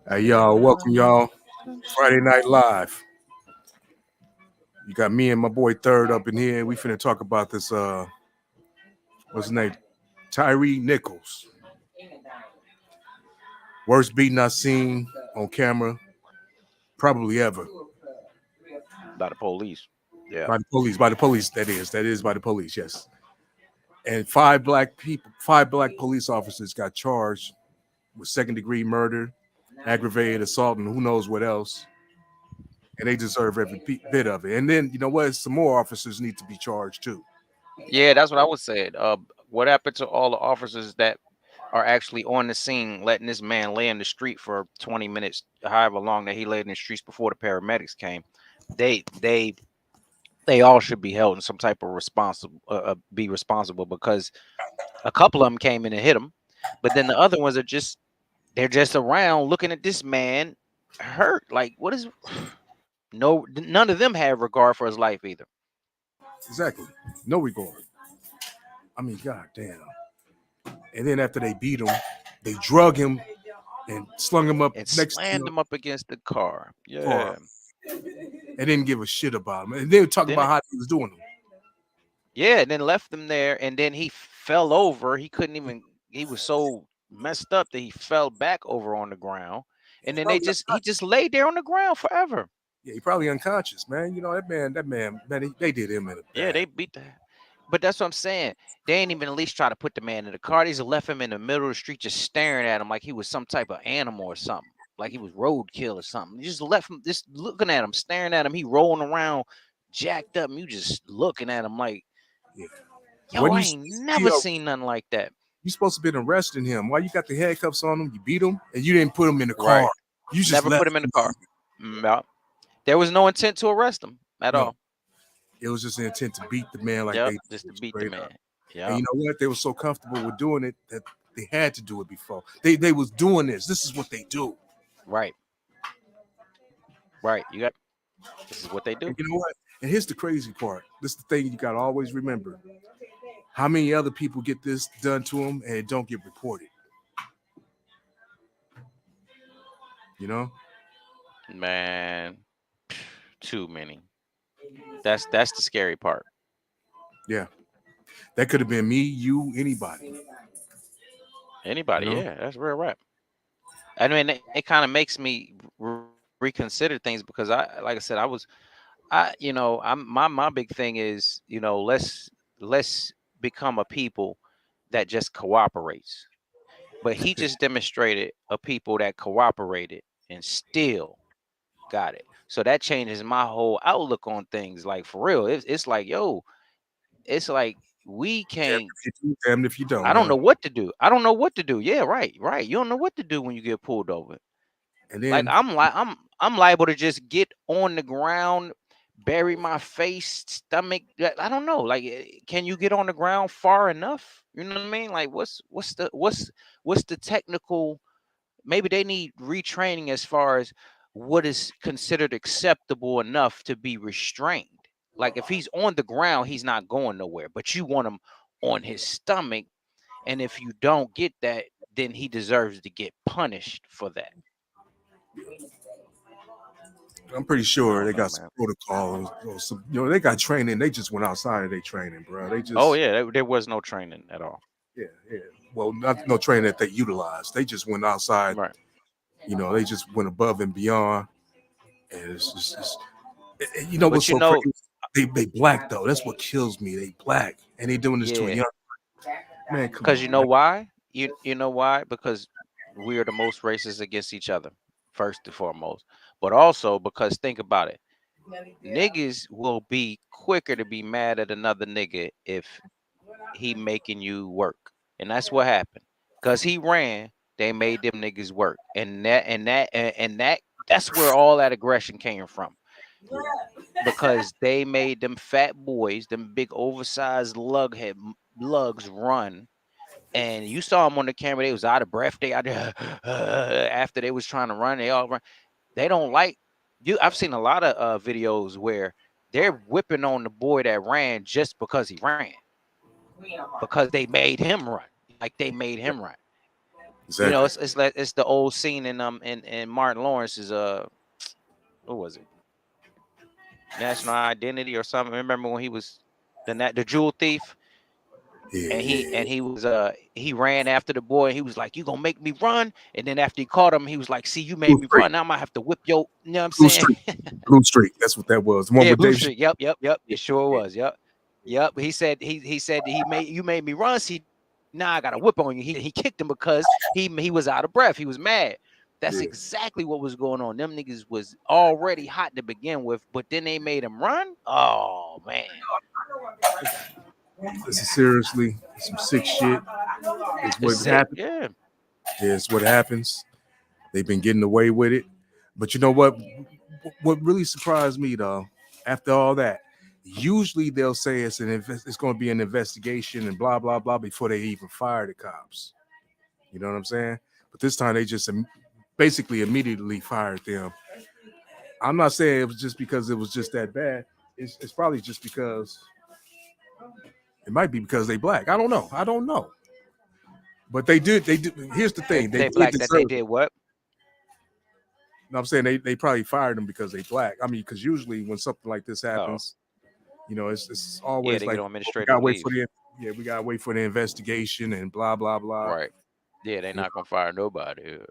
Hey y'all, welcome y'all. Friday Night Live. You got me and my boy Third up in here. We finna talk about this what's his name? Tyree Nichols. Worst beating I've seen on camera, probably ever. By the police. Yeah. By the police, that is. That is by the police, yes. And five black police officers got charged with second degree murder, aggravated assault, and who knows what else. And they deserve every bit of it. And then, you know what? Some more officers need to be charged too. Yeah, that's what I was saying. What happened to all the officers that are actually on the scene, letting this man lay in the street for 20 minutes, however long that he laid in the streets before the paramedics came? They they they all should be held in some type of be responsible because a couple of them came in and hit him, but then the other ones are just they're just around looking at this man hurt. Like what is no none of them have regard for his life either. Exactly. No regard. I mean, god damn. And then after they beat him, they drug him and slung him up And next to slammed the him up against the car. car Yeah. and didn't give a shit about him. And they were talking Then about how he was doing them. Yeah, and then left him there, and then he fell over. He couldn't even. He was so messed up that he fell back over on the ground, and then Probably, he just laid there on the ground forever. yeah, he probably unconscious, man. You know man, they did him in a Yeah, bad. they beat the. But that's what I'm saying. They ain't even at least try to put the man in the car. They just left him in the middle of the street, just staring at him like he was some type of animal or something, like he was roadkill or something. You just left him, just looking at him, staring at him. He rolling around, jacked up, and you just looking at him like, Yeah. yo, When I you ain't see never seen nothing like that. you supposed to have been arresting him. Why you got the handcuffs on him? You beat him and you didn't put him in the car. Right. You just Never left put him in the him. car. Yeah. There was no intent to arrest him at No, all. it was just an intent to beat the man like Yep. they Just to did, beat the straight up. man. And you Yep. know what? They were so comfortable with doing it that they had to do it before. They was doing this. This is what they do. Right. Right. This is what they And do. you know what? And here's the crazy part. This is the thing you gotta always remember. How many other people get this done to them and it don't get reported? You know? Man, too many. That's the scary part. Yeah. That could have been me, you, anybody. You Anybody, know? yeah, that's real rap. I mean, it kind of makes me reconsider things because like I said, I'm my big thing is, let's become a people that just cooperates. But he just demonstrated a people that cooperated and still got it. So that changes my whole outlook on things. Like for real, it's like, yo, it's like we Damned can't. if you do, damned if you I don't, don't huh? know what to do. I don't know what to do. Yeah, right, right. You don't know what to do when you get pulled over. And Like then I'm liable to just get on the ground, bury my face, stomach. I don't know. Like, can you get on the ground far enough? You know what I mean? Like, what's the technical? Maybe they need retraining as far as what is considered acceptable enough to be restrained. Like if he's on the ground, he's not going nowhere, but you want him on his stomach. And if you don't get that, then he deserves to get punished for that. I'm pretty I sure they don't know, got some man. protocols or some, they got training. They just went outside of their training, bro. They Oh just, yeah, there was no training at all. yeah, yeah. Well, not no training that they utilized. They just went outside. Right. They just went above and beyond. And you know what's But so crazy? They black though. That's what kills me. They black and they doing this to a yeah, young man. Come because you on, know man. why? You know why? Because we are the most racist against each other, first and foremost. But also because think about it. Niggas will be quicker to be mad at another nigga if he making you work. And that's what happened. Cause he ran, they made them niggas work. That's where all that aggression came from. Because they made them fat boys, them big oversized lugs run. And you saw them on the camera, they was out of breath. They out there after they was trying to run, they all run. They don't like you. I've seen a lot of videos where they're whipping on the boy that ran just because he ran, because they made him run. Like they made him run. You know, Exactly. it's like it's the old scene in Martin Lawrence's what was it, National Identity or something. Remember when he was the jewel thief, Yeah, and he yeah. and he was he ran after the boy, and he was like, "You gonna make me run?" And then after he caught him, he was like, "See, you made Blue me Streak. run. Now I might have to whip your." You know what I'm Blue saying? Streak. Blue Streak. That's what that was. The one Yeah, with Blue Dave. Street. Yep, yep, yep. It sure was. Yep, yep. He said he said he made you made me run. See, now I got a whip on you. He kicked him because he was out of breath. He was mad. That's Yeah. exactly what was going on. Them niggas was already hot to begin with, but then they made him run. Oh man. This is seriously some sick shit. It's It's what sick. happened. Yeah. Yeah, it's what happens. They've been getting away with it. But you know what? What really surprised me though, after all that, usually they'll say it's going to be an investigation and blah blah blah before they even fire the cops. You know what I'm saying? But this time they just basically immediately fired them. I'm not saying it was just because it was just that bad. It's probably just because it might be because they black. I don't know. I don't know. But they did. They did. Here's the thing. They They did black that they deserve it. did what? No, I'm saying they probably fired them because they black. I mean, because usually when something like this Oh, happens, it's yeah, always they get like, on oh, we administrative gotta wait for leave. the we gotta wait for the investigation and blah blah blah. Right. Yeah, they You not gonna fire nobody. Yeah. know,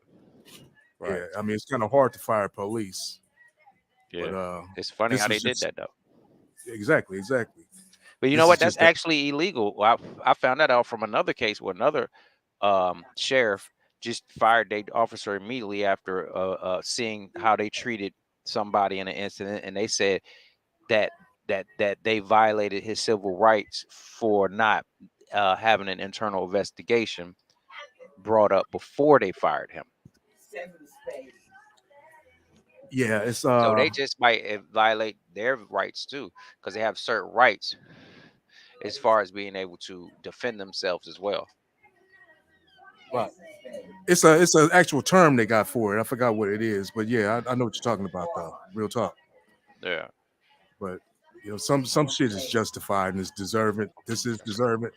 Right. yeah, I mean it's kind of hard to fire police, but Yeah. It's funny how this they was did just that though. exactly. But you know This is what? That's just that. actually illegal. Well, I found that out from another case where another sheriff just fired their officer immediately after seeing how they treated somebody in an incident, and they said that that they violated his civil rights for not having an internal investigation brought up before they fired him. Yeah, it's So they just might violate their rights too, because they have certain rights as far as being able to defend themselves as well. right. It's an actual term they got for it. I forgot what it is, but yeah, I know what you're talking about though. Real talk. Yeah. But some shit is justified and is deserving. This is deserving,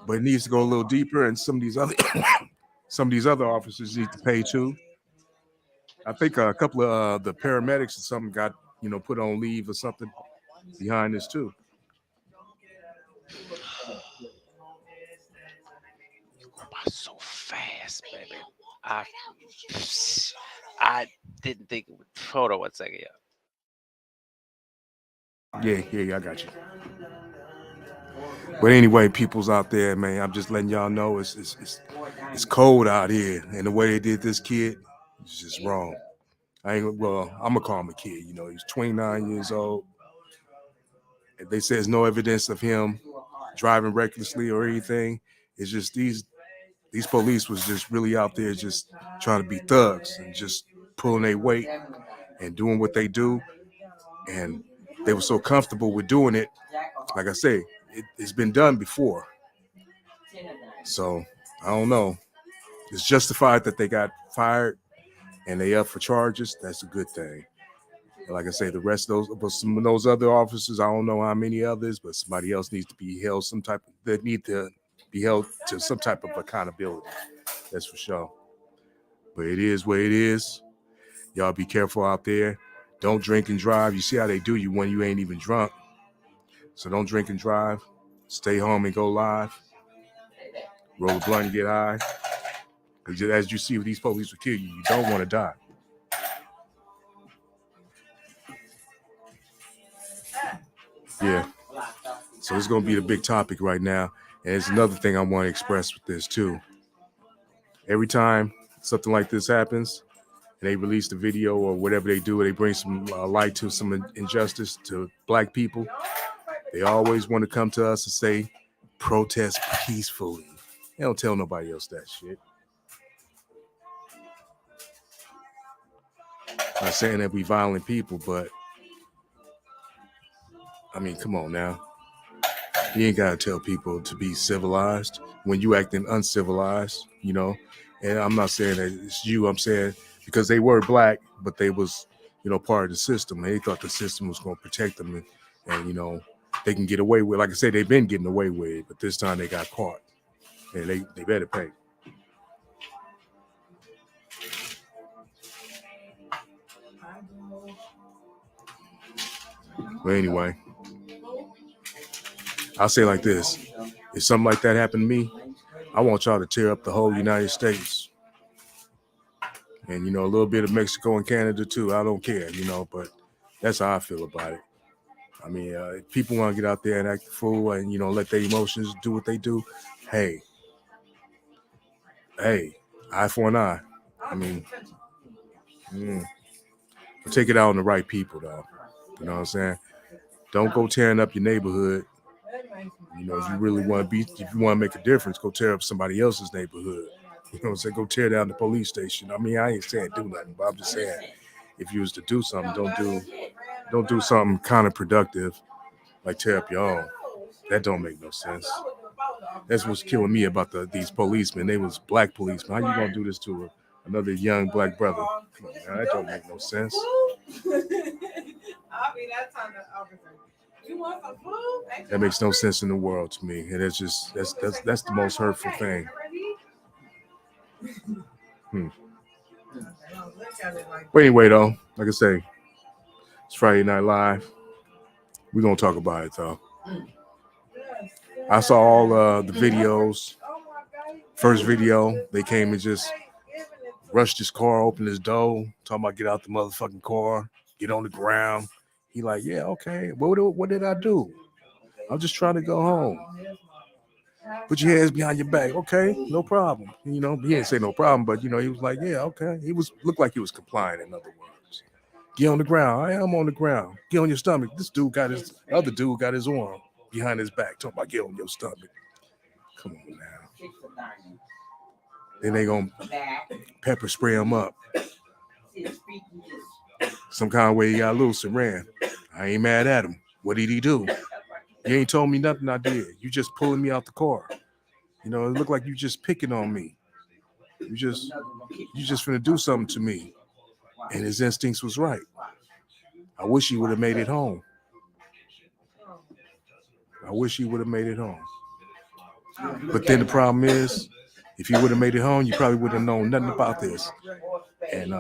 but it needs to go a little deeper. And some of these other officers need to pay too. I think a couple of the paramedics or something got put on leave or something behind this too. Go by so fast, baby. I I didn't think it would. Hold on one second. Yeah. Yeah, I got you. But anyway, people's out there, man, I'm just letting y'all know it's cold out here, and the way they did this kid is just wrong. I'm gonna call him a kid. He's 29 years old. And they say there's no evidence of him driving recklessly or anything. It's just these police was just really out there just trying to be thugs and just pulling their weight and doing what they do. And they were so comfortable with doing it. Like I say, it's been done before. So I don't know. It's justified that they got fired and they up for charges. That's a good thing. And like I say, the rest of those, but some of those other officers, I don't know how many others, but somebody else needs to be held they need to be held to some type of accountability. That's for sure. But it is what it is. Y'all be careful out there. Don't drink and drive. You see how they do you when you ain't even drunk. So don't drink and drive. Stay home and go live. Roll a blunt and get high. Because as you see, these police will kill you. You don't want to die. Yeah. So it's going to be the big topic right now. And it's another thing I want to express with this too. Every time something like this happens, and they release the video or whatever they do, they bring some light to some injustice to black people. They always want to come to us and say, protest peacefully. They don't tell nobody else that shit. I'm not saying that we violent people, but I mean, come on now. You ain't gotta tell people to be civilized when you acting uncivilized. And I'm not saying that it's you. I'm saying because they were black, but they was, part of the system. And they thought the system was going to protect them, and they can get away with. Like I said, they've been getting away with it, but this time they got caught, and they better pay. But anyway, I'll say it like this. If something like that happened to me, I want y'all to tear up the whole United States. And, a little bit of Mexico and Canada too. I don't care, but that's how I feel about it. I mean, if people want to get out there and act a fool and, let their emotions do what they do, hey, eye for an eye. I mean, take it out on the right people, though. You know what I'm saying? Don't go tearing up your neighborhood. If you really want to if you want to make a difference, go tear up somebody else's neighborhood. You know what I'm saying? Go tear down the police station. I mean, I ain't saying do nothing, but I'm just saying if you was to do something, don't do something counterproductive like tear up your own. That don't make no sense. That's what's killing me about these policemen. They was black policemen. How you gonna do this to another young black brother? Come on, man, that don't make no sense. That makes no sense in the world to me, and that's the most hurtful thing. But anyway, though, like I say, it's Friday Night Live. We're gonna talk about it though. I saw all the videos. First video, they came and just rushed his car, opened his door, talking about get out the motherfucking car, get on the ground. He like, yeah, okay. What did I do? I'm just trying to go home. Put your hands behind your back. Okay, no problem. He didn't say no problem, but he was like, yeah, okay. He looked like he was complying, in other words. Get on the ground. I am on the ground. Get on your stomach. This dude other dude got his arm behind his back, talking about get on your stomach. Come on now. Then they gonna pepper spray him up. Some kind of way he got loose and ran. I ain't mad at him. What did he do? You ain't told me nothing I did. You just pulling me out the car. It looked like you just picking on me. You just finna do something to me. And his instincts was right. I wish he would have made it home. But then the problem is, if he would have made it home, you probably would have known nothing about this. And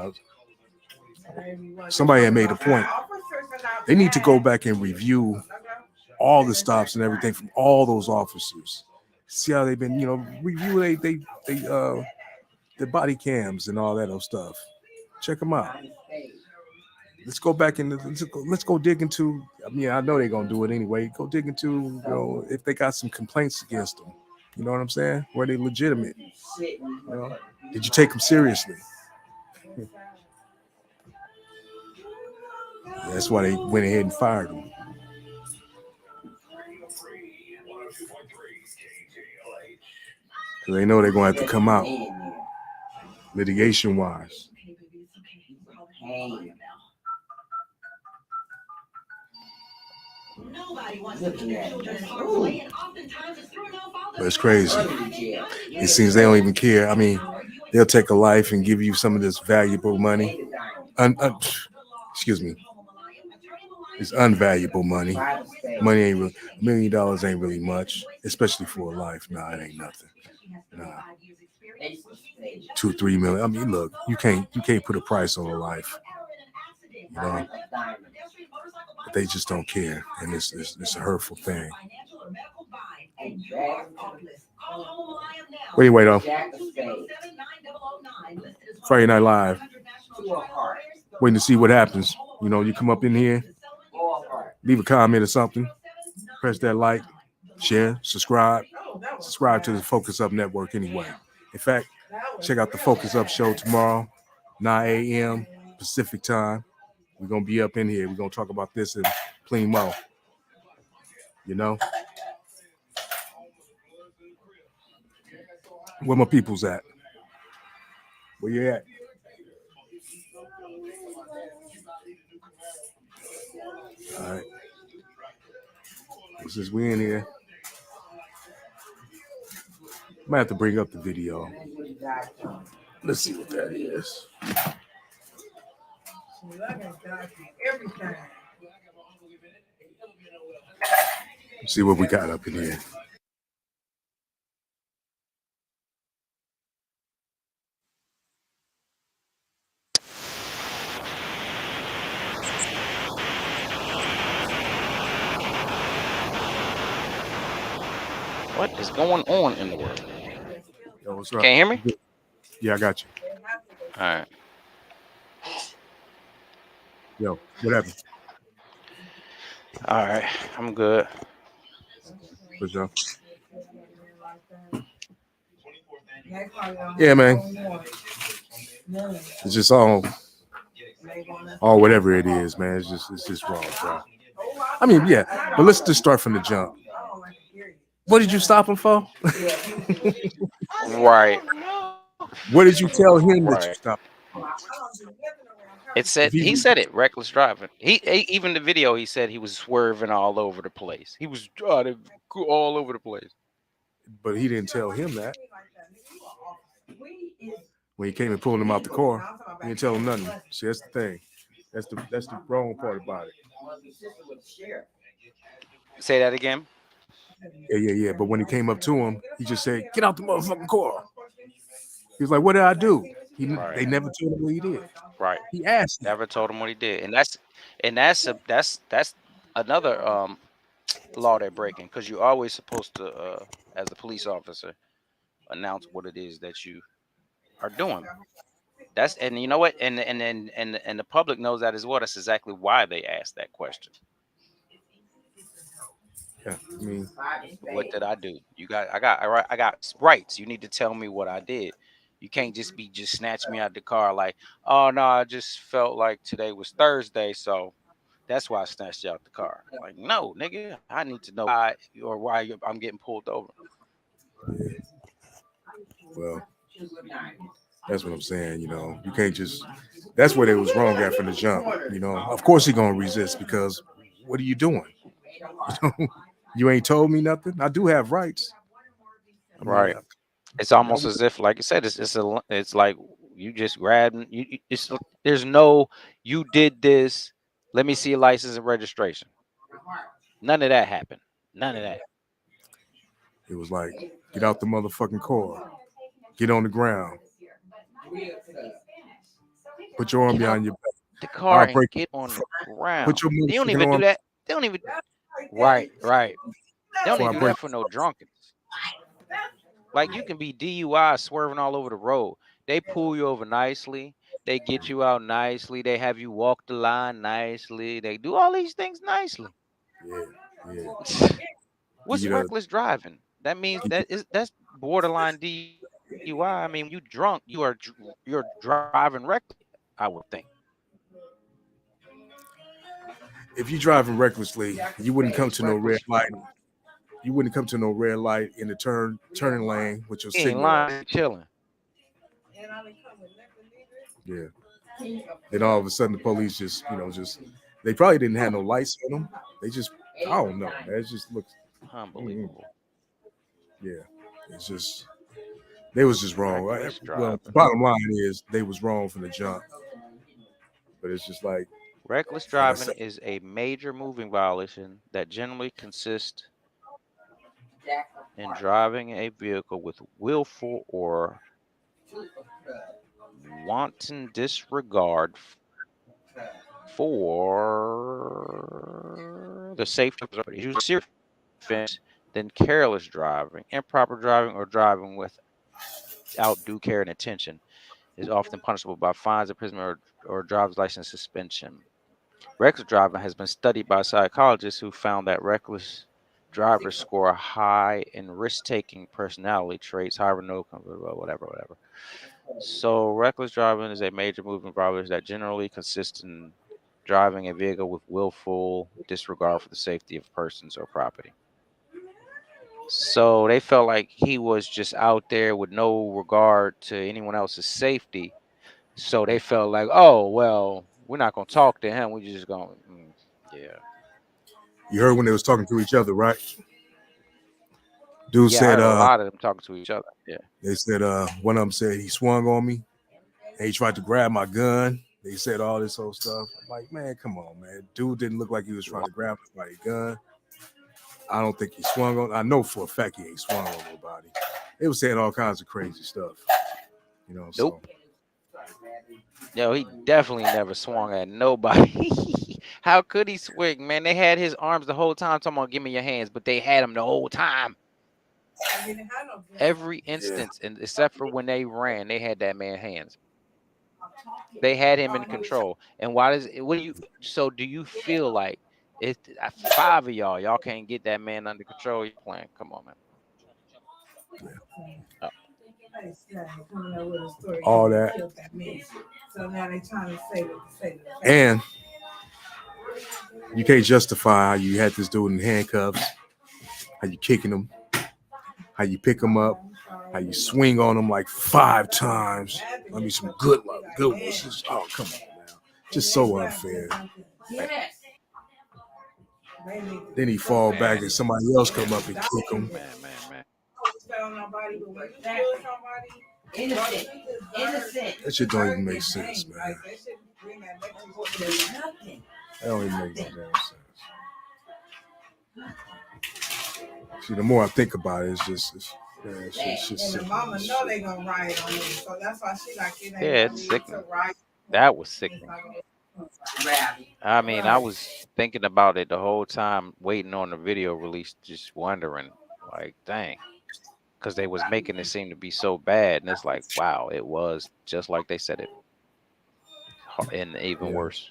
somebody had made a point. They need to go back and review all the stops and everything from all those officers. See how they've been, review the body cams and all that other stuff. Check them out. Let's go back and let's go dig into. I mean, I know they're gonna do it anyway. Go dig into, if they got some complaints against them. You know what I'm saying? Were they legitimate? Did you take them seriously? That's why they went ahead and fired them. Because they know they're gonna have to come out litigation wise. But it's crazy. It seems they don't even care. I mean, they'll take a life and give you some of this valuable money. Excuse me. It's unvaluable money. Money ain't really, $1 million ain't really much, especially for a life. Nah, it ain't nothing. Nah. 2-3 million. I mean, look, you can't put a price on a life. But they just don't care, and it's a hurtful thing. But anyway, though, Friday Night Live. Waiting to see what happens. You come up in here, leave a comment or something, press that like, share, subscribe to the Focus Up Network anyway. In fact, check out the Focus Up show tomorrow, 9 a.m. Pacific time. We're going to be up in here. We're going to talk about this in plain mo. Where my people's at? Where you at? All right. Since we in here, I might have to bring up the video. Let's see what that is. Let's see what we got up in here. is going on in the world? Yo, what's up? Can't hear me? You good? Yeah, I got you. All right. Yo, what happened? All right. I'm good. For sure. Yeah, man. It's just all whatever it is, man. It's just wrong, bro. I mean, yeah, but let's just start from the jump. What did you stop him for? Right. What did you tell him Right. that you stopped? It said If he he was, said it, reckless driving. Even the video he said he was swerving all over the place. He was driving all over the place. but he didn't tell him that when he came and pulled him out the car. He didn't tell him nothing. See, that's the thing. That's the wrong part about it. Say that again. Yeah. But when he came up to him, he just said, "Get out the motherfucking car." He was like, "What did I do?" Right. They never told him what he did. Right. He asked him, Never told him what he did, and that's another law they're breaking, because you're always supposed to, as a police officer, announce what it is that you are doing. That's, and you know what, and the public knows that as well. That's exactly why they asked that question. "Yeah, I mean, What did I do? I got rights. You need to tell me what I did. You can't just snatch me out the car like, oh no, I just felt like today was Thursday, so that's why I snatched you out the car. Like, no, nigga, I need to know why I'm getting pulled over. well, that's what I'm saying. You can't just. That's where they was wrong at from the jump. Of course he gonna resist because what are you doing? You ain't told me nothing. I do have rights. I mean, Right. It's almost as if, like I said, it's like you just grabbed there's no, you did this. Let me see your license and registration. None of that happened. None of that. it was like, get out the motherfucking car, get on the ground, put your arm Get out behind your back. the car I'll and break. get on the Put ground. your They don't motherfucking even do arm that. They don't even. Right, right. They don't before even I do break. that for no drunkenness. Like, you can be DUI swerving all over the road. They pull you over nicely. They get you out nicely. They have you walk the line nicely. They do all these things nicely. Yeah, yeah. Give What's you the. reckless driving? That means that's borderline DUI. I mean, when you drunk, you're driving recklessly, I would think. If you driving recklessly, you wouldn't come It's to no red reckless. light. You wouldn't come to no red light in the turning lane with your He ain't signal lying. on. He chilling. Yeah. Then all of a sudden the police just they probably didn't have no lights on them. They just I don't know. Man. It just looks. Mm, Unbelievable. yeah. It's just they was just wrong. Right? Reckless Well, the driving. bottom line is they was wrong from the jump. But it's just Reckless like I driving said, is a major moving violation that generally consists in driving a vehicle with willful or wanton disregard for the safety of others. Usually serious offense than careless driving. Improper driving or driving without due care and attention is often punishable by fines, imprisonment, or driver's license suspension. Reckless driving has been studied by psychologists who found that reckless drivers score high in risk-taking personality traits. However, no, whatever. So, reckless driving is a major movement violation that generally consists in driving a vehicle with willful disregard for the safety of persons or property. So they felt like he was just out there with no regard to anyone else's safety. So they felt like, oh well, we're not gonna talk to him. We're just gonna, yeah, you heard when they was talking to each other, right? Dude yeah. I said heard a lot of them talking to each other. Yeah, they said one of them said he swung on me and he tried to grab my gun. They said all this whole stuff. I'm like, man, come on, man. Dude didn't look like he was trying to grab somebody's gun. I don't think he swung on. I know for a fact he ain't swung on nobody. They was saying all kinds of crazy stuff, So nope. Yo, he definitely never swung at nobody. How could he swing, man? They had his arms the whole time talking about give me your hands, but they had him the whole time. Every Yeah. instance, and except for when they ran, they had that man hands. They had him in control. And why does it, what do you so do you feel like it five of y'all can't get that man under control? You're playing. Come on, man. Oh, All that. And you can't justify how you had this dude in handcuffs, how you kicking him, how you pick him up, how you swing on him like 5 times. I mean, some good ones. Oh, come on now. Just so unfair. right. Then he fall back and Man, somebody else come up and kick him. man. That shit don't even make sense, man. That don't even make no damn sense. See, the more I think about it, it's just And the mama know they gonna riot on me, so that's why she like it ain't Yeah, no it's need to sickening. riot. That was It's sickening. like a I mean, I right. was thinking about it the whole time, waiting on the video release, just wondering, like, dang, because they was making it seem to be so bad, and it's like, wow, it was just like they said it, and even yeah, worse.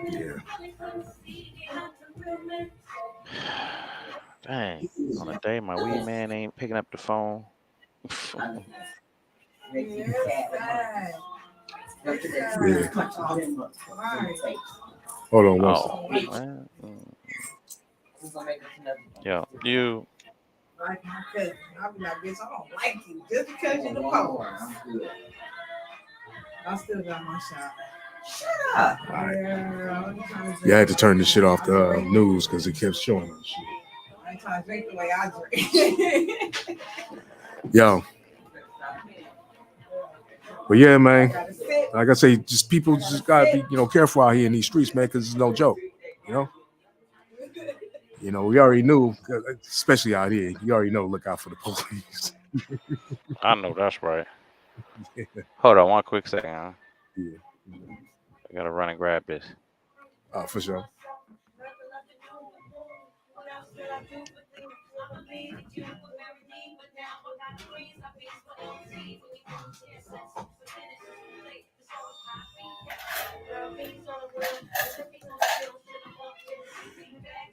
yeah. Dang, on a day my weed man ain't picking up the phone. Yes, Yeah. Hold on one Oh, second. man. Yeah, you. like my cousin. I'll be like, bitch, I don't like you just because you're the poet. I still got my shot. Shut up. All right. Yeah, Yeah, I had to turn this shit off the news because it kept showing us shit. I ain't trying to drink the way I drink. Yo, but yeah, man. Like I say, just people just gotta be, careful out here in these streets, man, because it's no joke. You know, we already knew, especially out here. You already know, look out for the police. I know that's right. Hold on one quick second. Huh? Yeah, I gotta run and grab this. for sure.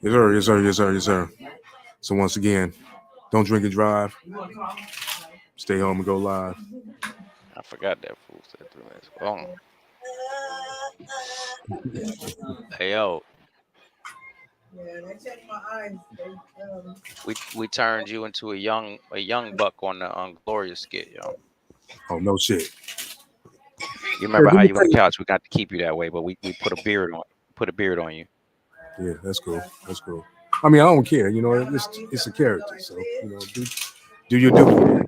Yes, sir. Yes, sir. Yes, sir. Yes, sir. So once again, don't drink and drive. Stay home and go live. I forgot that fool said 3 minutes. Hold on. Hey yo, Yeah, they checked my eyes. we turned you into a young buck on Glorious skit, yo. Oh no shit. You Yeah, remember do how me you a on the favor. couch? We got to keep you that way, but we put a beard on you. Yeah, that's cool. That's cool. I mean, I don't care. It's a character. So do your duty.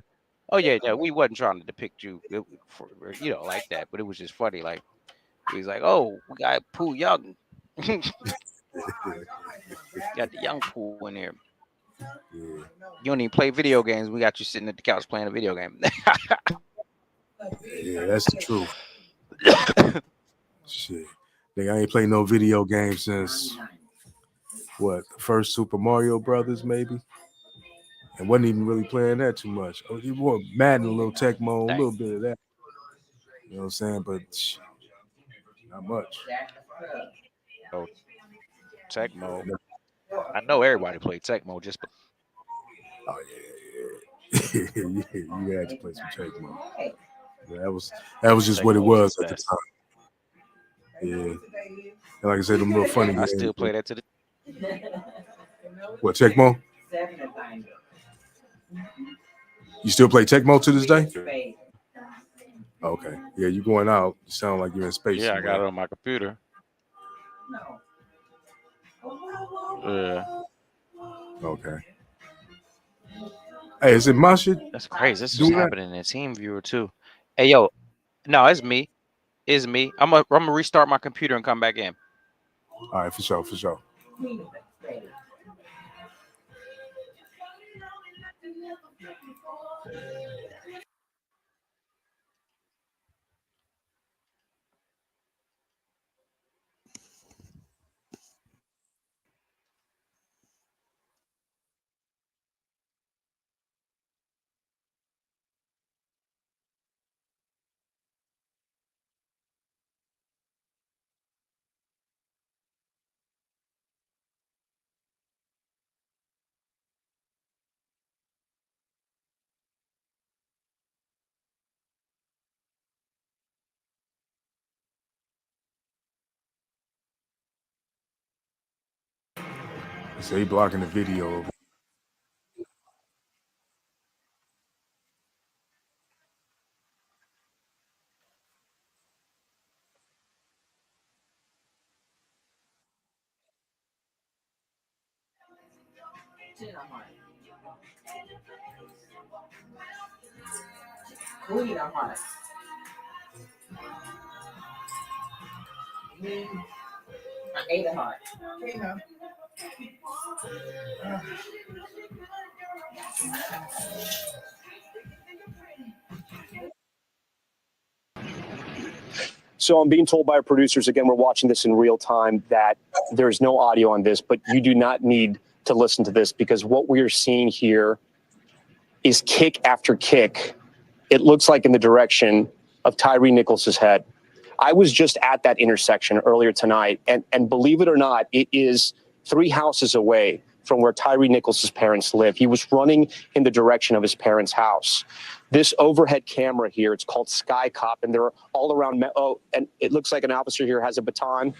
Oh yeah, we wasn't trying to depict you, like that, but it was just funny. Like he was like, "Oh, we got Pooh Young, got the young Pooh in here. Yeah, You don't even play video games. We got you sitting at the couch playing a video game." yeah, that's the truth. Shit, nigga, I ain't played no video game since what the first Super Mario Brothers, maybe, and wasn't even really playing that too much. Oh, you more Madden, a little Tecmo, a Dang, little bit of that. You know what I'm saying? But not much. oh Tecmo. I know everybody played Tecmo, just Oh yeah, yeah, yeah. You had to play some Tecmo. Yeah, that was just what it Tecmo was the was at the best. time. Yeah, and like I said, them little funny I games. still play that to the. What Tecmo? You still play Tecmo to this day? Okay. Yeah, you going out. You sound like you're in space Yeah, I got somewhere. it on my computer. Yeah, Okay. Hey, is it my shit that's crazy. This was doing that? happening in Team Viewer too. Hey yo, no, it's me. It's me. I'm gonna restart my computer and come back in. All right, for sure, for sure. So he blocking the video. I ate a heart. You know. So I'm being told by our producers, again, we're watching this in real time, that there's no audio on this, but you do not need to listen to this because what we are seeing here is kick after kick. It looks like in the direction of Tyree Nicholas's head. I was just at that intersection earlier tonight, and believe it or not, it is 3 houses away from where Tyree Nicholas's parents live. He was running in the direction of his parents' house. This overhead camera here, it's called Sky Cop, and they're all around. Oh, and it looks like an officer here has a baton.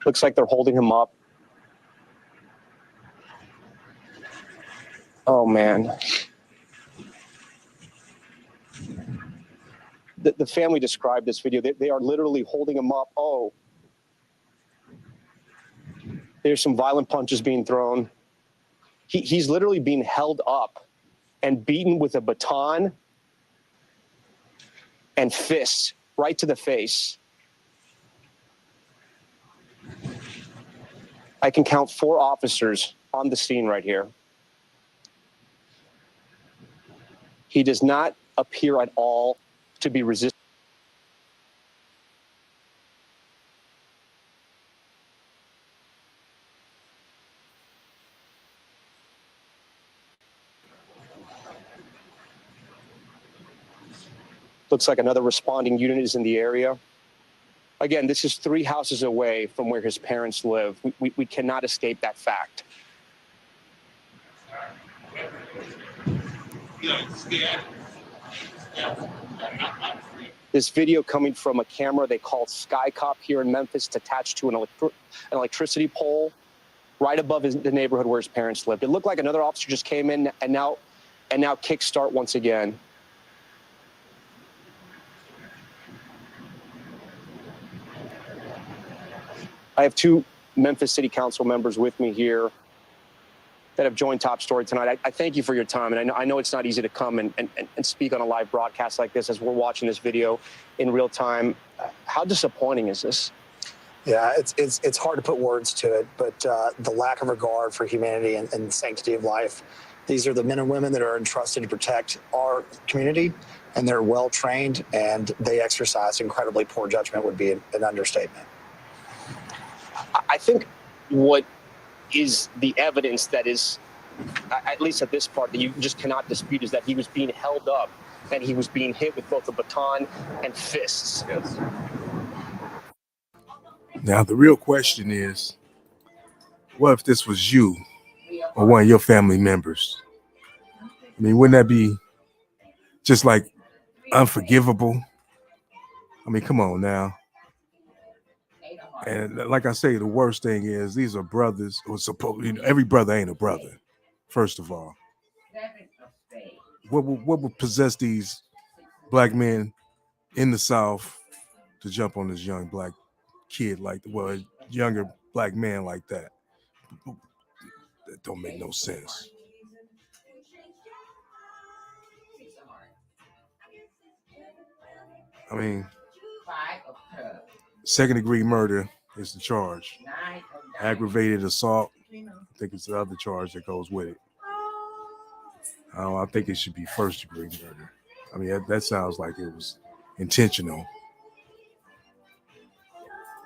Looks like they're holding him up. Oh, man. The family described this video. They are literally holding him up. Oh, there's some violent punches being thrown. He's literally being held up and beaten with a baton and fists right to the face. I can count 4 officers on the scene right here. He does not appear at all to be resisting. Looks like another responding unit is in the area. Again, this is 3 houses away from where his parents live. We cannot escape that fact. This video coming from a camera they call Sky Cop here in Memphis. It's attached to an electricity pole right above the neighborhood where his parents lived. It looked like another officer just came in and now kickstart once again. I have 2 Memphis City Council members with me here that have joined Top Story tonight. I thank you for your time, and I know it's not easy to come and speak on a live broadcast like this as we're watching this video in real time. How disappointing is this? Yeah, it's hard to put words to it, but the lack of regard for humanity and the sanctity of life. These are the men and women that are entrusted to protect our community, and they're well trained, and they exercise incredibly poor judgment would be an understatement. I think what is the evidence that is, at least at this part, that you just cannot dispute is that he was being held up and he was being hit with both a baton and fists. Yes. Now, the real question is, what if this was you or one of your family members? I mean, wouldn't that be just like unforgivable? I mean, come on now. And like I say, the worst thing is these are brothers who are supposed, every brother ain't a brother, first of all. What would possess these black men in the South to jump on this young black kid younger black man like that? That don't make no sense. I mean, 2nd-degree murder is the charge. Aggravated assault, I think it's the other charge that goes with it. I think it should be 1st-degree murder. I mean, that sounds like it was intentional.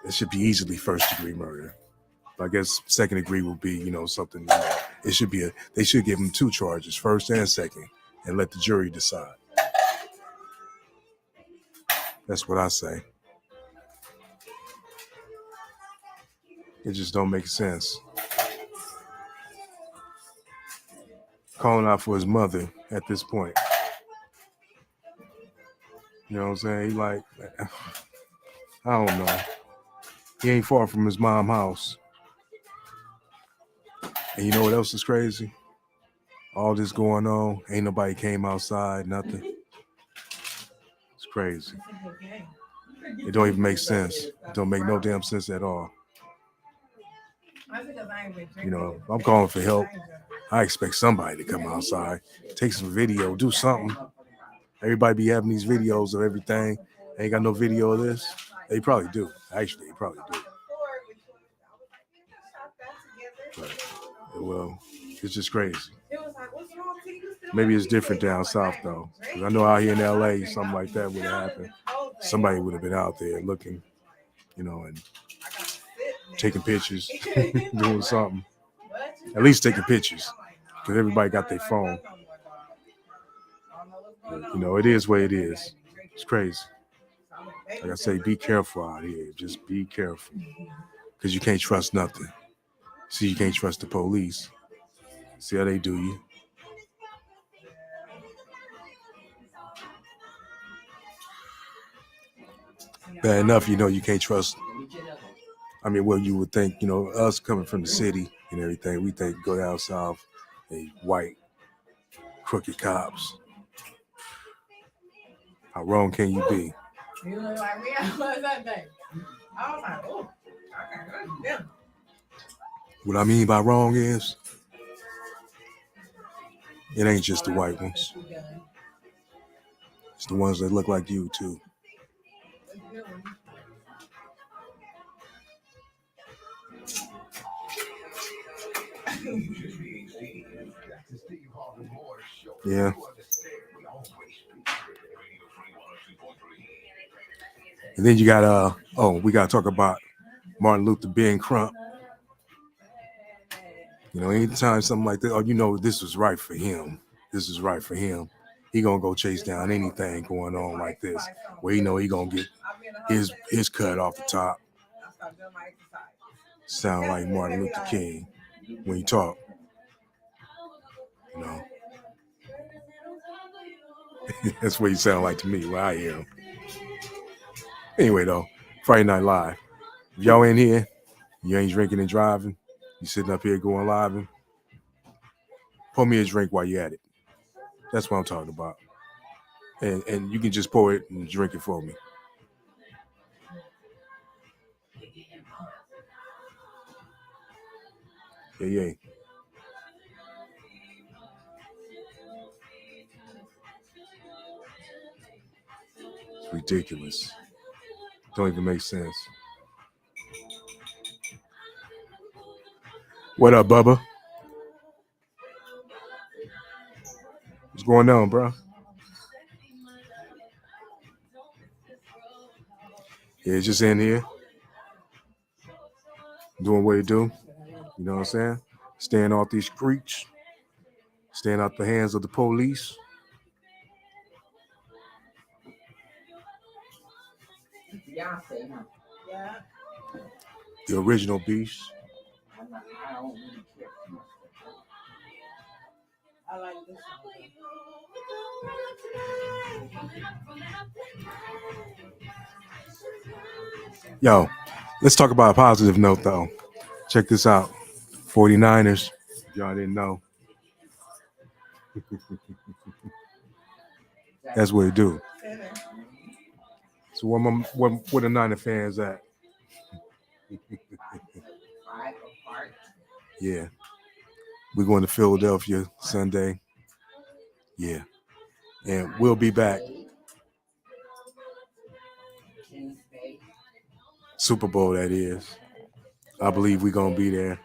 It should be easily 1st-degree murder. I guess 2nd-degree will be, something. It should be they should give him 2 charges, 1st and 2nd, and let the jury decide. That's what I say. It just don't make sense. Calling out for his mother at this point. You know what I'm saying? He like, I don't know. He ain't far from his mom's house. And you know what else is crazy? All this going on, ain't nobody came outside, nothing. It's crazy. It don't even make sense. It don't make no damn sense at all. You know, I'm calling for help. I expect somebody to come outside, take some video, do something. Everybody be having these videos of everything. Ain't got no video of this. They probably do. Actually, they probably do. But, well, it's just crazy. Maybe it's different down south though. 'Cause I know out here in LA, something like that would have happened. Somebody would have been out there looking, you know, and taking pictures, doing something. At least taking pictures, because everybody got their phone. But, you know, it is what it is. It's crazy. Like I say, be careful out here. Just be careful, because you can't trust nothing. See, you can't trust the police. See how they do you. Bad enough, you know, you can't trust. I mean, well, you would think, you know, us coming from the city and everything, we think go down south, they white, crooked cops. How wrong can you be? What I mean by wrong is, it ain't just the white ones. It's the ones that look like you, too. Yeah. And then you got, we got to talk about Martin Luther being Crump. You know, anytime something like that, you know, this was right for him. This is right for him. He gonna go chase down anything going on like this, where he know he gonna get his cut off the top. Sound like Martin Luther King when he talk. You know, that's what he sound like to me when I hear him. Anyway, though, Friday Night Live. If y'all in here, you ain't drinking and driving, you sitting up here going live, and pour me a drink while you at it. That's what I'm talking about. And you can just pour it and drink it for me. Yeah. It's ridiculous. Don't even make sense. What up, Bubba? What's going on, bro? Yeah, just in here. Doing what it do. You know what I'm saying? Staying off these streets. Staying out the hands of the police. The original beast. I like this one. Yo, let's talk about a positive note, though. Check this out. 49ers. Y'all didn't know. That's what it do. So where the Niner fans at? Yeah. We're going to Philadelphia Sunday. Yeah. And we'll be back. Super Bowl, that is. I believe we're going to be there.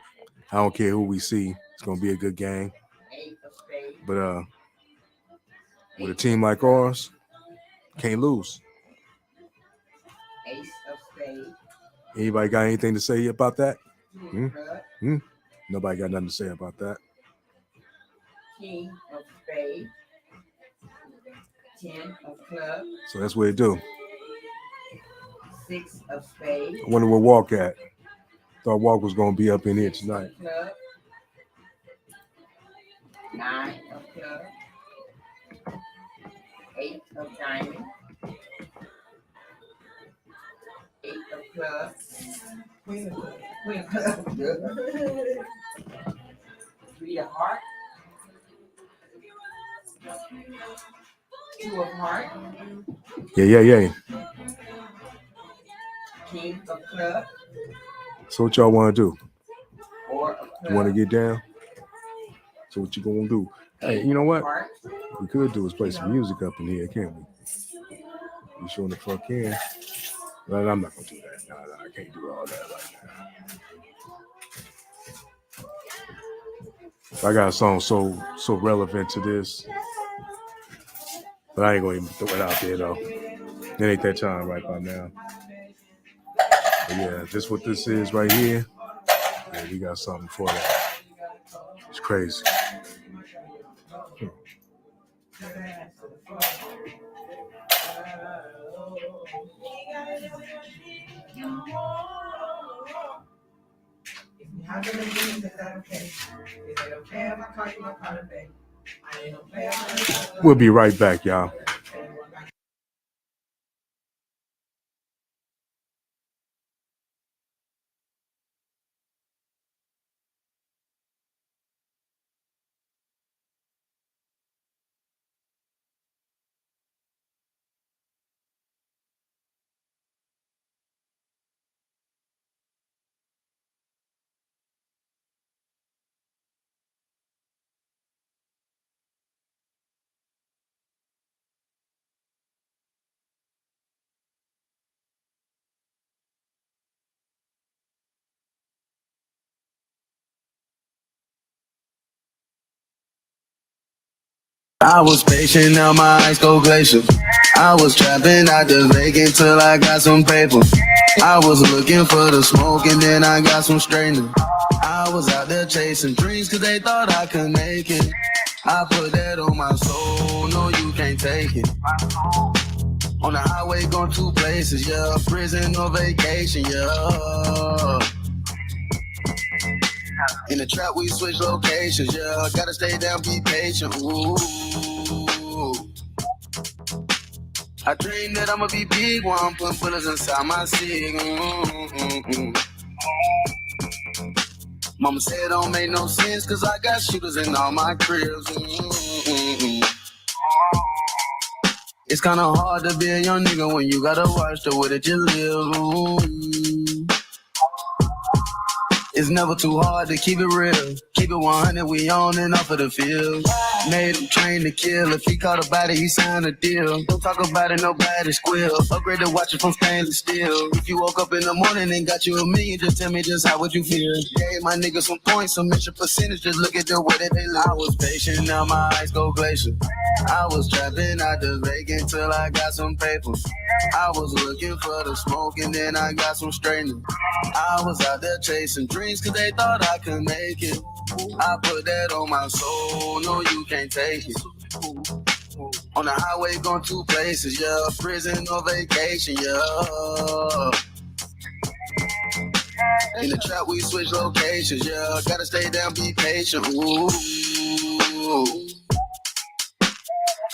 I don't care who we see. It's going to be a good game. But with a team like ours, can't lose. Anybody got anything to say about that? Nobody got nothing to say about that. King of spades, 10 of clubs. So that's what it do. 6 of spades. I wonder where Walk at. Thought Walk was going to be up in here tonight. 9 of clubs. 8 of diamonds. 8 of club. Queen of club. Queen of club. Three of heart. Two of heart. Yeah. King of club. So what y'all want to do? Four of You want to club. get down? So what you gonna do? Hey, you know what? Heart. We could do is play some music up in here, can't we? You sure the fuck can? But I'm not gonna do that. No, I can't do all that right now. I got a song so relevant to this, but I ain't gonna even throw it out there though. It ain't that time right by now. But yeah, this what this is right here. Yeah, we got something for that. It's crazy. How do they do it? Is that okay? Is it okay if I call you my car today? I ain't gonna play about We'll be right back, y'all. I was patient, now my eyes go glacial. I was trapping out the vacant till I got some paper. I was looking for the smoke and then I got some straightening. I was out there chasing dreams cause they thought I could make it. I put that on my soul, no you can't take it. On the highway going two places, yeah, prison or vacation, yeah. In the trap we switch locations, yeah, gotta stay down, be patient, ooh. I dream that I'ma be big while I'm putting bullets inside my cig. Mama said it don't make no sense cause I got shooters in all my cribs. It's kinda hard to be a young nigga when you gotta watch the way that you live. It's never too hard to keep it real. Keep it 100, we on and off of the field. Made him train to kill. If he caught a body, he signed a deal. Don't talk about it, nobody squeal. Upgrade the watch from stainless steel. If you woke up in the morning and got you a million, just tell me just how would you feel? Gave my niggas some points, some extra percentage. Just look at the way that they live. I was patient, now my eyes go glacial. I was trapping out the vacant till I got some paper. I was looking for the smoke and then I got some straightening. I was out there chasing dreams cause they thought I could make it. I put that on my soul, no you can't take it. On the highway going two places, yeah, prison or vacation, yeah. In the trap we switch locations, yeah, gotta stay down, be patient, ooh.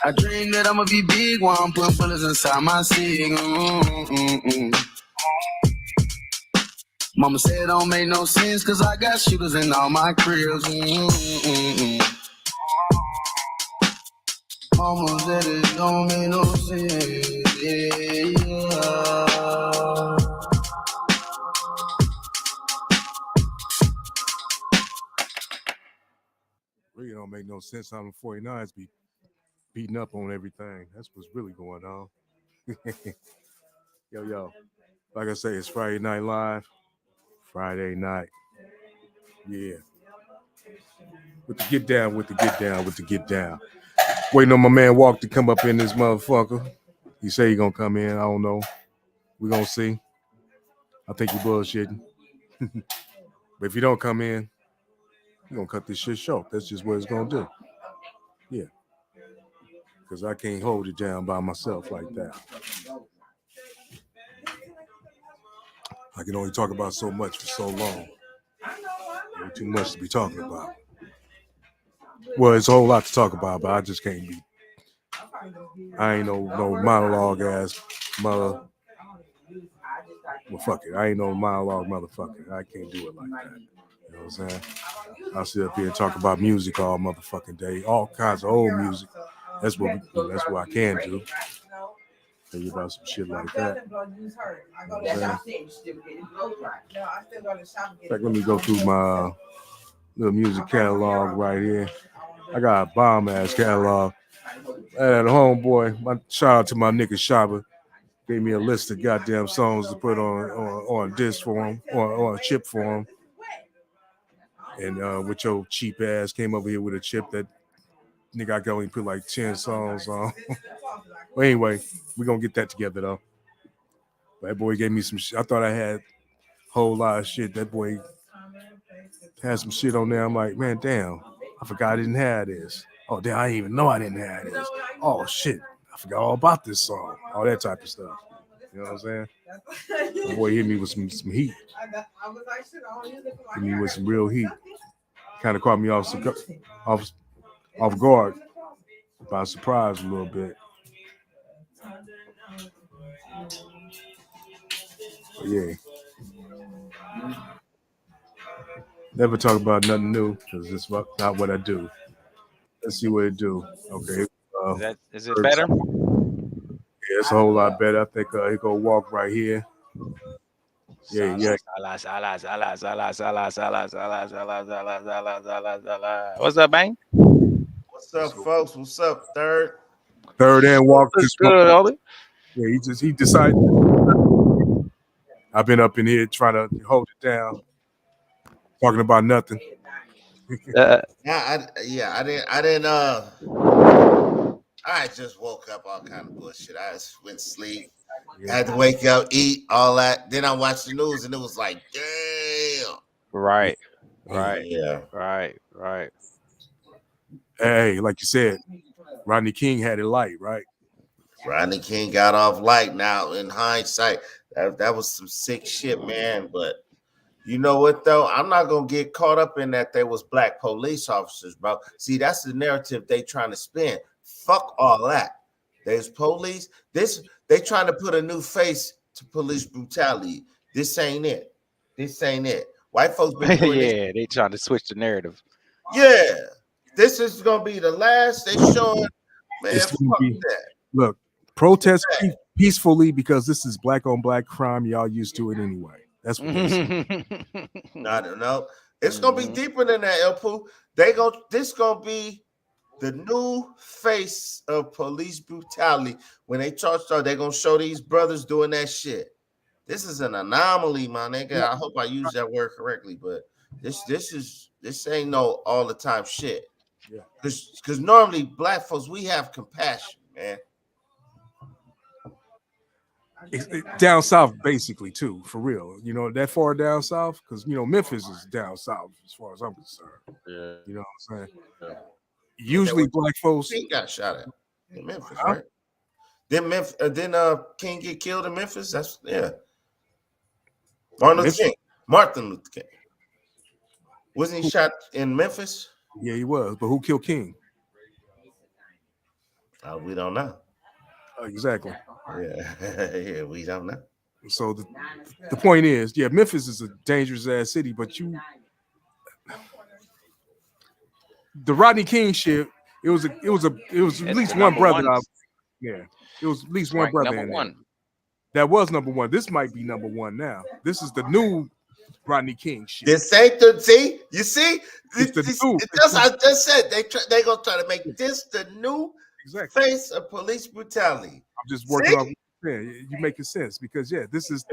I dream that I'ma be big while I'm putting bullets inside my cig. Mama said it don't make no sense cause I got shooters in all my cribs. Mama said it don't make no sense. Yeah. Really don't make no sense how the 49ers be beating up on everything. That's what's really going on. Yo. Like I say, it's Friday Night Live. Friday night. Yeah. With the get down. Waiting on my man Walk to come up in this motherfucker. He say he gonna come in. I don't know. We gonna see. I think he bullshitting. But if he don't come in, he gonna cut this shit short. That's just what it's gonna do. Yeah. Because I can't hold it down by myself like that. I can only talk about so much for so long. There's too much to be talking about. Well, it's a whole lot to talk about, but I just can't be. I ain't no monologue ass mother. Well, fuck it. I ain't no monologue motherfucker. I can't do it like that. You know what I'm saying? I'll sit up here and talk about music all motherfucking day, all kinds of old music. That's what that's what I can do. Tell you about some shit like that. In fact, let me go through my little music catalog right here. I got a bomb ass catalog. I had a homeboy. My shout out to my nigga Shaba. Gave me a list of goddamn songs to put on a disc for him, or a chip for him. And with your cheap ass came over here with a chip that nigga I can only put like 10 songs on. Well, anyway, we're gonna get that together though. But that boy gave me some shit. I thought I had a whole lot of shit. That boy had some shit on there. I'm like, man, damn, I forgot I didn't have this. Oh, damn, I didn't even know I didn't have this. Oh shit, I forgot all about this song. All that type of stuff. You know what I'm saying? The boy hit me with some heat. Hit me with some real heat. Kind of caught me off guard, by surprise a little bit. But yeah. Never talk about nothing new because it's not what I do. Let's see what it do. Okay. Is it better? Yeah, it's a whole lot better. I think he go walk right here. Yeah, yeah. What's up, Bang? What's up, folks? What's up, Third? Third and walk. What's good, Ollie? Yeah, he decided. I've been up in here trying to hold it down, talking about nothing. I didn't. I just woke up, all kind of bullshit. I just went to sleep. Yeah. I had to wake up, eat, all that. Then I watched the news, and it was like, damn. Right. Yeah. Right. Hey, like you said, Rodney King had it light, right? Rodney King got off light. Now, in hindsight, that was some sick shit, man. But you know what, though? I'm not going to get caught up in that there was black police officers, bro. See, that's the narrative they trying to spin. Fuck all that. There's police. They trying to put a new face to police brutality. This ain't it. White folks been doing this. Yeah, they trying to switch the narrative. Yeah. This is going to be the last they showing. Man, fuck that. Look, protest peacefully because this is black on black crime. Y'all used to it anyway. That's what they say. I don't know. It's gonna be deeper than that, El Poo. This gonna be the new face of police brutality. When they charge, they're gonna show these brothers doing that shit. This is an anomaly, my nigga. I hope I use that word correctly, but this ain't no all the time shit. Yeah. Because normally black folks, we have compassion, man. Down south, basically, too, for real. You know, that far down south, because you know Memphis is down south as far as I'm concerned. Yeah. You know what I'm saying? Yeah. Usually, black folks. King got shot at in Memphis, right? Didn't King get killed in Memphis? That's Martin Luther King. Wasn't he shot in Memphis? Yeah, he was. But who killed King? We don't know. Exactly. Yeah, we don't know. So the point is, yeah, Memphis is a dangerous ass city, but the Rodney King shit, it was at least one brother. It was at least one brother in there. That was number one. This might be number one now. This is the new Rodney King shit. This ain't the see. You see, I just said they gonna try to make this the new face of police brutality. I'm just working on. Yeah, you making sense because this is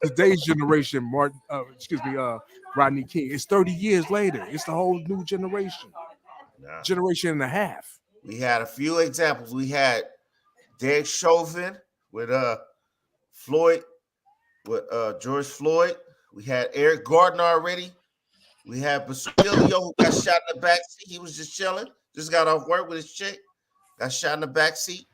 today's generation. Rodney King. It's 30 years later. It's the whole new generation. Generation and a half. We had a few examples. We had Derek Chauvin with Floyd, with George Floyd. We had Eric Gardner already. We had Basilio who got shot in the backseat. He was just chilling. Just got off work with his chick. Got shot in the backseat.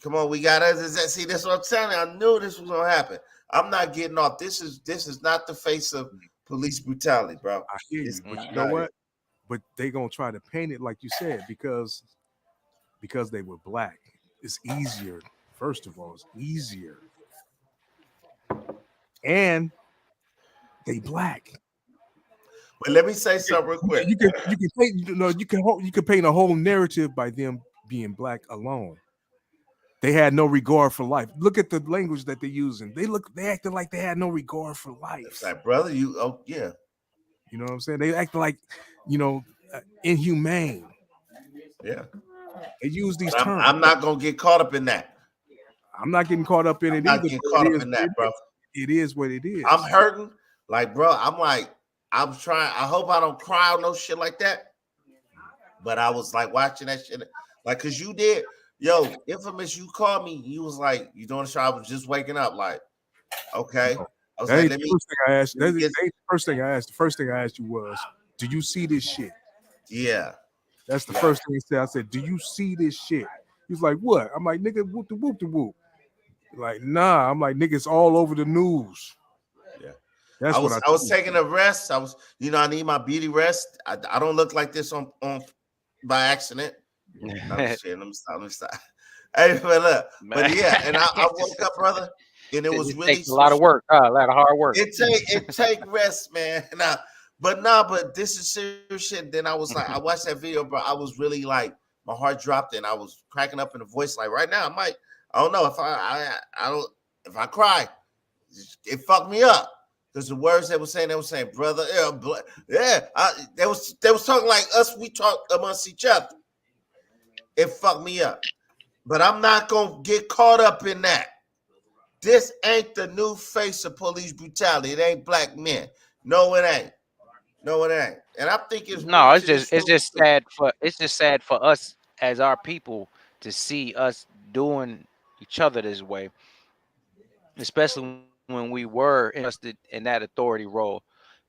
Come on, we got others. See, that's what I'm telling you. I knew this was gonna happen. I'm not getting off. This is not the face of police brutality, bro. I hear you, but you know what? But they gonna try to paint it like you said because they were black. It's easier. First of all, it's easier and they black. But let me say something real quick. You can paint a whole narrative by them being black alone. They had no regard for life. Look at the language that they're using. They acted like they had no regard for life. It's like, brother, yeah. You know what I'm saying? They act like, inhumane. Yeah. They use these But terms. I'm not gonna get caught up in that. I'm not getting caught up in it I'm either. not getting caught up in that, bro. It is what it is. I'm hurting. Like, bro, I'm trying. I hope I don't cry or no shit like that. But I was like watching that shit. Like, cause you did, Infamous, you called me. You was like, you doing the show. I was just waking up. Like, okay. I was like, let me. First thing I asked. That ain't the first thing I asked. The first thing I asked you was, do you see this shit? Yeah. That's the first thing he said. I said, do you see this shit? He's like, what? I'm like, nigga, whoop the whoop the whoop. Like, nah. I'm like, nigga, it's all over the news. Yeah. That's I was taking a rest. I need my beauty rest. I don't look like this on by accident. I'm shit. Let me stop. Hey, but yeah, and I woke up, brother, and it was really takes a lot of work, a lot of hard work. It take rest, man. But this is serious shit. Then I was like, I watched that video, bro. I was really like, my heart dropped, and I was cracking up in the voice. Like right now, I don't know if if I cry, it fucked me up. Because the words they were saying, brother, they was talking like us. We talk amongst each other. It fucked me up. But I'm not gonna get caught up in that. This ain't the new face of police brutality. It ain't black men. No, it ain't. And I think it's just sad for us as our people to see us doing each other this way, especially when we were interested in that authority role.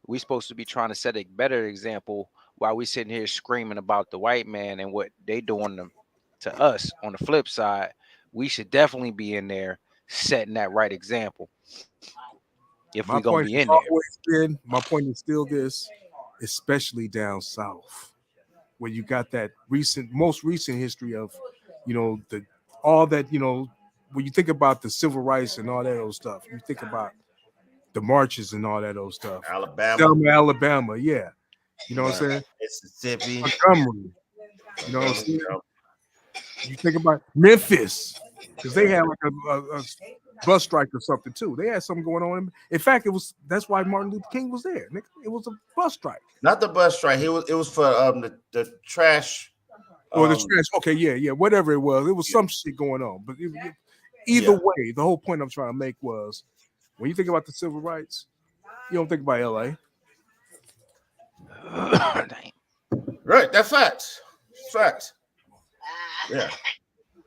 We supposed to be trying to set a better example while we sitting here screaming about the white man and what they doing to us. On the flip side, we should definitely be in there setting that right example. If we're gonna be in there. My point is still this, especially down south, where you got that most recent history of, when you think about the civil rights and all that old stuff, you think about the marches and all that old stuff. Alabama, yeah. You know what I'm saying? Mississippi. Montgomery. You know what I'm saying? You think about Memphis, because they had like a bus strike or something too. They had something going on. In fact, that's why Martin Luther King was there. It was a bus strike. Not the bus strike. It was for the trash. Or the trash. Okay, yeah, whatever it was some shit going on. But either way, the whole point I'm trying to make was, when you think about the civil rights, you don't think about LA. Right, that's facts. Facts. Yeah.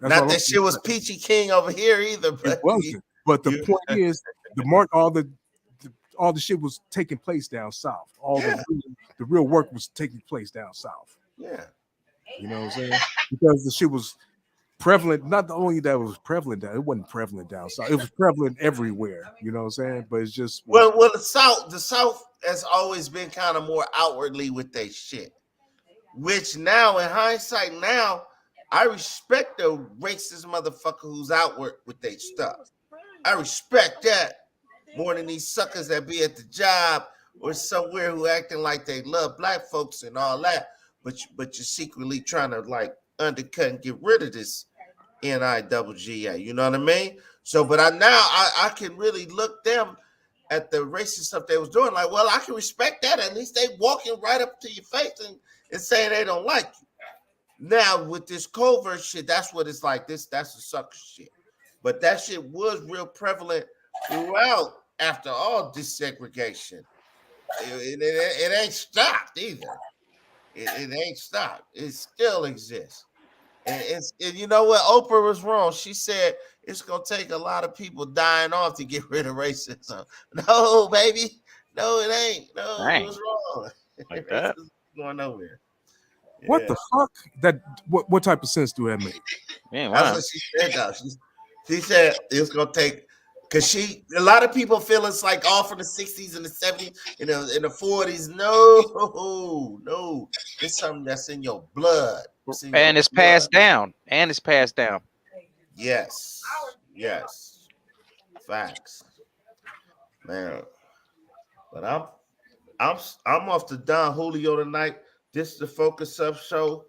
Not that shit was Peachy King over here either. But it wasn't. But the point is, all the shit was taking place down south. All the real work was taking place down south. Yeah. You know what I'm saying? Because the shit was prevalent. Not only that it was prevalent down, it wasn't prevalent down south. It was prevalent everywhere. You know what I'm saying? But it's just the South has always been kind of more outwardly with their shit. Which now, in hindsight, I respect the racist motherfucker who's outward with their stuff. I respect that more than these suckers that be at the job or somewhere who acting like they love black folks and all that, but you're secretly trying to like undercut and get rid of this NIGGA. You know what I mean? So, but I can really look them at the racist stuff they was doing. Like, well, I can respect that. At least they walking right up to your face and saying they don't like you. Now with this covert shit, that's what it's like. That's the sucker shit. But that shit was real prevalent throughout after all desegregation. It ain't stopped either. It ain't stopped. It still exists. And you know what? Oprah was wrong. She said it's gonna take a lot of people dying off to get rid of racism. No, baby. No, it ain't. No, it was wrong. Like that. Going nowhere. What the fuck? What type of sense do that make? Man, that's what she said. Though. She said it's gonna take, because a lot of people feel it's like all from the 60s and the 70s, in the 40s. No, it's something that's in your blood. It's passed down. Yes. Facts. man. But I'm off to Don Julio tonight. This is the Focus Up Show,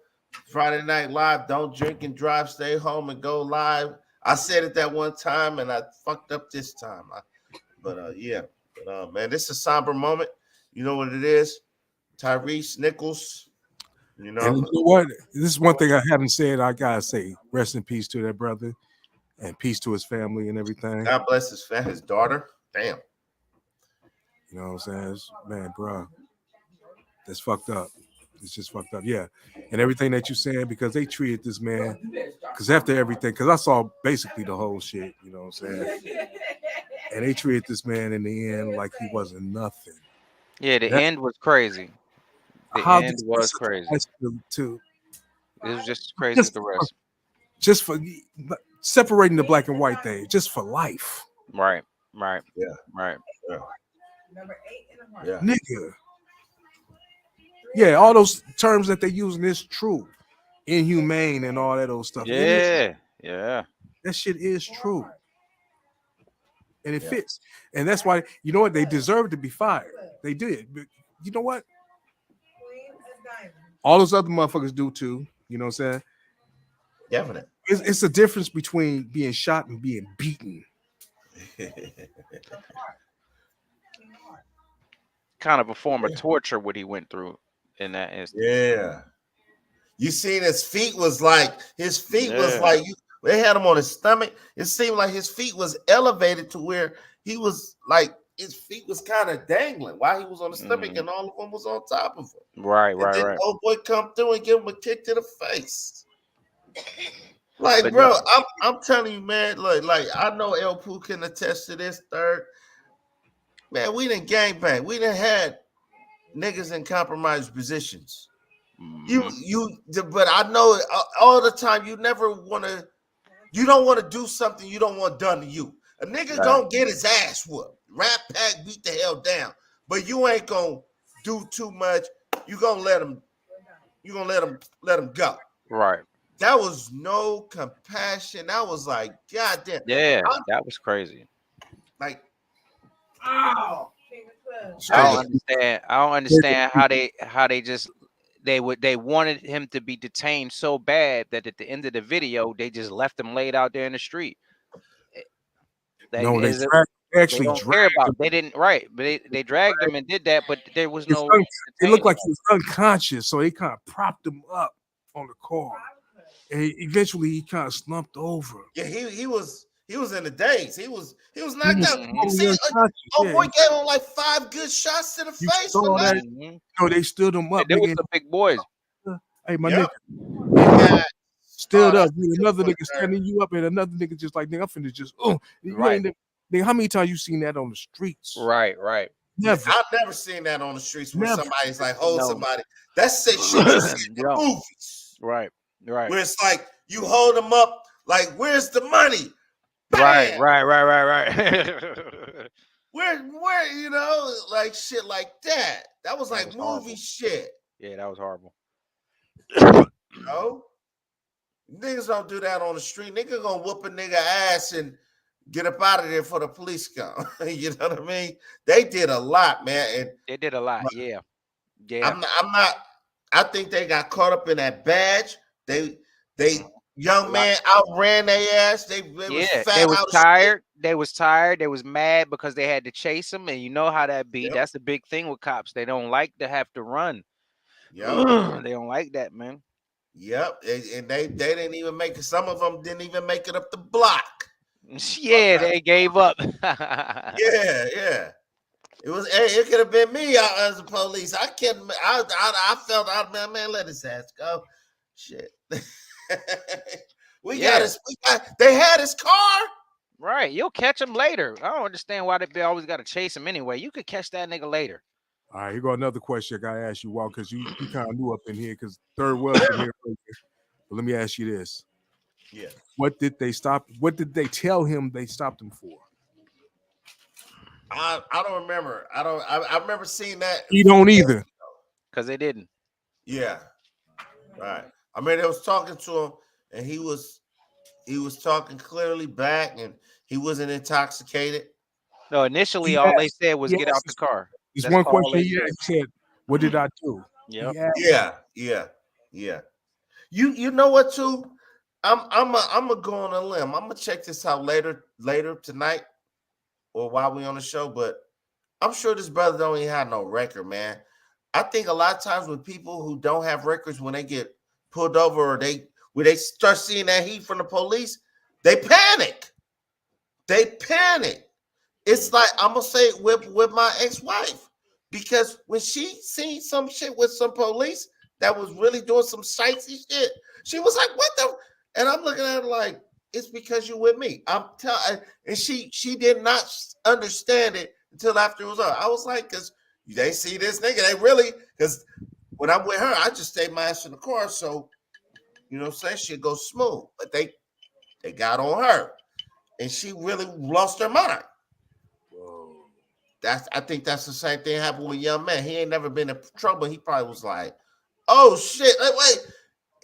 Friday Night Live. Don't drink and drive. Stay home and go live. I said it that one time and I fucked up this time. Yeah. But man, this is a somber moment. You know what it is? Tyrese Nichols. You know. And you know what? This is one thing I haven't said. I gotta say, rest in peace to that brother, and peace to his family and everything. God bless his family, his daughter. Damn. You know what I'm saying? Man, bro, that's fucked up. It's just fucked up. Yeah. And everything that you're saying, because they treated this man, because after everything, because I saw basically the whole shit, you know what I'm saying? And they treated this man in the end like he wasn't nothing. Yeah, the end was crazy. The end was crazy. To it was just crazy with the rest. Just for separating the black and white thing, just for life. Right. Yeah. Right. Yeah. Number 8 in the heart. Yeah. Nigga. Yeah, all those terms that they using is true. Inhumane and all that old stuff. Yeah. That shit is true. And it fits. And that's why, you know what? They deserve to be fired. They did. But you know what? All those other motherfuckers do too. You know what I'm saying? Definitely. It's a difference between being shot and being beaten. Kind of a form of torture what he went through in that instance. Yeah. You seen his feet was like they had him on his stomach. It seemed like his feet was elevated to where he was like his feet was kind of dangling while he was on the stomach, and all of them was on top of him. Right. Then old boy come through and give him a kick to the face. Like, But bro, I'm telling you, man. Like I know El Pooh can attest to this. Third, man, we didn't gangbang. We didn't had niggas in compromised positions. But I know all the time you don't want to do something you don't want done to you. A nigga gonna get his ass whooped. Rat Pack beat the hell down, but you ain't gonna do too much. You gonna let him go. Right. That was no compassion. That was like, goddamn. Yeah, that was crazy. Like, Oh. I don't understand how they wanted him to be detained so bad that at the end of the video they just left him laid out there in the street. They actually don't care about. They didn't but they dragged him and did that, but there was no. It looked like he was unconscious, so they kind of propped him up on the car, and eventually he kind of slumped over. Yeah, he was in the daze. He was knocked out. Boy gave him like 5 good shots to the face. Saw that? No, they stood him up. They were the big boys. Hey, my nigga. Stood up. Another nigga standing you up, and another nigga just like, nigga, I'm finna just, nigga, how many times you seen that on the streets? Right. Never. I've never seen that on the streets where somebody's like, hold somebody. That's shit you see in the movies. Right. Where it's like, you hold them up, like, where's the money? Bam! Right. Where, you know, like shit like that. That was like movie horrible. Shit. Yeah, that was horrible. You know? Niggas don't do that on the street. Nigga gonna whoop a nigga ass and get up out of there for the police come. You know what I mean? They did a lot, man. And they did a lot, yeah. I'm not. I think they got caught up in that badge. They young man outran their ass. They was tired. They was tired. They was mad because they had to chase them, and you know how that be. Yep. That's the big thing with cops. They don't like to have to run. Yeah, they don't like that, man. Yep, and they didn't even make it. Some of them didn't even make it up the block. Yeah, they gave up. Yeah. It was. Hey, it could have been me as the police. I couldn't. I felt out, man. Let his ass go. Shit. They had his car. Right. You'll catch him later. I don't understand why they always got to chase him anyway. You could catch that nigga later. All right, here go another question I gotta ask you, Walt, because you kind of knew up in here because Third was in here. But let me ask you this. Yeah. What did they tell him they stopped him for? I don't remember. I remember seeing that. You don't either. Because they didn't. Yeah. Right. I mean, they was talking to him, and he was talking clearly back, and he wasn't intoxicated. No, initially He all they asked, said was he get out asked the car. this That's one all question they he said. asked. He said, "What did I do?" Yep. He asked, Yeah. You know what too? I'm gonna go on a limb. I'm gonna check this out later tonight or while we on the show, but I'm sure this brother don't even have no record, man. I think a lot of times with people who don't have records, when they get pulled over or when they start seeing that heat from the police, they panic. They panic. It's like I'm gonna say it with my ex-wife, because when she seen some shit with some police that was really doing some sightsy shit, she was like, "What the?" And I'm looking at her like, "It's because you with me." I'm telling, and she did not understand it until after it was over. I was like, "Cause they see this nigga, they really." Because when I'm with her, I just stay my ass in the car, so you know what I'm saying, shit goes smooth. But they got on her, and she really lost her mind. I think that's the same thing happened with a young man. He ain't never been in trouble. He probably was like, "Oh shit, wait."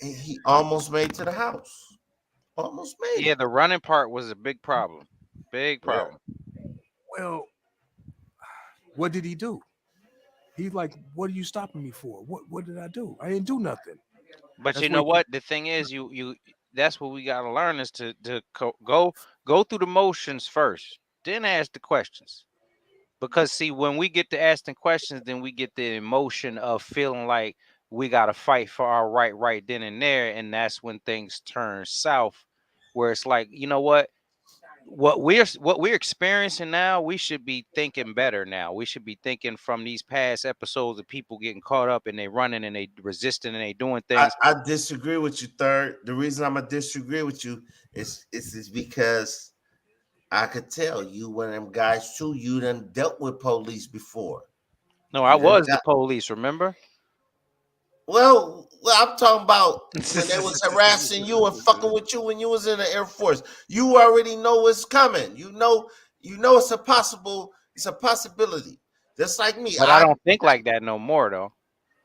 And he almost made it to the house. Almost made Yeah, it. the running part was a big problem. Big Yeah. problem. "Well, what did he do?" He's like, "What are you stopping me for? What did I do? I didn't do nothing." But That's you what know he, what? The thing is, you that's what we gotta learn is to go through the motions first, then ask the questions. Because see, when we get to asking questions, then we get the emotion of feeling like we gotta fight for our right then and there, and that's when things turn south, where it's like, you know what we're experiencing now, we should be thinking better now. We should be thinking from these past episodes of people getting caught up and they running and they resisting and they doing things. I disagree with you, Third. The reason I'm gonna disagree with you is because I could tell you one of them guys too. You done dealt with police before. No, I You done was the got police, remember? well, I'm talking about when they was harassing you and fucking with you when you was in the Air Force. You already know what's coming. You know it's it's a possibility. Just like me. But I don't think like that no more though.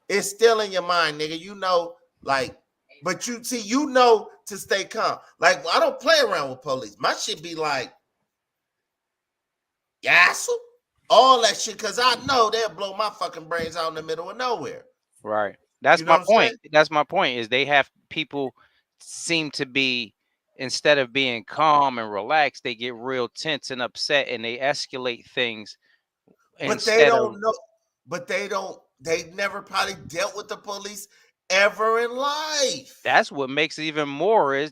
It's still in your mind, nigga. You know, like, but you know to stay calm. Like, I don't play around with police. My shit be like, yes, all that shit, because I know they'll blow my fucking brains out in the middle of nowhere. Right. You That's know my what I'm saying? point. That's my point is they have people seem to be, instead of being calm and relaxed, they get real tense and upset and they escalate things But they instead of. don't know. But they don't. They never probably dealt with the police ever in life. That's what makes it even more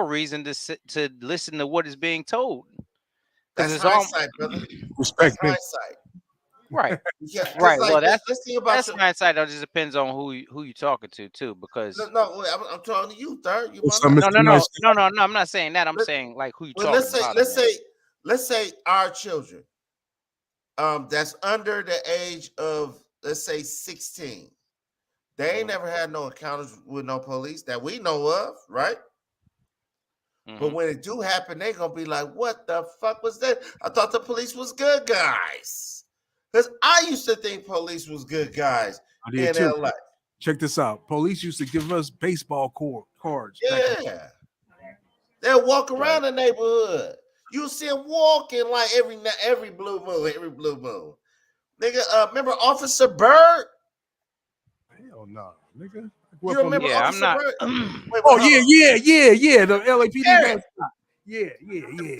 reason to listen to what is being told, because That's it's all hindsight, brother. That's respect me. hindsight. right. Yeah, because Right. like, Well, let's think about that's your. hindsight. That just depends on who you talking to too, because No, wait, I'm talking to you, Third. You my So, man. Mr. no, no, no, Nice no, no, no. I'm not saying that. I'm Let- saying like who you Well, talking about in that. let's say our children, that's under the age of, let's say, 16. They ain't never had no encounters with no police that we know of, right? But Mhm. when it do happen, they gonna be like, "What the fuck was that? I thought the police was good guys." Because I used to think police was good guys I did in too. LA. Check this out. Police used to give us baseball cards. Back in, Yeah, they'll walk Right. around the neighborhood. You see them walking like every blue moon, every blue moon. Nigga, remember Officer Bird? hell no, nigga. I grew You up on the. remember Yeah, I'm Officer not. Bird? Wait, Oh hold on. yeah. The LAPD Parrot, mascot. Yeah.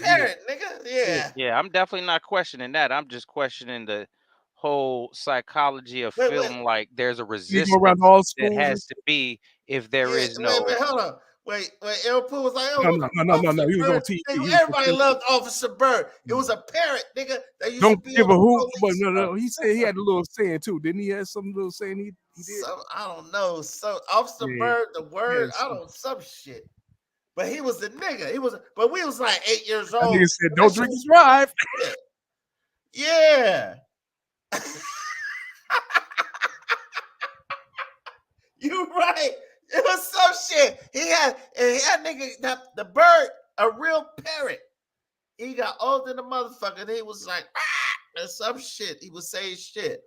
parrot, nigga. Yeah. Yeah, I'm definitely not questioning that. I'm just questioning the whole psychology of Wait. feeling like there's a You go around resistance all that schools and has to be if there Yeah, is no. hold on. Wait, El Pooh was like, oh, no, who no, the no, no, no, Officer no. He was on Bird? TV. Nigga, He was on everybody TV. loved Officer Bird. It was a parrot, nigga, that used to Don't be give on a the hoot, but police. no. He said he had a little saying too. Didn't he have some little saying he did? Some, I don't know. So Officer Yeah, Bird, the word, yes. I don't some shit. But he was the nigga. But we was like 8 years That old. nigga said, That "Don't shit drink was and drive." shit. Yeah. You right. It was some shit. He had nigga the bird, a real parrot. He got older than the motherfucker. And he was like, ah, and some shit. He was saying shit.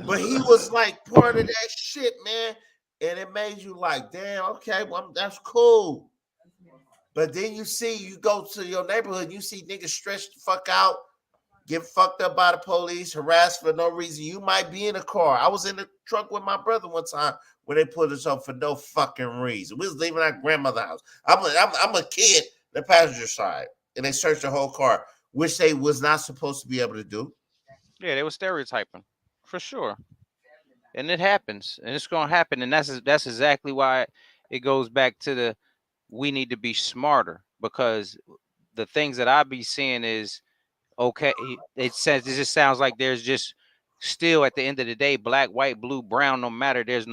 But he was like part of that shit, man. And it made you like, damn, okay, well, that's cool. But then you go to your neighborhood, you see niggas stretched the fuck out, get fucked up by the police, harassed for no reason. You might be in a car. I was in the truck with my brother one time when they put us up for no fucking reason. We was leaving our grandmother's house. I'm a kid, the passenger side, and they searched the whole car, which they was not supposed to be able to do. Yeah, they were stereotyping for sure, and it happens, and it's gonna happen, and that's exactly why it goes back to the we need to be smarter, because the things that I be seeing is okay. It just sounds like there's just still at the end of the day, black, white, blue, brown, no matter. There's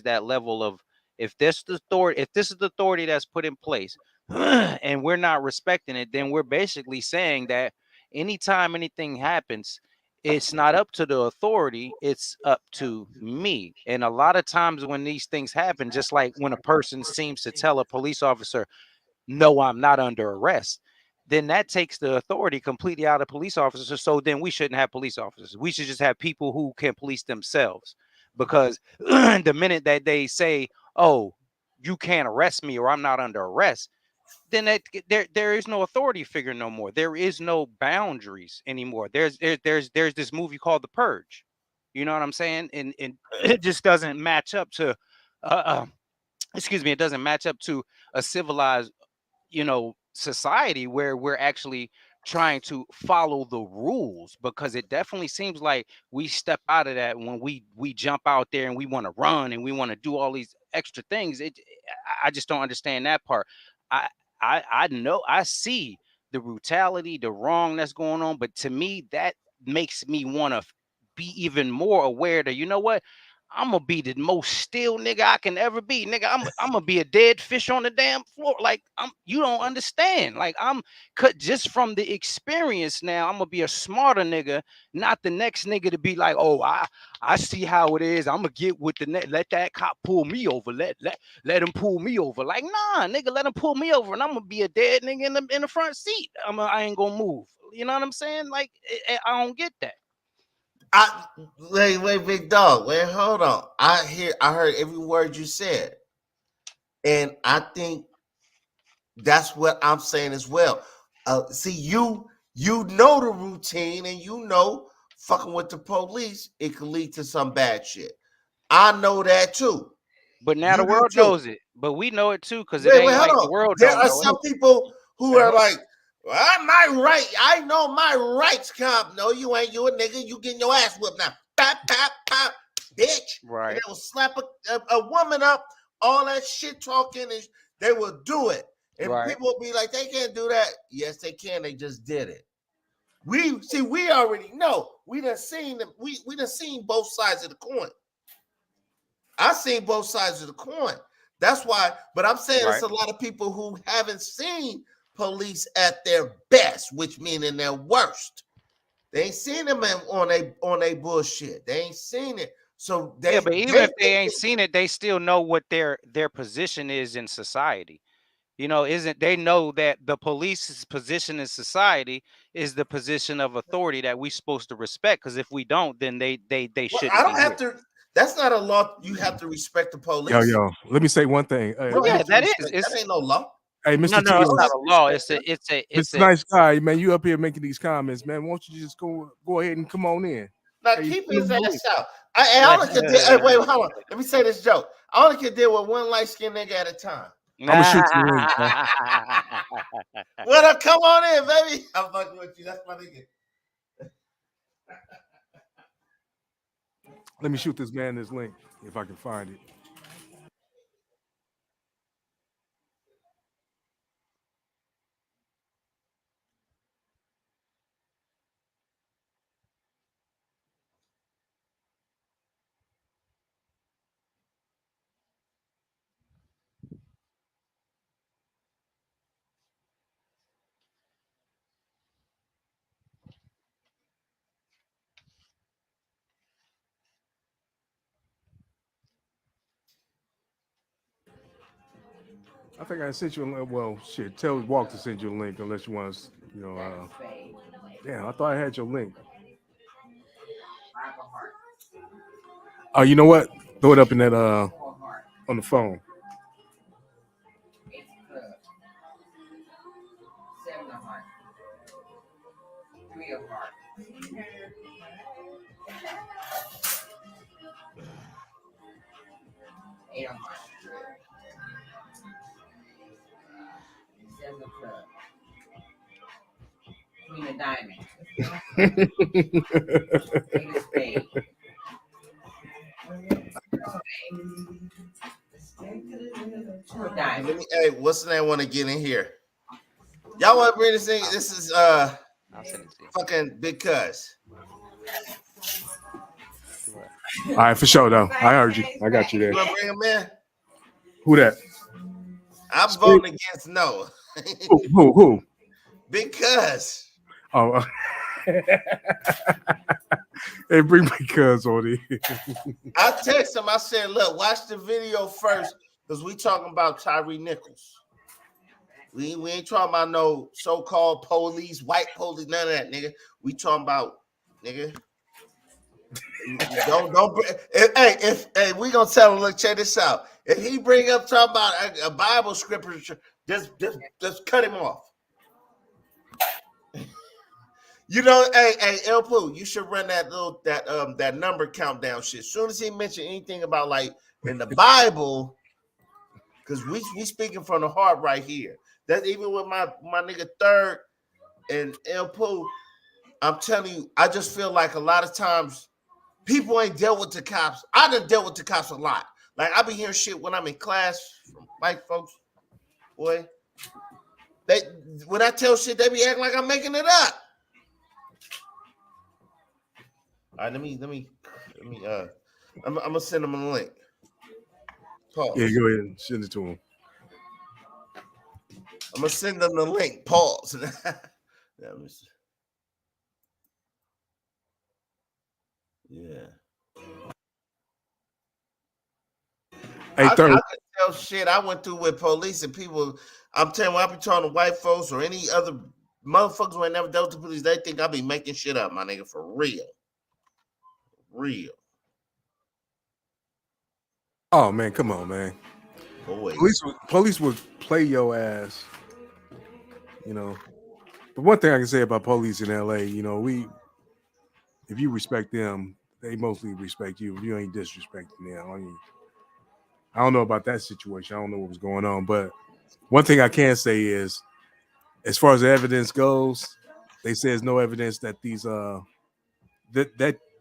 that level of if this is the authority that's put in place, and we're not respecting it, then we're basically saying that anytime anything happens, it's not up to the authority, it's up to me. And a lot of times when these things happen, just like when a person seems to tell a police officer, no, I'm not under arrest, then that takes the authority completely out of police officers. So then we shouldn't have police officers. We should just have people who can police themselves. Because the minute that they say, oh, you can't arrest me or I'm not under arrest, then there is no authority figure no more. There is no boundaries anymore. There's this movie called The Purge. You know what I'm saying? And it just doesn't match up to excuse me, it doesn't match up to a civilized, society where we're actually trying to follow the rules, because it definitely seems like we step out of that when we jump out there and we want to run and we want to do all these extra things. I just don't understand that part. I I know I see the brutality, the wrong that's going on, but to me that makes me want to be even more aware that, you know what, I'm gonna be the most still nigga I can ever be. Nigga, I'm gonna be a dead fish on the damn floor. Like, you don't understand. Like, I'm cut just from the experience now. I'm gonna be a smarter nigga, not the next nigga to be like, oh, I see how it is. I'm gonna get with the net. Let that cop pull me over. Let him pull me over. Like, nah, nigga, let him pull me over, and I'm gonna be a dead nigga in the front seat. I ain't gonna move. You know what I'm saying? Like, I don't get that. Wait, big dog. Wait, hold on. I heard every word you said, and I think that's what I'm saying as well. See, you know the routine, and fucking with the police, it can lead to some bad shit. I know that too. But now You the do world too. knows it. But we know it too, because it Wait, ain't hold like the on. world There don't are know some it. people who are like, well, I'm my right. I know my rights, cop. No, you ain't. You a nigga. You getting your ass whipped now. Pop, pop, pop, bitch. Right. And they will slap a woman up, all that shit talking, and they will do it. And Right. people will be like, they can't do that. Yes, they can. They just did it. We already know. We done seen them. We done seen both sides of the coin. I've seen both sides of the coin. That's why, but I'm saying Right. it's a lot of people who haven't seen police at their best, which meaning their worst. They ain't seen them on a bullshit. They ain't seen it. So Yeah, but even if they ain't seen it, they still know what their position is in society. Isn't they know that the police's position in society is the position of authority that we supposed to respect? Because if we don't, then they well, shouldn't I be don't have here. to. That's not a law. You have to respect the police. Yo, let me say one thing. You don't Yeah, have to that is. respect. It's That ain't no law. Hey, no, Mr. T, it's don't not have a to law. respect that. It's Mr. a. Nice Guy, man. You up here making these comments, man. Why don't you just go ahead and come on in? Now Hey, keep you his know ass out. I only can deal. Hey, wait, hold on. Let me say this joke. I only can deal with one light skinned nigga at a time. I'm gonna shoot you the link, man. Well, come on in, baby. I'm fucking with you. That's my nigga. Let me shoot this man this link if I can find it. I think I sent you a link. Well, shit, tell Walk to send you a link unless you want to, damn, I thought I had your link. Oh, you know what? Throw it up in that on the phone. Seven of heart. 3 of heart. 8 of hearts. 7 of clubs. Queen of diamonds. 8 of spades. Two of diamonds. Hey, what's the name? Want to get in here? Y'all want to bring this thing? This is I'll send it to you. fucking Big Cuz. All right, for sure though. I heard you. I got you there. You want to bring him in? Who that? I'm voting against no. Who? Big Cuz. Oh, hey, bring my cuz on here. I text him. I said, "Look, watch the video first, because we talking about Tyree Nichols. We ain't talking about no so-called police, white police, none of that, nigga. We talking about, nigga. Don't. Hey, we gonna tell him. Look, check this out. If he bring up talking about a Bible scripture, just cut him off. You know, hey, El Poo, you should run that number countdown shit. As soon as he mentioned anything about like in the Bible, because we speaking from the heart right here. That's even with my nigga Third and El Poo. I'm telling you, I just feel like a lot of times people ain't dealt with the cops. I done dealt with the cops a lot. Like I be hearing shit when I'm in class from white folks. Boy, when I tell shit, they be acting like I'm making it up. All right, let me. I'm gonna send them a link. Pause. Yeah, go ahead and send it to him. I'm gonna send them the link. Pause. Yeah. Hey, Third. I could tell shit I went through with police and people. I'm telling you, when I be talking to white folks or any other motherfuckers who ain't never dealt with the police, they think I be making shit up, my nigga, for real. Real. Oh man, come on, man. Boy. Police would play your ass. You know. But one thing I can say about police in LA, you know, if you respect them, they mostly respect you. If you ain't disrespecting them, I don't know about that situation. I don't know what was going on, but one thing I can say is, as far as the evidence goes, they say there's no evidence that these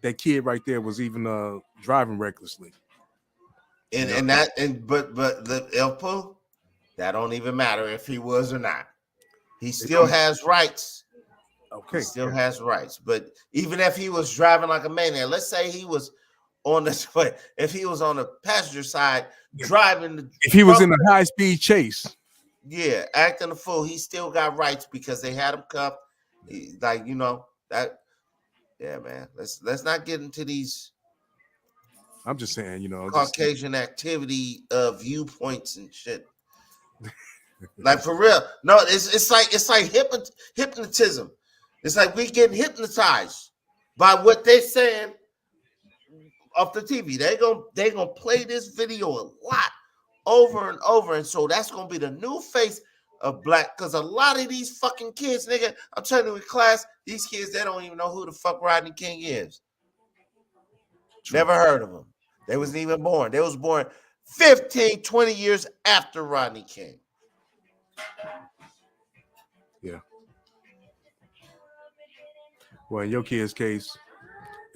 that kid right there was even driving recklessly. But the El Poo, that don't even matter if he was or not. He still has rights. Okay. He still has rights. But even if he was driving like a maniac, let's say he was on this way, if he was on the passenger side driving, if he was in a high-speed chase, yeah, acting a fool, he still got rights because they had him cuffed. Like, you know, that, yeah, man. Let's not get into these. I'm just saying, you know, Caucasian activity viewpoints and shit. Like for real. No, it's like hypnotism. It's like we getting hypnotized by what they're saying off the TV. They gonna play this video a lot over and over. And so that's gonna be the new face of black, because a lot of these fucking kids, nigga, I'm telling you in class, these kids, they don't even know who the fuck Rodney King is. True. Never heard of him. They wasn't even born. They was born 15, 20 years after Rodney King. Yeah. Well, in your kid's case,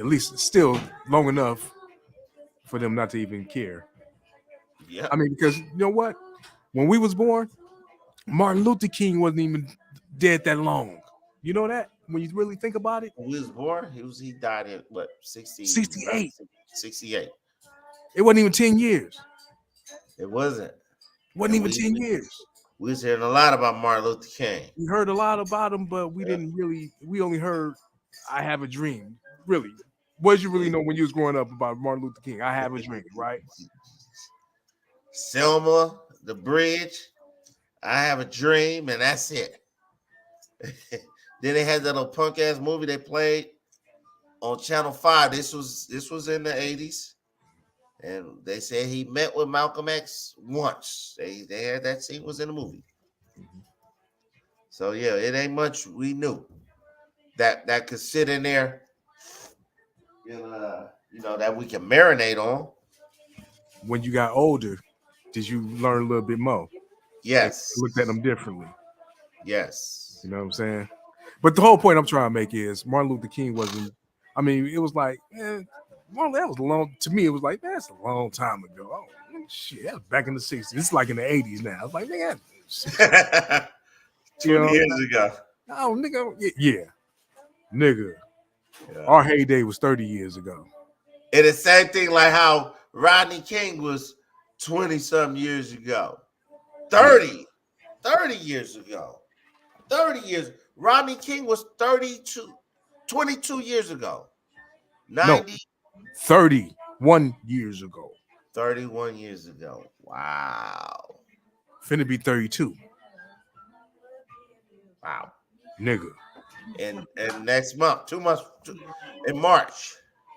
at least it's still long enough for them not to even care. Yeah. I mean, because you know what? When we was born, Martin Luther King wasn't even dead that long. You know that? When you really think about it? When we was born, he died in what, 68. 68. It wasn't even 10 years. It wasn't. It wasn't even 10 years. We was hearing a lot about Martin Luther King. We heard a lot about him, but we only heard I Have a Dream. Really. What did you really know when you was growing up about Martin Luther King? I Have a Dream, right? Selma, The Bridge, I Have a Dream, and that's it. Then they had that little punk ass movie they played on Channel 5. This was in the 80s. And they said he met with Malcolm X once. They had that scene was in the movie. So yeah, it ain't much we knew that could sit in there, you know, that we can marinate on. when you got older, did you learn a little bit more? Yes. Looked at them differently. Yes. You know what I'm saying? But the whole point I'm trying to make is Martin Luther King wasn't. I mean, it was like, man, Martin, that was a long. To me, it was like, man, that's a long time ago. Oh shit, that was back in the '60s. It's like in the '80s now. I was like, man, 20 years ago. Oh, nigga, yeah, nigga. Yeah. Our heyday was 30 years ago. And the same thing like how Rodney King was 20-something years ago. 30 years ago. 30 years. Rodney King was 22 years ago. 90. No, 31 years ago. 31 years ago. Wow. Finna be 32. Wow. Nigga. And next month, 2 months in March,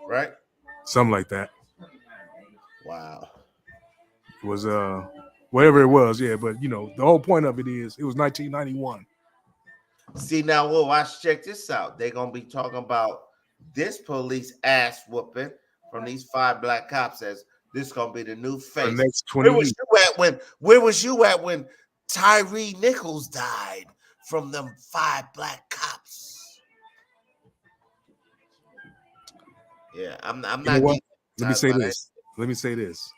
right? Something like that. Wow. It was whatever it was, yeah. But you know, the whole point of it is it was 1991. See now, well, watch, check this out. They're gonna be talking about this police ass whooping from these 5 black cops as this gonna be the new For the face. next 20 Where was years. you at when Tyree Nichols died from them 5 black cops? Yeah, I'm You know not what? getting Let me say this.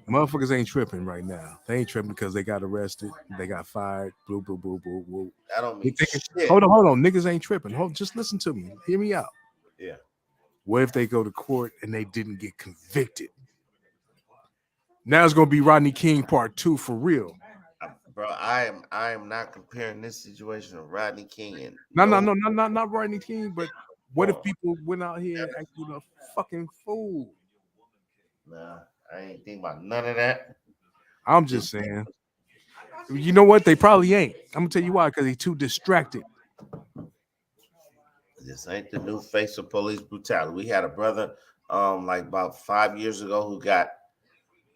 Motherfuckers ain't tripping right now. They ain't tripping because they got arrested. They got fired. Boo, boo, boo, boo, boo. I don't They mean thinking, shit. hold on. Niggas ain't tripping. Just listen to me. Hear me out. Yeah. What if they go to court and they didn't get convicted? Now it's gonna be Rodney King Part 2 for real. Bro, I am not comparing this situation of Rodney King and Not Rodney King, but what if Oh. people went out here and acted a fucking fool? Nah, I ain't think about none of that. I'm just saying. You know what? They probably ain't. I'm gonna tell you why, because they too distracted. This ain't the new face of police brutality. We had a brother, like about 5 years ago, who got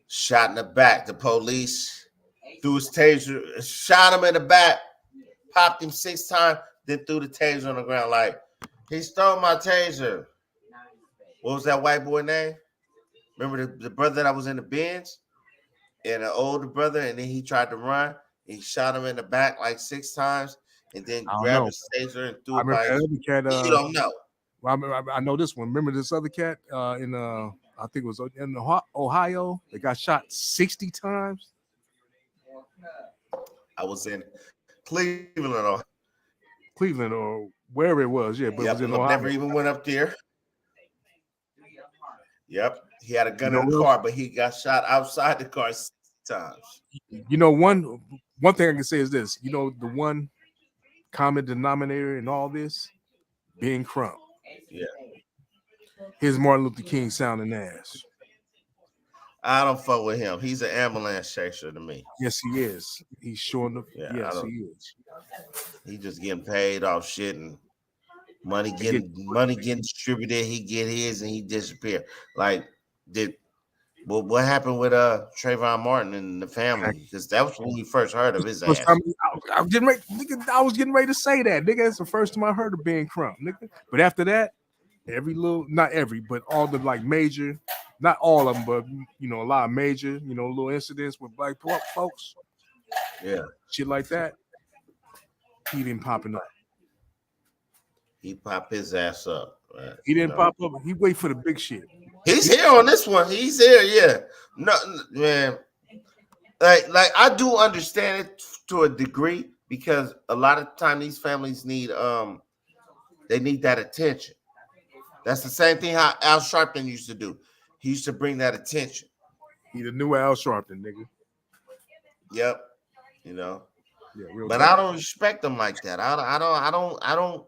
shot in the back. The police threw his taser, shot him in the back, popped him 6 times, then threw the taser on the ground. Like, he stole my taser. What was that white boy name? Remember the brother that was in the Benz? And an older brother, and then he tried to run. He shot him in the back like 6 times, and then I don't grabbed know. his taser and threw I it by remember his. that other cat. You don't know. I know this one. Remember this other cat in I think it was in Ohio. They got shot 60 times. I was in Cleveland. Cleveland or wherever it was, yeah, but it was in Ohio. Never even went up there. Yep, he had a gun You in know the what? car, but he got shot outside the car 60 times. You know, one thing I can say is this. You know, the one common denominator in all this being Crump. Yeah, Here's Martin Luther King sounding ass. I don't fuck with him. He's an ambulance chaser to me. Yes, he is. He's showing up. Yeah, Yes, he is. He just getting paid off shit and money getting distributed. He get his and he disappear. Like, what happened with Trayvon Martin and the family? Because that was when we first heard of his ass. I was getting ready to say that, nigga. That's the first time I heard of being Crump, nigga. But after that, not every, but all the like major, not all of them, but you know, a lot of major, you know, little incidents with black folks, Yeah, shit like that. He didn't popping up. he popped his ass up. Right? He didn't pop up. He wait for the big shit. He's here on this one. He's here, yeah. No, man. Like I do understand it to a degree because a lot of time these families need they need that attention. That's the same thing how Al Sharpton used to do. He used to bring that attention. He the new Al Sharpton, nigga. Yep. You know. Yeah, real but talk. I don't respect them like that. I don't.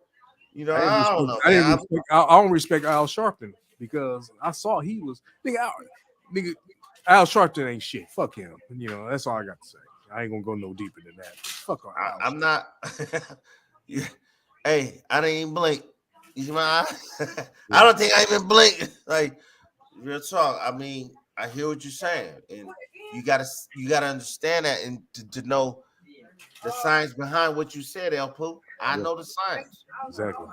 You know, I don't know. I don't respect Al Sharpton because I saw he was nigga. Al Sharpton ain't shit. Fuck him. You know, that's all I got to say. I ain't gonna go no deeper than that. Fuck Al. I'm not. Hey, I didn't even blink. You see my eye? I don't think I even blinked. Like, real talk. I mean, I hear what you're saying, and you gotta understand that and to know the science behind what you said, El Pooh. I know the science. Exactly.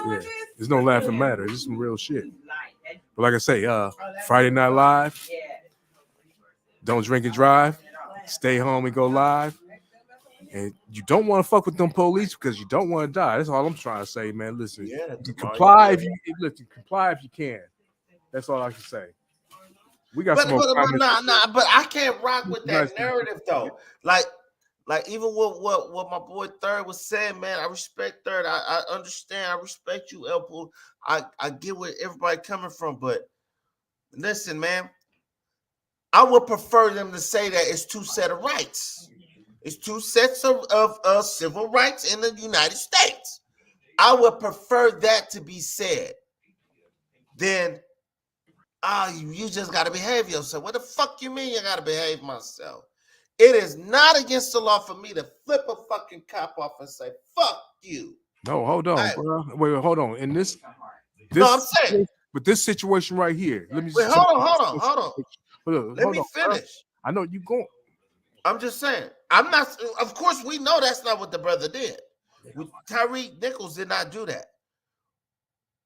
Yeah. There's no laughing matter. It's some real shit. But like I say, Friday Night Live, don't drink and drive, stay home and go live. And you don't want to fuck with them police because you don't want to die. That's all I'm trying to say, man. Listen, Yeah, you tomorrow comply you if you listen, comply if you can. That's all I can say. We got But some more comments. but I can't rock with You guys that can- narrative though. Like even what my boy Third was saying, man. I respect Third. I understand. I respect you, Elpo. I get where everybody coming from, but listen, man. I would prefer them to say that it's two set of rights. It's two sets of civil rights in the United States. I would prefer that to be said than you just got to behave yourself. What the fuck you mean you got to behave myself? It is not against the law for me to flip a fucking cop off and say, fuck you. No, hold on, bro. Wait, hold on. In this, No, I'm saying. with this situation right here, let me Wait, just hold on. Let me bro. finish. I know you going. I'm just saying. I'm not. Of course, we know that's not what the brother did. Tyree Nichols did not do that.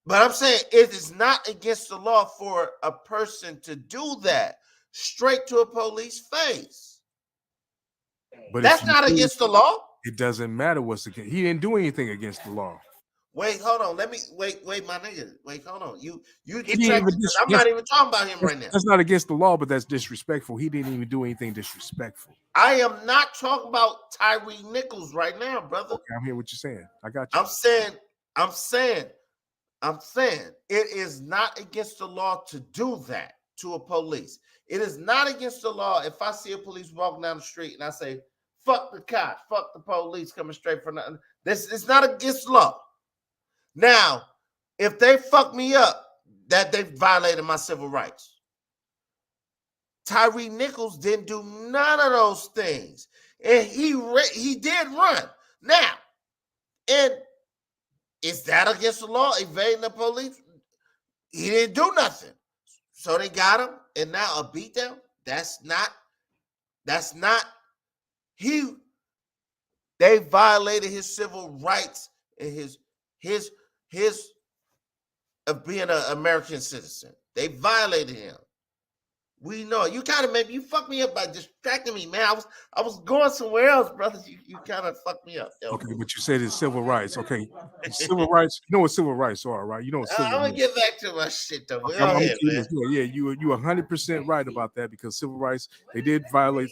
But I'm saying it is not against the law for a person to do that straight to a police face. But That's not against the law. It doesn't matter what's against. He didn't do anything against the law. Wait, hold on. Let me wait, my nigga. Wait, hold on. You He didn't even I'm not even talking about him right now. That's not against the law, but that's disrespectful. He didn't even do anything disrespectful. I am not talking about Tyree Nichols right now, brother. Okay, I'm hearing what you're saying. I got you. I'm saying it is not against the law to do that to a police. It is not against the law if I see a police walking down the street and I say, fuck the cops, fuck the police coming straight for nothing. This is not against the law. Now, if they fuck me up, that they violated my civil rights. Tyree Nichols didn't do none of those things. And he did run. Now, and is that against the law, evading the police? He didn't do nothing. So they got him, and now a beatdown? That's not, they violated his civil rights and his of being an American citizen. They violated him. We know you kind of maybe you fucked me up by distracting me, man. I was going somewhere else, brother. You kind of fucked me up. Yo. Okay, but you said it's civil rights. Okay, civil rights. You know what civil rights are, right? You know what civil. I'm gonna get back to my shit though. Okay, Go ahead, man. Yeah, you 100% right about that because civil rights they did violate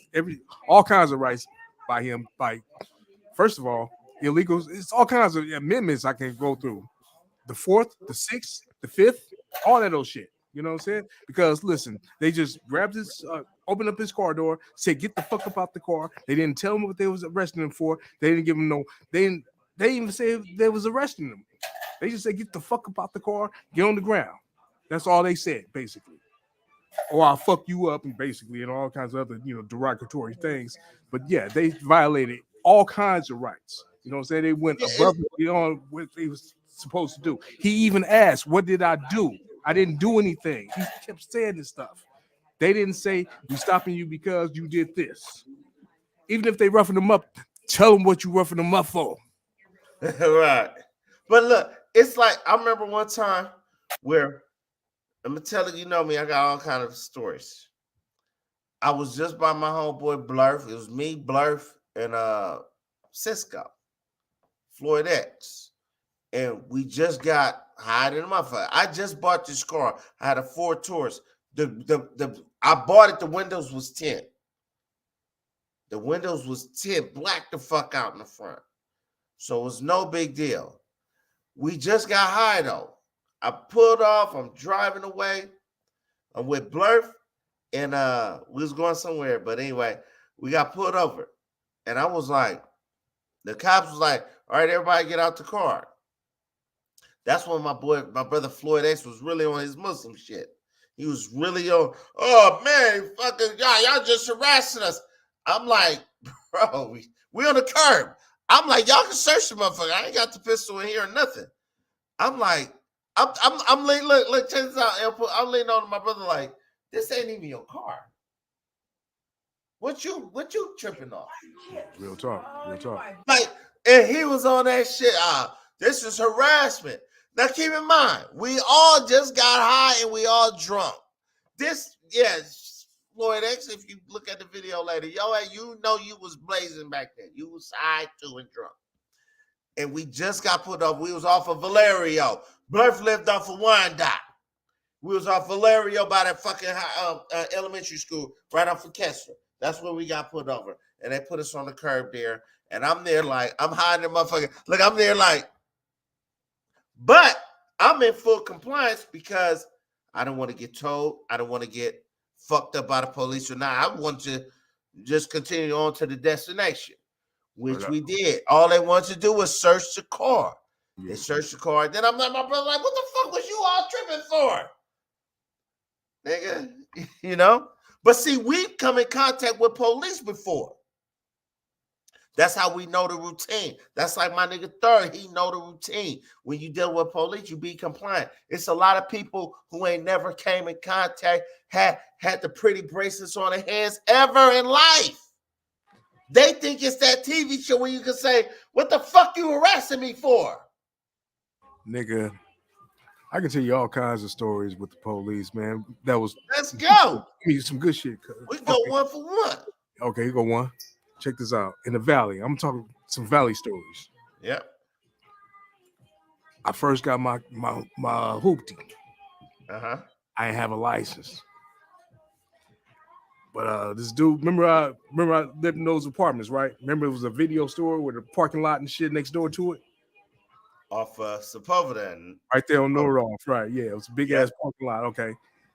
all kinds of rights by him. By first of all, illegals. It's all kinds of amendments I can go through. The 4th, the 6th, the 5th, all that old shit. You know what I'm saying? Because listen, they just grabbed his, opened up his car door, said, "Get the fuck up out the car." They didn't tell him what they was arresting him for. They didn't give him no. They didn't even say they was arresting him. They just said, "Get the fuck up out the car, get on the ground." That's all they said, basically. Or I'll fuck you up, and basically, and all kinds of other, derogatory things. But yeah, they violated all kinds of rights. You know what I'm saying? They went above and beyond what they was supposed to do. He even asked, "What did I do?" I didn't do anything. He kept saying this stuff. They didn't say, "We're stopping you because you did this." Even if they roughing them up, tell them what you roughing them up for. Right. But look, it's like I remember one time where I'm gonna tell you, me, I got all kind of stories. I was just by my homeboy Blurf. It was me, Blurf, and Cisco, Floyd X. And we just got high in the motherfucker. I just bought this car. I had a Ford Taurus. I bought it. The windows was tint. The windows was tint, black the fuck out in the front. So it was no big deal. We just got high though. I pulled off. I'm driving away. I'm with Blurf, and we was going somewhere. But anyway, we got pulled over, and I was like, the cops was like, "All right, everybody, get out the car." That's when my brother Floyd X was really on his Muslim shit. He was really on, "Oh man, fucking y'all just harassing us." I'm like, bro, we on the curb. I'm like, y'all can search the motherfucker. I ain't got the pistol in here or nothing. I'm like, I'm leaning, look, check this out. I'm leaning on my brother like, this ain't even your car. What you tripping off? Real talk. Like, and he was on that shit. This is harassment. Now keep in mind, we all just got high and we all drunk. Floyd X, if you look at the video later, you know you was blazing back then. You was high too and drunk. And we just got put up. We was off of Valerio. Bluff lived off of Wyandotte. We was off Valerio by that fucking elementary school, right off of Kessler. That's where we got put over. And they put us on the curb there. And I'm there like, I'm hiding the motherfucker. Look, I'm there like, but I'm in full compliance because I don't want to get told. I don't want to get fucked up by the police or not. I want to just continue on to the destination, which we did. All they wanted to do was search the car. They searched the car. Then I'm like, my brother, like, what the fuck was you all tripping for? Nigga, you know? But see, we've come in contact with police before. That's how we know the routine. That's like my nigga Third. He know the routine. When you deal with police, you be compliant. It's a lot of people who ain't never came in contact, had the pretty bracelets on their hands ever in life. They think it's that TV show where you can say, what the fuck you arresting me for? Nigga, I can tell you all kinds of stories with the police, man. Let's go. Some good shit. We go one for one. Okay, you go one. Check this out. In the valley, I'm talking some valley stories. Yep. I first got my hoopty. I didn't have a license. But this dude, remember I lived in those apartments, right? Remember it was a video store with a parking lot and shit next door to it? Off Sepulveda. Right there on North, right? Yeah, it was a big ass parking lot. Okay.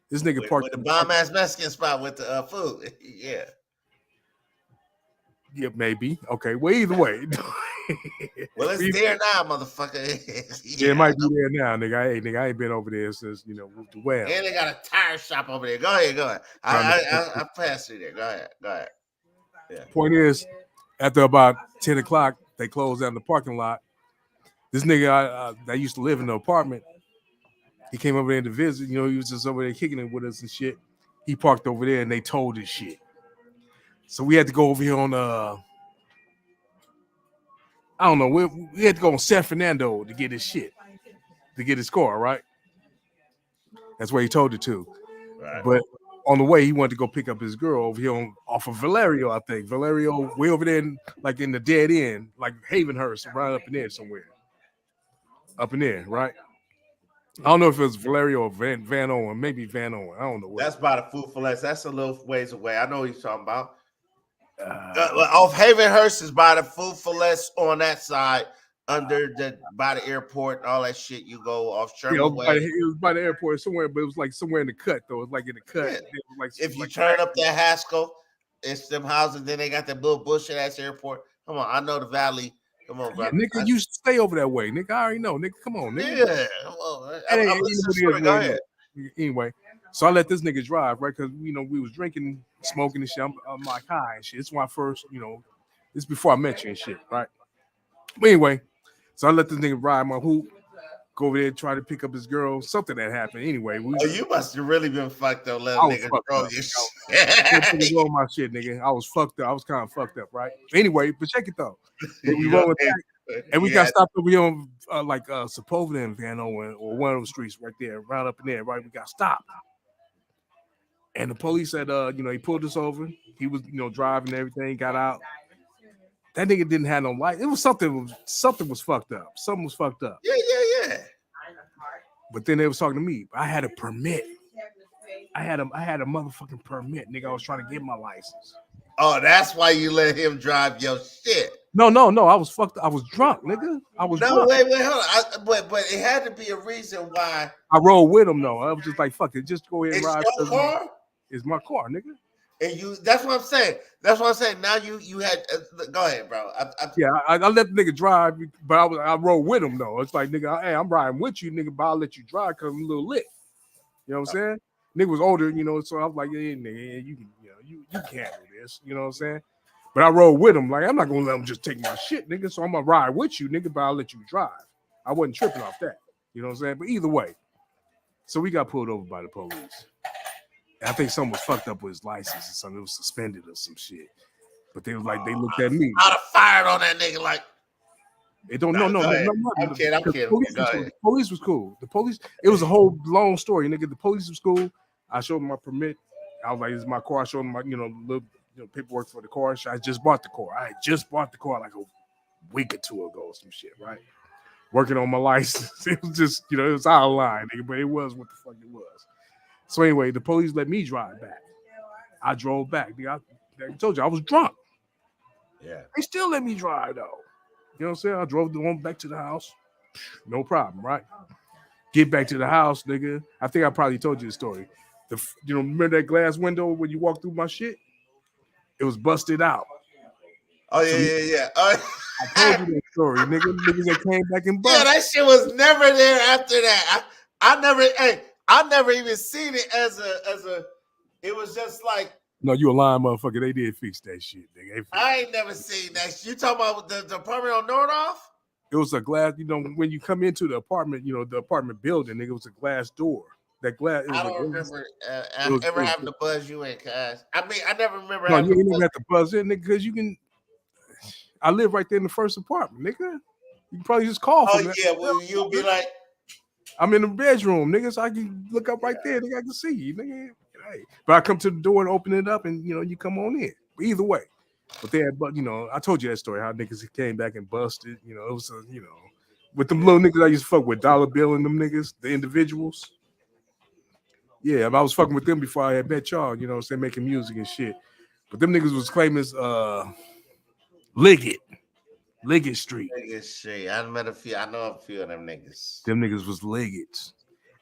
This nigga parked with the bomb ass Mexican spot with the food. Yeah. Yeah, maybe. Okay. Well, either way. Well, it's there now, motherfucker. Yeah, it might be there now, nigga. I ain't been over there since, the well. And they got a tire shop over there. Go ahead. I passed through there. Go ahead. Yeah. Point is, after about 10 o'clock, they closed down the parking lot. This nigga that used to live in the apartment, he came over there to visit. He was just over there kicking it with us and shit. He parked over there and they told his shit. So we had to go over here on I don't know. We had to go on San Fernando to get his shit, to get his car, right? That's where he told it to. Right. But on the way, he wanted to go pick up his girl over here off of Valerio, I think. Valerio, way over there, in the dead end, like Havenhurst, right up in there somewhere. Up in there, right? I don't know if it was Valerio or Van Owen, maybe Van Owen. I don't know. That's by the Food for Less. That's a little ways away. I know what you're talking about. Off Havenhurst is by the Food for Less on that side, by the airport and all that shit. You go off Sherman Way. It was by the airport somewhere, but it was like somewhere in the cut though. It was like in the cut. Yeah. It was like if you turn up that Haskell, it's them houses. Then they got that little bullshit ass airport. Come on, I know the valley. Come on, bro. Nigga, you stay over that way, nigga. I already know, nigga. Come on, nigga. Yeah, come on. I'm listening. Go ahead. Anyway, so I let this nigga drive, right? Because we was drinking, smoking and shit. I'm like high and shit. It's my first, this before I met you and shit, right? But anyway, so I let this nigga ride my hoop, go over there, try to pick up his girl. Something that happened. Anyway, you must have really been fucked up, little nigga. Bro, my shit, nigga. I was fucked up. I was kind of fucked up, right? Anyway, but check it though. We rolling back. And we got stopped over here on Sepulveda and Van Owen or one of those streets right there, right up in there, right? We got stopped. And the police said, he pulled us over. He was, driving and everything, got out. That nigga didn't have no light. It was something was fucked up. Something was fucked up. Yeah. But then they was talking to me. I had a permit. I had a motherfucking permit, nigga. I was trying to get my license. Oh, that's why you let him drive your shit. No. I was fucked. I was drunk, nigga. I was drunk. Wait, hold on. But it had to be a reason why. I rolled with him though. I was just like, fuck it, just go ahead and ride. It's your car? It's my car, nigga. And that's what I'm saying. Now you had go ahead, bro. I let the nigga drive, but I rolled with him though. It's like, nigga, hey, I'm riding with you, nigga, but I'll let you drive because I'm a little lit. You know what I'm saying? Nigga was older, so I was like, yeah, nigga, you can, you can handle this. You know what I'm saying? But I rode with him. Like, I'm not gonna let him just take my shit, nigga. So I'm gonna ride with you, nigga, but I'll let you drive. I wasn't tripping off that. You know what I'm saying? But either way, so we got pulled over by the police. And I think something was fucked up with his license or something. It was suspended or some shit. But they was like, they looked at me. I'd have fired on that nigga like. It don't Nah, no. I'm kidding. I'm kidding. Police Go was cool. ahead. The police was cool. The police. It was a whole long story, nigga. The police was cool. I showed them my permit. I was like, "This is my car." I showed them my little paperwork for the car. I just bought the car. I had just bought the car like a week or two ago, some shit, right? Working on my license. It was just it was out of line, nigga, but it was what the fuck it was. So anyway, the police let me drive back. I drove back. Nigga, I told you I was drunk. Yeah. They still let me drive though. You know what I'm saying? I drove the one back to the house. No problem, right? Get back to the house, nigga. I think I probably told you the story. Remember that glass window when you walk through my shit? It was busted out. Oh yeah. I told you that story, nigga. Niggas that came back and busted. Yeah, that shit was never there after that. I never even seen it as a. It was just like. No, you a lying motherfucker. They did fix that shit, nigga. I ain't never seen that shit. You talking about the apartment on Nordhoff? It was a glass, when you come into the apartment, the apartment building, nigga, it was a glass door. That glass. I don't remember ever having to buzz you in, cuz. I mean, I never remember No, having you ain't never have to buzz in, nigga, because you can. I live right there in the first apartment, nigga. You can probably just call from that. Yeah, well, you'll be like, I'm in the bedroom, nigga, so I can look up right there, nigga. I can see you, nigga. Hey. But I come to the door and open it up, and you come on in. But either way, but I told you that story how niggas came back and busted. It was with them little niggas I used to fuck with, Dollar Bill and them niggas, the individuals. Yeah, I was fucking with them before I had met y'all. You know what I'm saying, making music and shit. But them niggas was claiming Liggett Street. Liggett Street. I met a few. I know a few of them niggas. Them niggas was Liggets.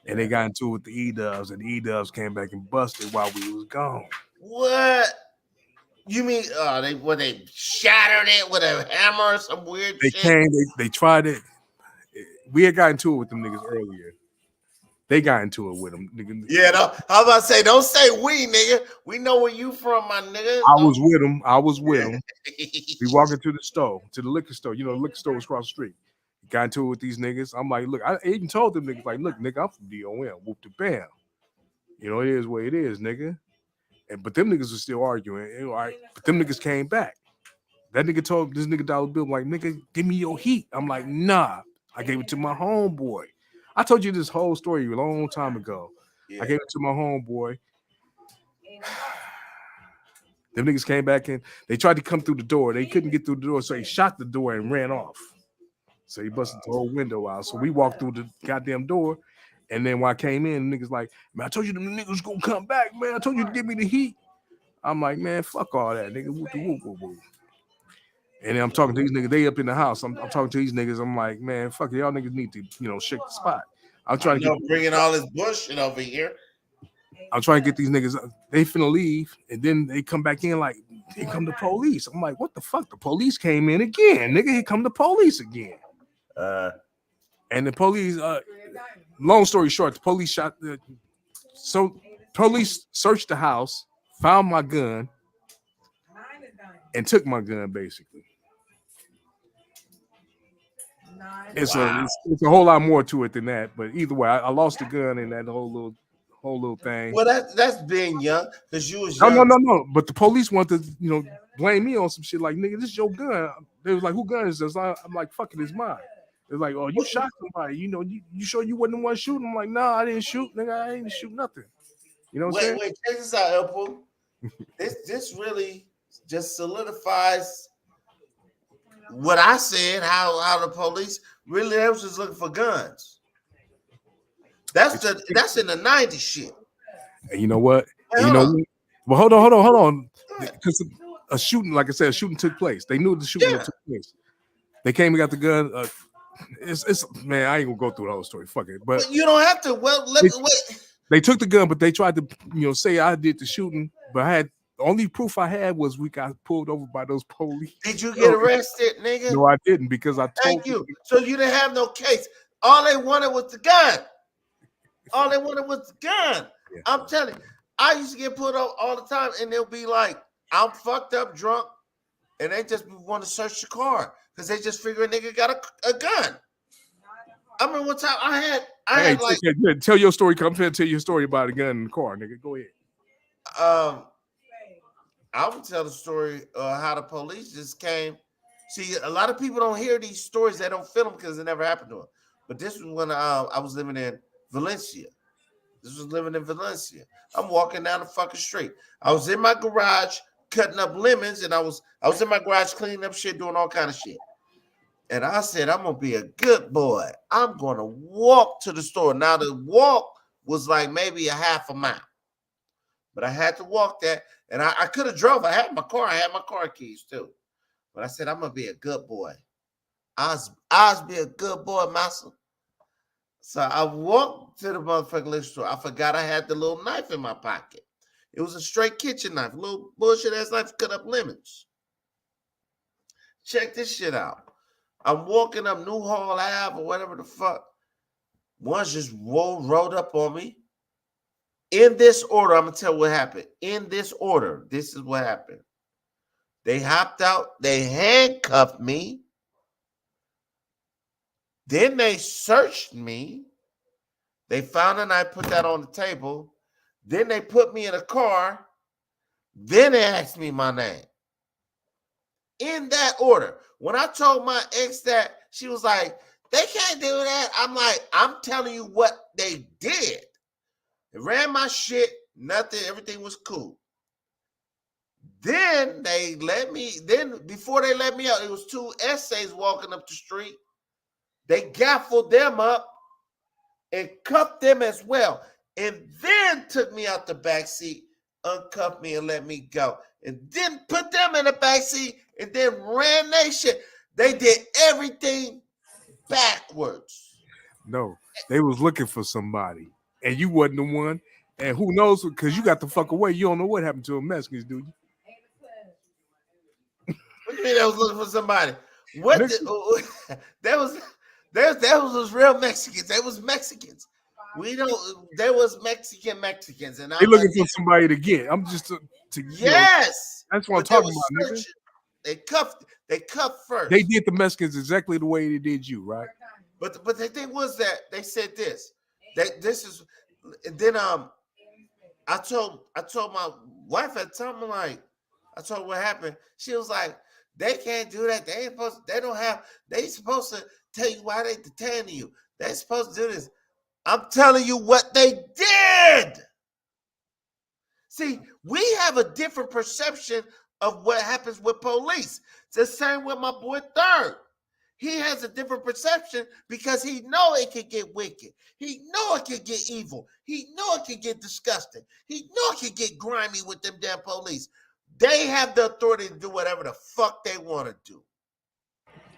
And they got into it with the E-Dubs, and the E-Dubs came back and busted while we was gone. What? You mean they shattered it with a hammer or some weird shit? They tried it. We had got into it with them niggas earlier. They got into it with them. Nigga. Yeah, no, I was about to say, don't say we, nigga. We know where you from, my nigga. I was with them. We walking to the liquor store. The liquor store was across the street. Got into it with these niggas. I'm like, look, I even told them niggas, like, look, nigga, I'm from DOM. Whoop the bam. It is what it is, nigga. But them niggas were still arguing. All right. But them niggas came back. That nigga told this nigga Dollar Bill, like, nigga, give me your heat. I'm like, nah. I gave it to my homeboy. I told you this whole story a long time ago. Yeah. I gave it to my homeboy. Them niggas came back in. They tried to come through the door. They couldn't get through the door, so he shot the door and ran off. So he busted the whole window out. So we walked through the goddamn door. And then when I came in, the niggas like, man, I told you them niggas gonna come back, man. I told you to give me the heat. I'm like, man, fuck all that, nigga. Woo, woo, woo, woo. And then I'm talking to these niggas. They up in the house. I'm talking to these niggas. I'm like, man, fuck it. Y'all niggas need to, shake the spot. I'm trying to get bringing all this bullshit over here. I'm trying to get these niggas. They finna leave, and then they come back in like, here come the police. I'm like, what the fuck? The police came in again, nigga. Here come the police again. And the police. Long story short, the police police searched the house, found my gun, and took my gun basically. It's a whole lot more to it than that, but either way, I lost the gun in that whole little thing. Well, that's being young because you was young. No. But the police want to, blame me on some shit like, nigga, this is your gun. They was like, who gun is this? I'm like, fuck it, it's mine. It's like, oh, you shot somebody. You sure you wasn't the one shooting? I'm like, nah, I didn't shoot, nigga. I didn't shoot nothing. You know what I'm saying? Wait, check this out, Elpo. This really just solidifies what I said. How the police really was just looking for guns. That's in the 90s shit. And you know what? Well, hold on. Because a shooting, like I said, a shooting took place. They knew the shooting took place. They came and got the gun. It's man, I ain't gonna go through the whole story. Fuck it. But you don't have to. Well, wait. They took the gun, but they tried to, say I did the shooting. But the only proof I had was we got pulled over by those police. Did you get arrested, nigga? No, I didn't because I told Thank you. So you didn't have no case. All they wanted was the gun. Yeah. I'm telling you, I used to get pulled over all the time, and they'll be like, I'm fucked up, drunk, and they just want to search the car because they just figure a nigga got a gun. I mean, one time I had like tell your story. Come here, tell your story about a gun in the car, nigga. Go ahead. I would tell the story how the police just came, See, a lot of people don't hear these stories. They don't feel them because it never happened to them. But this was when I was living in Valencia. This was living in Valencia. I'm walking down the fucking street. I was in my garage cutting up lemons, and I was in my garage cleaning up shit, doing all kind of shit. And I said, I'm gonna be a good boy. I'm gonna walk to the store. Now the walk was like maybe a half a mile, but I had to walk that, and I could have drove. I had my car. I had my car keys too. But I said, I'm gonna be a good boy. I was be a good boy, master. So I walked to the motherfucking liquor store. I forgot I had the little knife in my pocket. It was a straight kitchen knife, a little bullshit ass knife to cut up lemons. Check this shit out. I'm walking up Newhall Ave or whatever the fuck. One just rolled up on me. In this order, I'm gonna tell what happened. In this order, this is what happened. They hopped out, they handcuffed me. Then they searched me. They found a knife, put that on the table. Then they put me in a car. Then they asked me my name. In that order. When I told my ex that, she was like, they can't do that. I'm like, I'm telling you what they did. They ran my shit, nothing, everything was cool. Then they let me, before they let me out, it was two essays walking up the street. They gaffled them up and cuffed them as well. And then took me out the back seat, uncuffed me and let me go. And then put them in the back seat and then ran their shit. They did everything backwards. No, they was looking for somebody, and you wasn't the one. And who knows? Because you got the fuck away. You don't know what happened to them Mexicans, do you? What do you mean they was looking for somebody? What? That was real Mexicans. They was Mexicans. We don't. There was Mexicans, and They looking for somebody to get. I'm just to yes. That's what I'm talking about, nigga. They cuffed first. They did the Mexicans exactly the way they did you, right? But the thing was that they said this. This is. And then I told my wife at the time, like, I told her what happened. She was like, they can't do that. They ain't supposed. They don't have. They supposed to tell you why they detaining you. They supposed to do this. I'm telling you what they did. See, we have a different perception of what happens with police. It's the same with my boy Third. He has a different perception because he know it can get wicked. He know it can get evil. He know it can get disgusting. He know it can get grimy with them damn police. They have the authority to do whatever the fuck they want to do.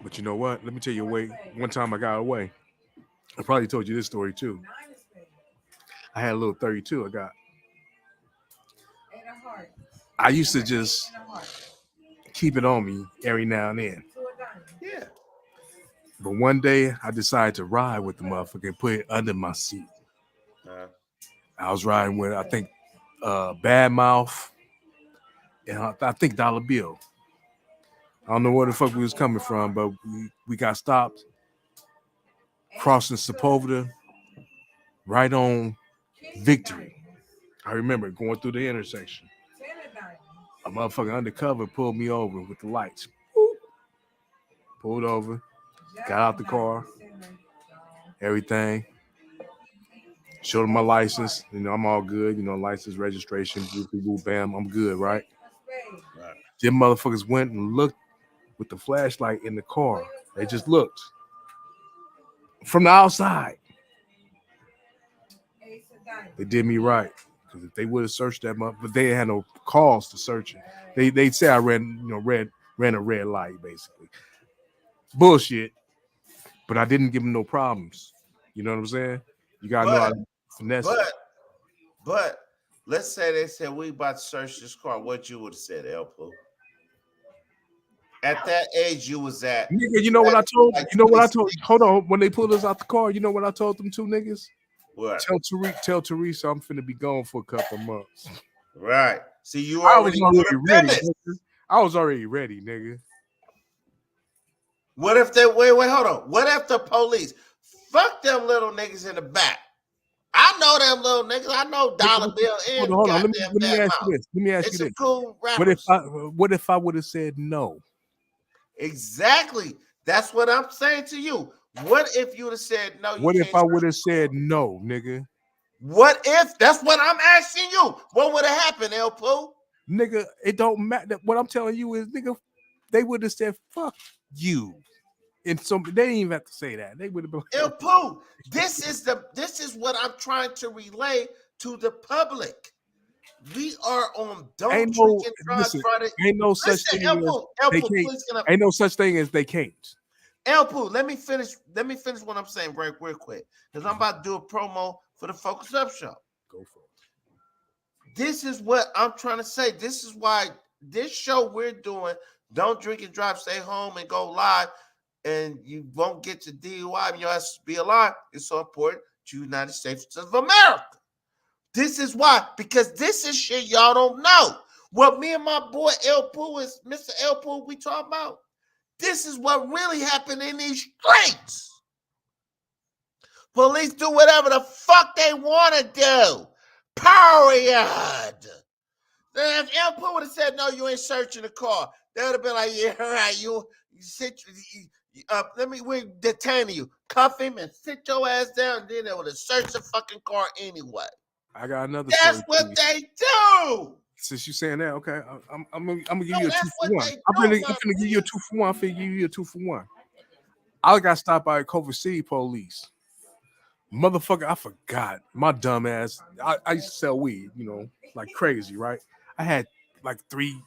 But you know what? Let me tell you one time I got away. I probably told you this story too. I had a little 32 I got. I used to just keep it on me every now and then. Yeah. But one day I decided to ride with the motherfucker and put it under my seat. I was riding with, I think, Bad Mouth and I think Dollar Bill. I don't know where the fuck we was coming from, but we got stopped crossing Sepulveda right on Victory. I remember going through the intersection. A motherfucker undercover pulled me over with the lights. Pulled over, got out the car, everything. Showed him my license. You know, I'm all good. You know, license, registration, bam, I'm good, right? Them motherfuckers went and looked with the flashlight in the car. They just looked from the outside. They did me right. Because if they would have searched that much, but they had no cause to search it. They say I ran a red light, basically. Bullshit. But I didn't give them no problems. You know what I'm saying? You gotta know how to finesse it. But let's say they said we about to search this car. What you would have said, Elpo? At that age you was at. Nigga, you know what I told? You know what I told? Hold on. When they pulled us out the car, you know what I told them two niggas? What? Tell Teresa I'm finna be gone for a couple months. Right. See, you I was already ready. Nigga. I was already ready, nigga. What if they wait, hold on. What if the police fuck them little niggas in the back? I know them little niggas. I know Dollar Bill and hold on. Let me ask you this. Let me ask you this. Cool what if I would have said no? Exactly. That's what I'm saying to you. What if you would have said no? You What if can't I would search have said no, nigga? What if? That's what I'm asking you. What would have happened, El Pooh? Nigga, it don't matter. What I'm telling you is, nigga, they would have said fuck you. And so they didn't even have to say that. They would have been like, El Pooh, this is what I'm trying to relay to the public. We are on Don't ain't Drink no and Drive listen, Friday. ain't no such Listen, thing El as Pooh, El they Pooh, can't. please can I Ain't no such thing as they can't. El Pooh, let me finish what I'm saying real quick. Because I'm about to do a promo for the Focus Up Show. Go for it. This is what I'm trying to say. This is why this show we're doing, Don't Drink and Drive, Stay Home and Go Live, and you won't get to DUI and you'll have to be alive. It's so important to the United States of America. This is why, because this is shit y'all don't know. What me and my boy El Pooh is, Mr. El Pooh, we talk about. This is what really happened in these streets. Police do whatever the fuck they want to do. Period. Then if El Pooh would have said, no, you ain't searching the car, they would have been like, yeah, all right, you sit, we're detaining you. Cuff him and sit your ass down, and then they would have searched the fucking car anyway. I got another That's story. what they do. Since you saying that, okay, I'm gonna give you a 2 that's for what 1. they I'm do, gonna give you a 2 for 1. I'm gonna give you a 2 for 1. I got stopped by Culver City police. Motherfucker, I forgot. My dumb ass. I used to sell weed, like crazy, right? I had like 3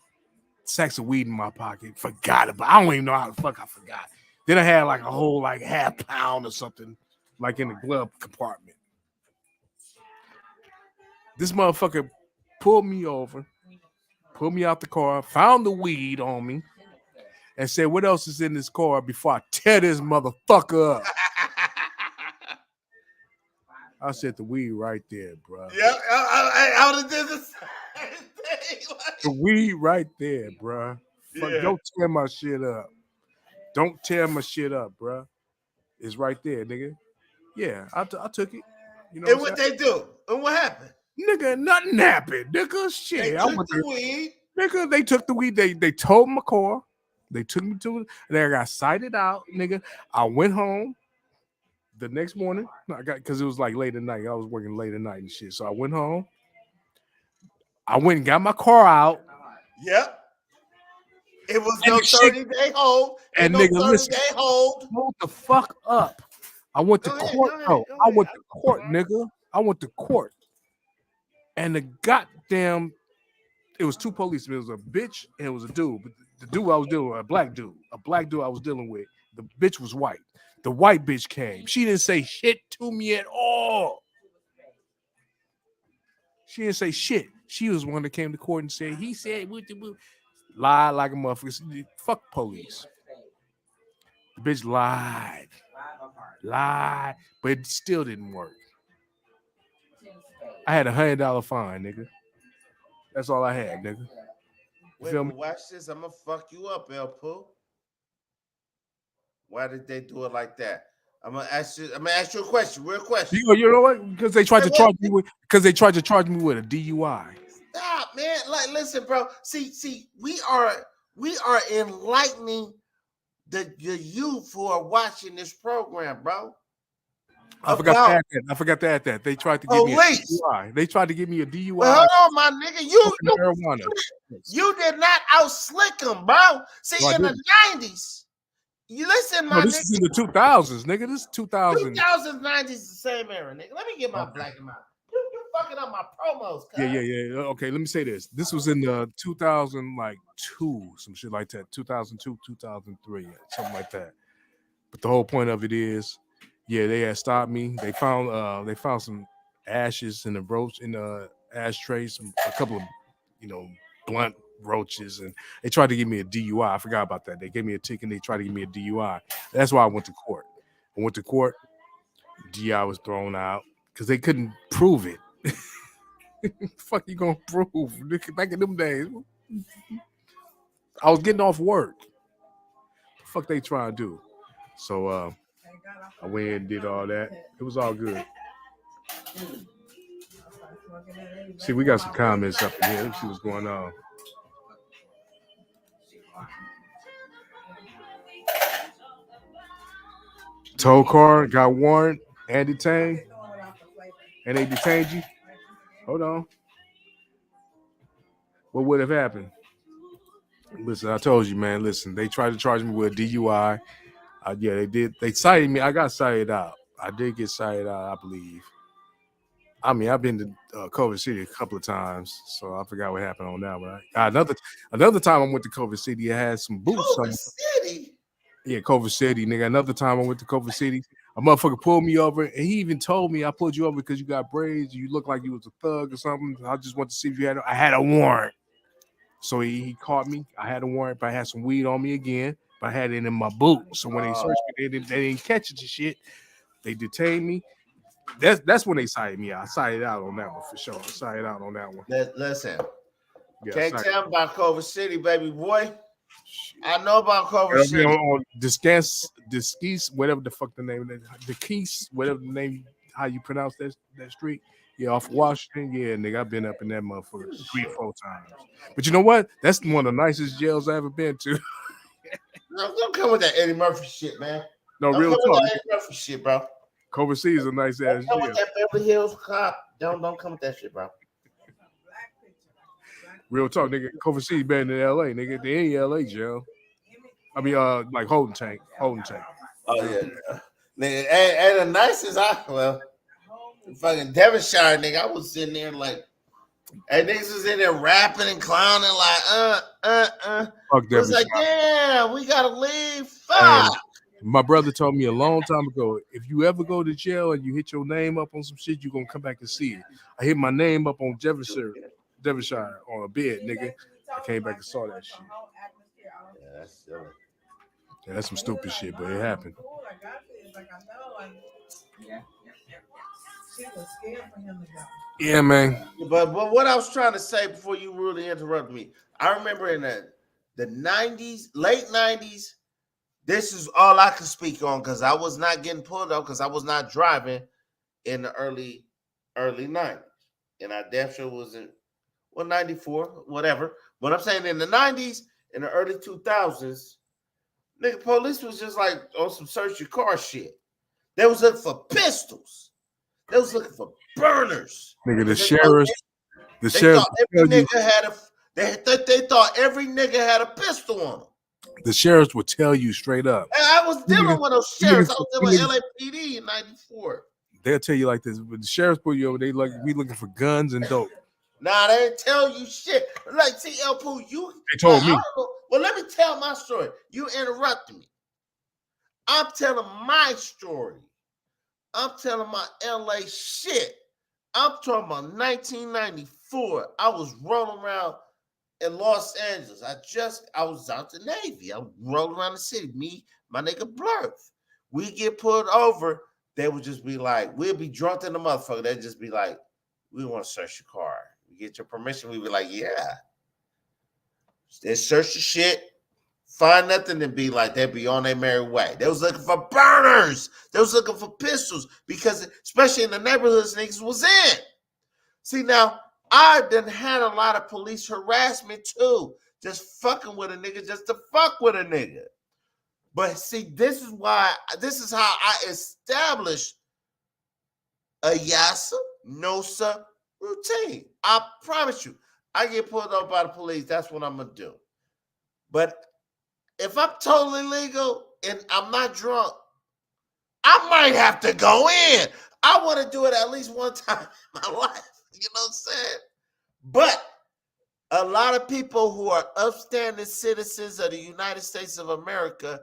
sacks of weed in my pocket. Forgot about. I don't even know how the fuck I forgot. Then I had like a whole like half pound or something, like in the glove compartment. This motherfucker pulled me over, pulled me out the car, found the weed on me, and said, "What else is in this car before I tear this motherfucker up?" I said, "The weed right there, bro." Yeah, I would have did the same thing. The weed right there, bro. Fuck, Yeah. don't tear my shit up. Don't tear my shit up, bro. It's right there, nigga. Yeah, I took it. You know And what what I'm saying? they do? And what happened? Nigga, nothing happened. Nigga, shit. They I took went the there. weed. Nigga, they took the weed. They towed my car. They took me to it. And I got cited out, nigga. I went home the next morning. Because it was like late at night. I was working late at night and shit. So I went home. I went and got my car out. Yep. It was And no the shit- 30-day hold. And No nigga, listen, 30-day hold. hold the fuck up. I went to Go ahead, court. go ahead, No, go I ahead. went to court, nigga. I went to court. And the goddamn, it was 2 policemen. It was a bitch and it was a dude. But the dude I was dealing with, a black dude I was dealing with. The bitch was white. The white bitch came. She didn't say shit to me at all. She didn't say shit. She was one that came to court and said, he said, lied like a motherfucker. Fuck police. The bitch lied, but it still didn't work. I had $100 fine, nigga. That's all I had, nigga. Wait, Feel me? but watch this. I'm gonna fuck you up, El Pooh. Why did they do it like that? I'm gonna ask you a question, real question. You know what? Because they tried to charge me with. Because they tried to charge me with a DUI. Stop, man. Like, listen, bro. See, we are enlightening the youth who are watching this program, bro. I forgot to add that. They tried to give me a Police. DUI. They tried to give me a DUI. Well, hold on, my nigga. Marijuana. You did not outslick them, bro. See, No, I in the didn't. 90s, you listen, my No, this nigga. is in the 2000s, nigga. This is 2000. 2000s, 90s is the same era, nigga. Let me get my black and white. You fucking up my promos, cuz. Yeah. Okay, let me say this. This was in the 2002, some shit like that. 2002, 2003, something like that. But the whole point of it is, yeah, they had stopped me. They found some ashes in the ashtray, a couple of, blunt roaches, and they tried to give me a DUI. I forgot about that. They gave me a ticket and they tried to give me a DUI. That's why I went to court. DUI was thrown out because they couldn't prove it. Fuck you gonna prove? Back in them days, I was getting off work. The fuck they trying to do? So I went and did all that. It was all good. See, we got some comments up in here. Let's see what's going on. Tow car got warrant and detained, and they detained you. Hold on. What would have happened? Listen, I told you, man. Listen, they tried to charge me with a DUI. Yeah, they did. They cited me. I got cited out. I did get cited out, I believe. I mean, I've been to Culver City a couple of times, so I forgot what happened on that one. Another time I went to Culver City, I had some boots. Culver City. Yeah, Culver City, nigga. Another time I went to Culver City, a motherfucker pulled me over, and he even told me I pulled you over because you got braids. You look like you was a thug or something. I just wanted to see if you had. I had a warrant, so he caught me. I had a warrant, but I had some weed on me again. But I had it in my boot. So when they searched me, they didn't catch it and shit. They detained me. That's when they cited me out. I cited out on that one for sure. I cited out on that one. Listen, Yeah, can't tell me about Culver City, baby boy. I know about Culver City. On Disquise, whatever the fuck the name of that, Disquise, whatever the name, how you pronounce that street. Yeah, off Washington. Yeah, nigga, I've been up in that motherfucker 3 or 4 times. But you know what? That's one of the nicest jails I ever been to. No, don't come with that Eddie Murphy shit, man. No, don't real come talk. with that Eddie Murphy shit, bro. Culver City is a nice ass Don't come jail. with that Beverly Hills cop. Don't come with that shit, bro. Real talk, nigga. Culver City better than LA, nigga. They ain't LA jail. I mean, like Holden Tank. Oh yeah, nigga. And the nicest fucking Devonshire, nigga. I was sitting there like, and niggas was in there rapping and clowning like, Fuck It was Devonshire. like, yeah, we gotta leave. Fuck. And my brother told me a long time ago, if you ever go to jail and you hit your name up on some shit, you're gonna come back and see it. I hit my name up on Devonshire on a bed, nigga. I came back and saw that shit. Yeah, that's silly. Yeah, that's some stupid shit, but it happened. Yeah, man. But what I was trying to say before you really interrupted me, I remember in the 90s, late 90s, this is all I could speak on because I was not getting pulled up because I was not driving in the early 90s. And I definitely wasn't, 94, whatever. But I'm saying in the 90s, in the early 2000s, nigga, police was just like on some search your car shit. They was looking for pistols. They was looking for burners. Nigga, They thought every nigga had a pistol on them. The sheriffs would tell you straight up. And I was dealing with those sheriffs. I was dealing with LAPD in 94. They'll tell you like this. When the sheriffs pull you over, they like we looking for guns and dope. Nah, they didn't tell you shit. Like, see, El Pooh, They told me. Well, let me tell my story. You interrupted me. I'm telling my story. I'm telling my LA shit. I'm talking about 1994. I was rolling around in Los Angeles. I was out the Navy. I rolled around the city. Me, my nigga Blurf. We get pulled over. They would just be like, we'll be drunk in the motherfucker. They'd just be like, we want to search your car. We get your permission. We'd be like, yeah. They search the shit. Find nothing and be like, they'd be on their merry way. They was looking for burners. They was looking for pistols because, especially in the neighborhoods niggas was in. See, now, I done had a lot of police harassment too. Just fucking with a nigga just to fuck with a nigga. But see, this is how I established a yassa, nosa routine. I promise you, I get pulled up by the police, that's what I'm going to do. But if I'm totally legal and I'm not drunk, I might have to go in. I want to do it at least one time in my life. You know what I'm saying? But a lot of people who are upstanding citizens of the United States of America,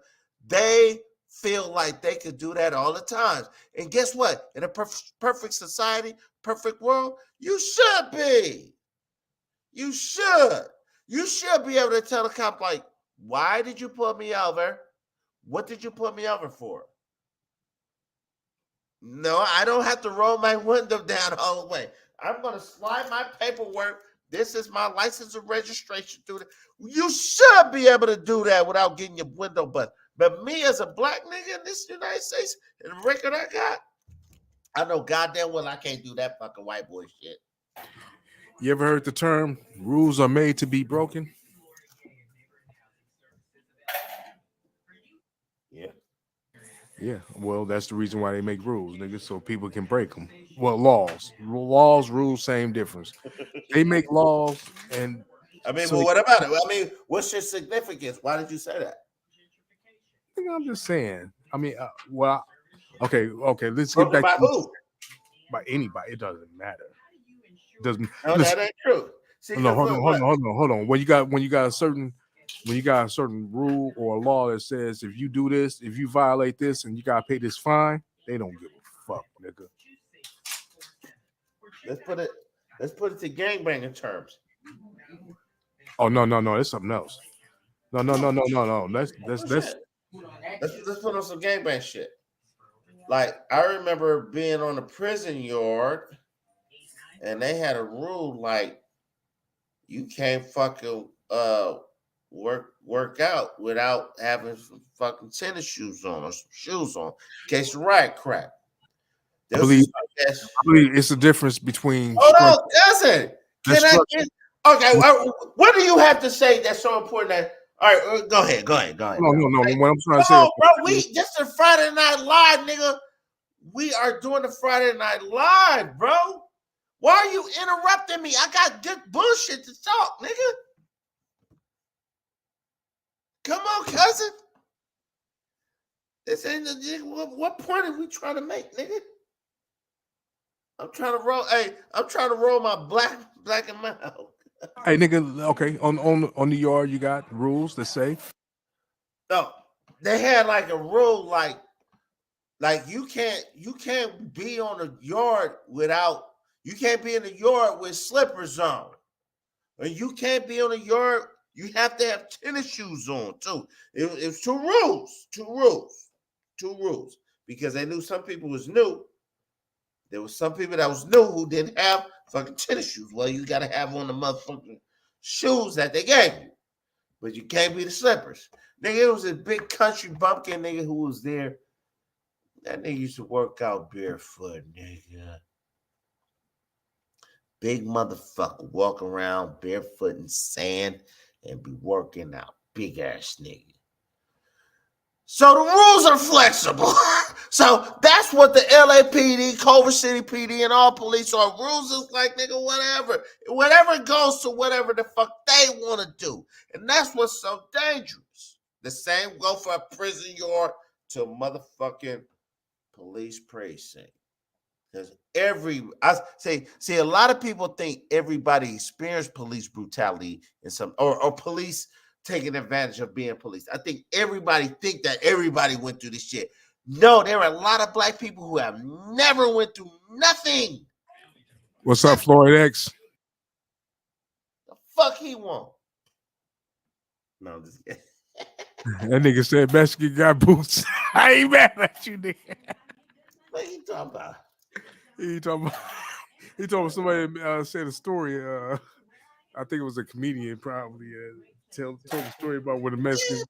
they feel like they could do that all the time. And guess what? In a perfect society, perfect world, you should be. You should. You should be able to tell the cop, like, why did you pull me over? What did you pull me over for? No, I don't have to roll my window down all the way. I'm going to slide my paperwork. This is my license and registration. You should be able to do that without getting your window bust. But me as a black nigga in this United States, and the record I got, I know goddamn well I can't do that fucking white boy shit. You ever heard the term, rules are made to be broken? Yeah. Yeah, well, that's the reason why they make rules, nigga, so people can break them. Well, laws, rules, same difference. They make laws, and I mean, so well, what about it? I mean, what's your significance? Why did you say that? nigga, I'm just saying. I mean, well, okay. Let's get Broken back by to who? by anybody. It doesn't matter. Doesn't No, listen. that ain't true. See, No, because hold on, look, hold on, what? hold on. When you got a certain rule or a law that says if you do this, if you violate this, and you gotta pay this fine, they don't give a fuck, nigga. Let's put it. Let's put it to gangbanging terms. Oh no, it's something else. No. That's Bullshit. Let's put on some gangbang shit. Like I remember being on the prison yard, and they had a rule like you can't fucking work out without having some fucking tennis shoes on or some shoes on in case the riot crack. I There was believe this yes. I believe it's the difference between Hold structure. on, cousin. That's Can I structure. get okay? What do you have to say that's so important? That all right, go ahead, No. Hey, What I'm trying to come say, on, bro. okay, We this is Friday Night Live, nigga. We are doing the Friday Night Live, bro. Why are you interrupting me? I got good bullshit to talk, nigga. Come on, cousin. This ain't what point are we trying to make, nigga? I'm trying to roll. Hey, I'm trying to roll my black and mild. hey nigga, okay, on the yard you got rules that say No, they had like a rule, like you can't be on the yard without you can't be in the yard with slippers on, or you can't be on the yard. You have to have tennis shoes on too. It was two rules, because they knew some people was new. There was some people that was new who didn't have fucking tennis shoes. Well, you got to have on the motherfucking shoes that they gave you, but you can't be the slippers. Nigga, it was a big country bumpkin nigga who was there. That nigga used to work out barefoot, nigga. Big motherfucker walk around barefoot in sand and be working out. Big ass nigga. So the rules are flexible. So that's what the LAPD, Culver City PD, and all police are. Rules is like, nigga, whatever goes to whatever the fuck they want to do. And that's what's so dangerous. The same go for a prison yard to a motherfucking police precinct. Because see, a lot of people think everybody experienced police brutality in some or police taking advantage of being police. I think everybody think that everybody went through this shit. No, there are a lot of black people who have never went through nothing. what's up, Floyd X? The fuck he want? No, I'm just kidding. That nigga said Mexican got boots. I ain't mad at you, nigga. What you talking about? He talking about he told somebody said a story. I think it was a comedian probably told a story about when the Mexicans.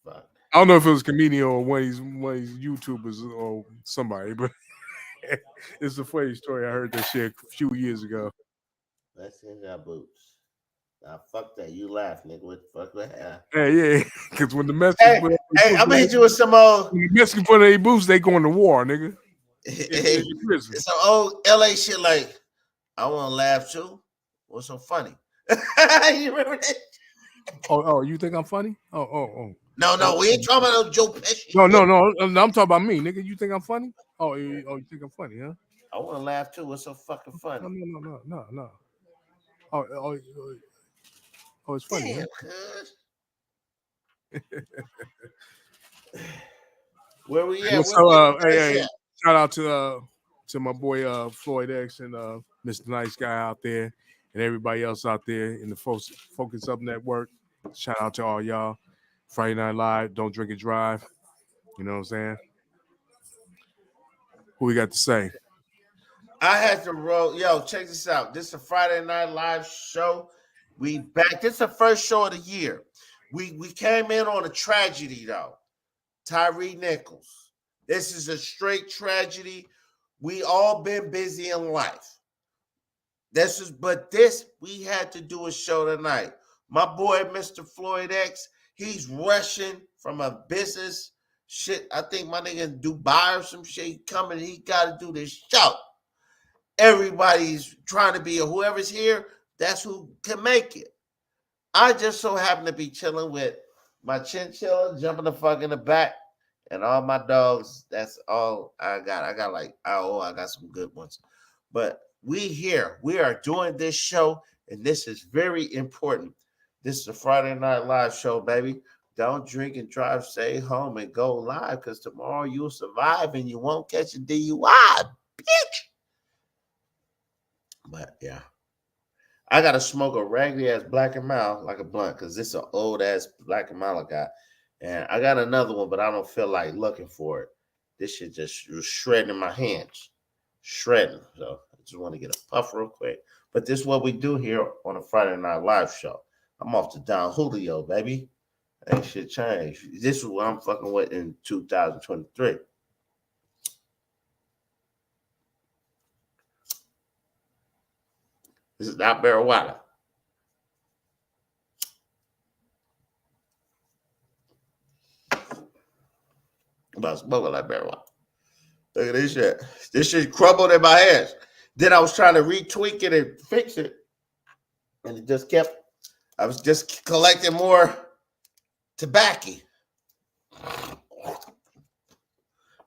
Fuck. I don't know if it was a comedian or one of these YouTubers or somebody, but it's a funny story. I heard that shit a few years ago. Mexican got boots. Nah, fuck that. You laugh, nigga. What the fuck that happened? Yeah, because when the Mexicans Hey, I'm gonna hit you with some old. when the Mexicans put on their boots, they going to war, nigga. Hey, In prison. some old LA shit like I want to laugh too. What's so funny? You remember that? Oh, you think I'm funny? Oh. No, we ain't talking about no Joe Pesci. No. I'm talking about me, nigga. You think I'm funny? You think I'm funny, huh? I want to laugh too. What's so fucking funny? No. Oh, it's funny. Damn, Huh? cuz. Where we at? What's Where up? Hey, shout out to my boy Floyd X and Mr. Nice Guy out there and everybody else out there in the Focus Up Network. Shout out to all y'all. Friday Night Live, don't drink and drive. You know what I'm saying? Who we got to say? I had to roll. Yo, check this out. This is a Friday Night Live show. We back. This is the first show of the year. We came in on a tragedy though. Tyree Nichols. This is a straight tragedy. We all been busy in life. But we had to do a show tonight. My boy, Mr. Floyd X, He's rushing from a business shit. I think my nigga in Dubai or some shit. He coming. He got to do this show. Everybody's trying to be, whoever's here, that's who can make it. I just so happen to be chilling with my chinchilla, jumping the fuck in the back, and all my dogs. That's all I got. I got I got some good ones. But we here. We are doing this show, and this is very important. This is a Friday Night Live show, baby. Don't drink and drive, stay home and go live, because tomorrow you'll survive and you won't catch a DUI, bitch. But yeah, I gotta smoke a raggedy ass Black and Mild like a blunt, because this is an old ass Black and Mild I got, and I got another one, but I don't feel like looking for it. This shit just was shredding in my hands, shredding. So I just want to get a puff real quick. But this is what we do here on a Friday Night Live show. I'm off to Don Julio, baby. Ain't shit changed. This is what I'm fucking with in 2023. This is not marijuana. I'm about to smoke it like marijuana. Look at this shit. This shit crumbled in my hands. Then I was trying to retweak it and fix it. And it just kept, I was just collecting more tobacco.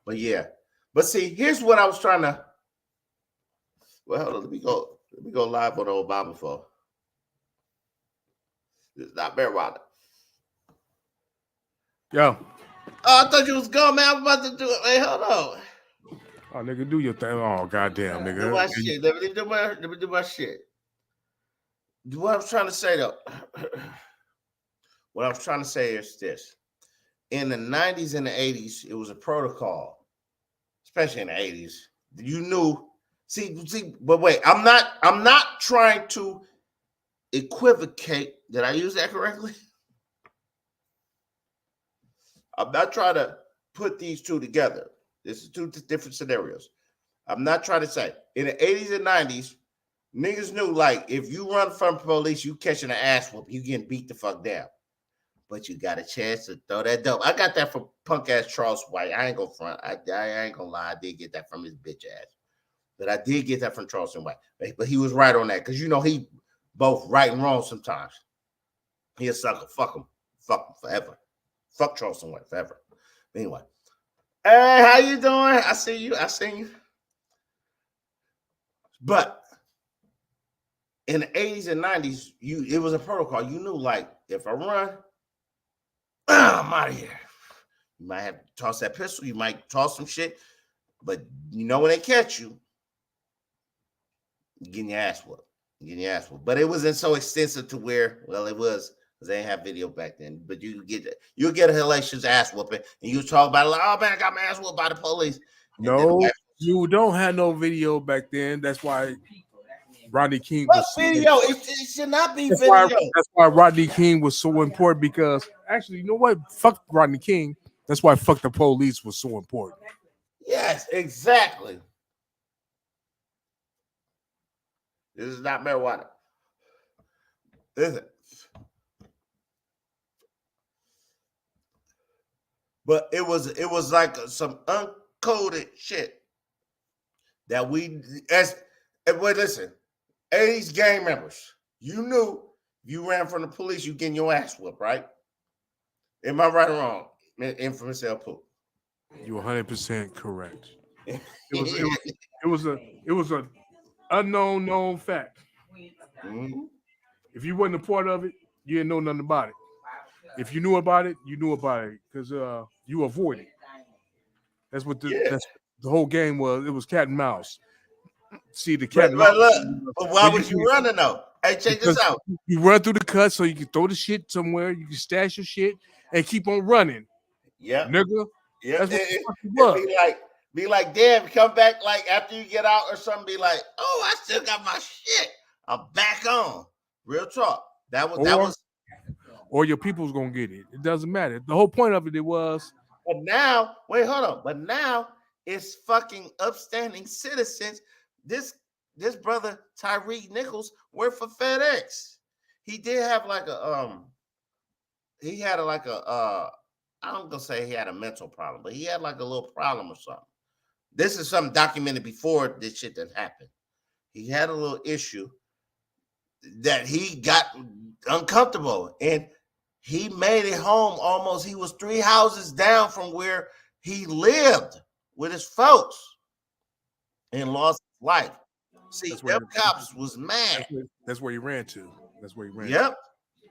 But yeah. But see, here's what I was trying to, well, hold on, let me go live on the Obama phone. It's not marijuana. Yo. Oh, I thought you was gone, man. I'm about to do it. Hey, hold on. Oh, nigga, do your thing. Oh, goddamn, nigga. Do my shit. Let me do my shit. What I was trying to say, though. What I was trying to say is this. In the 90s and the 80s, it was a protocol, especially in the 80s. You knew. See, but wait, I'm not trying to equivocate. Did I use that correctly? I'm not trying to put these two together. This is two different scenarios. I'm not trying to say in the 80s and 90s, niggas knew, like, if you run from police, you catching an ass whoop, you getting beat the fuck down. But you got a chance to throw that dope. I got that from punk ass Charles White. I ain't gonna front. I ain't gonna lie. I did get that from his bitch ass. But I did get that from Charleston White. But he was right on that, because you know he both right and wrong sometimes. He a sucker. Fuck him. Fuck him forever. Fuck Charleston White forever. Anyway. Hey, how you doing? I see you. I seen you. But in the 80s and 90s, it was a protocol. You knew, like, if I run, I'm out of here. You might have to toss that pistol. You might toss some shit. But you know when they catch you, you're getting your ass whooped. But it wasn't so extensive to where, well, it was, because they didn't have video back then. But you'll get a hellacious ass whooping, and you talk about it like, oh man, I got my ass whooped by the police. And no, you don't have no video back then. That's why Rodney King was video. It should not be video. That's why Rodney King was so important, because actually, you know what? Fuck Rodney King. That's why fuck the police was so important. Yes, exactly. This is not marijuana. Is it? But it was like some uncoded shit that wait, listen, 80s gang members, you knew if you ran from the police, you getting your ass whooped, right? Am I right or wrong? Infamous El Pooh. You're 100% correct. It was a unknown known fact. Mm-hmm. If you wasn't a part of it, you didn't know nothing about it. If you knew about it, you knew about it, because you avoided. That's what the whole game was. It was cat and mouse. See the cat and mouse. But why was you running though? Hey, check this out. You run through the cut so you can throw the shit somewhere. You can stash your shit and keep on running. Yeah, nigga. Yeah, that's what it was. Be like, damn, come back like after you get out or something. Be like, oh, I still got my shit. I'm back on. Real talk. That was. Or your people's gonna get it. It doesn't matter. The whole point of it was. But now, wait, hold on. But now it's fucking upstanding citizens. This brother Tyreek Nichols worked for FedEx. He did have like he had like a I'm gonna say he had a mental problem, but he had like a little problem or something. This is something documented before this shit that happened. He had a little issue that he got uncomfortable and he made it home almost. He was 3 houses down from where he lived with his folks and lost his life. See, That's where them cops was mad. that's where he ran to. That's where he ran. Yep.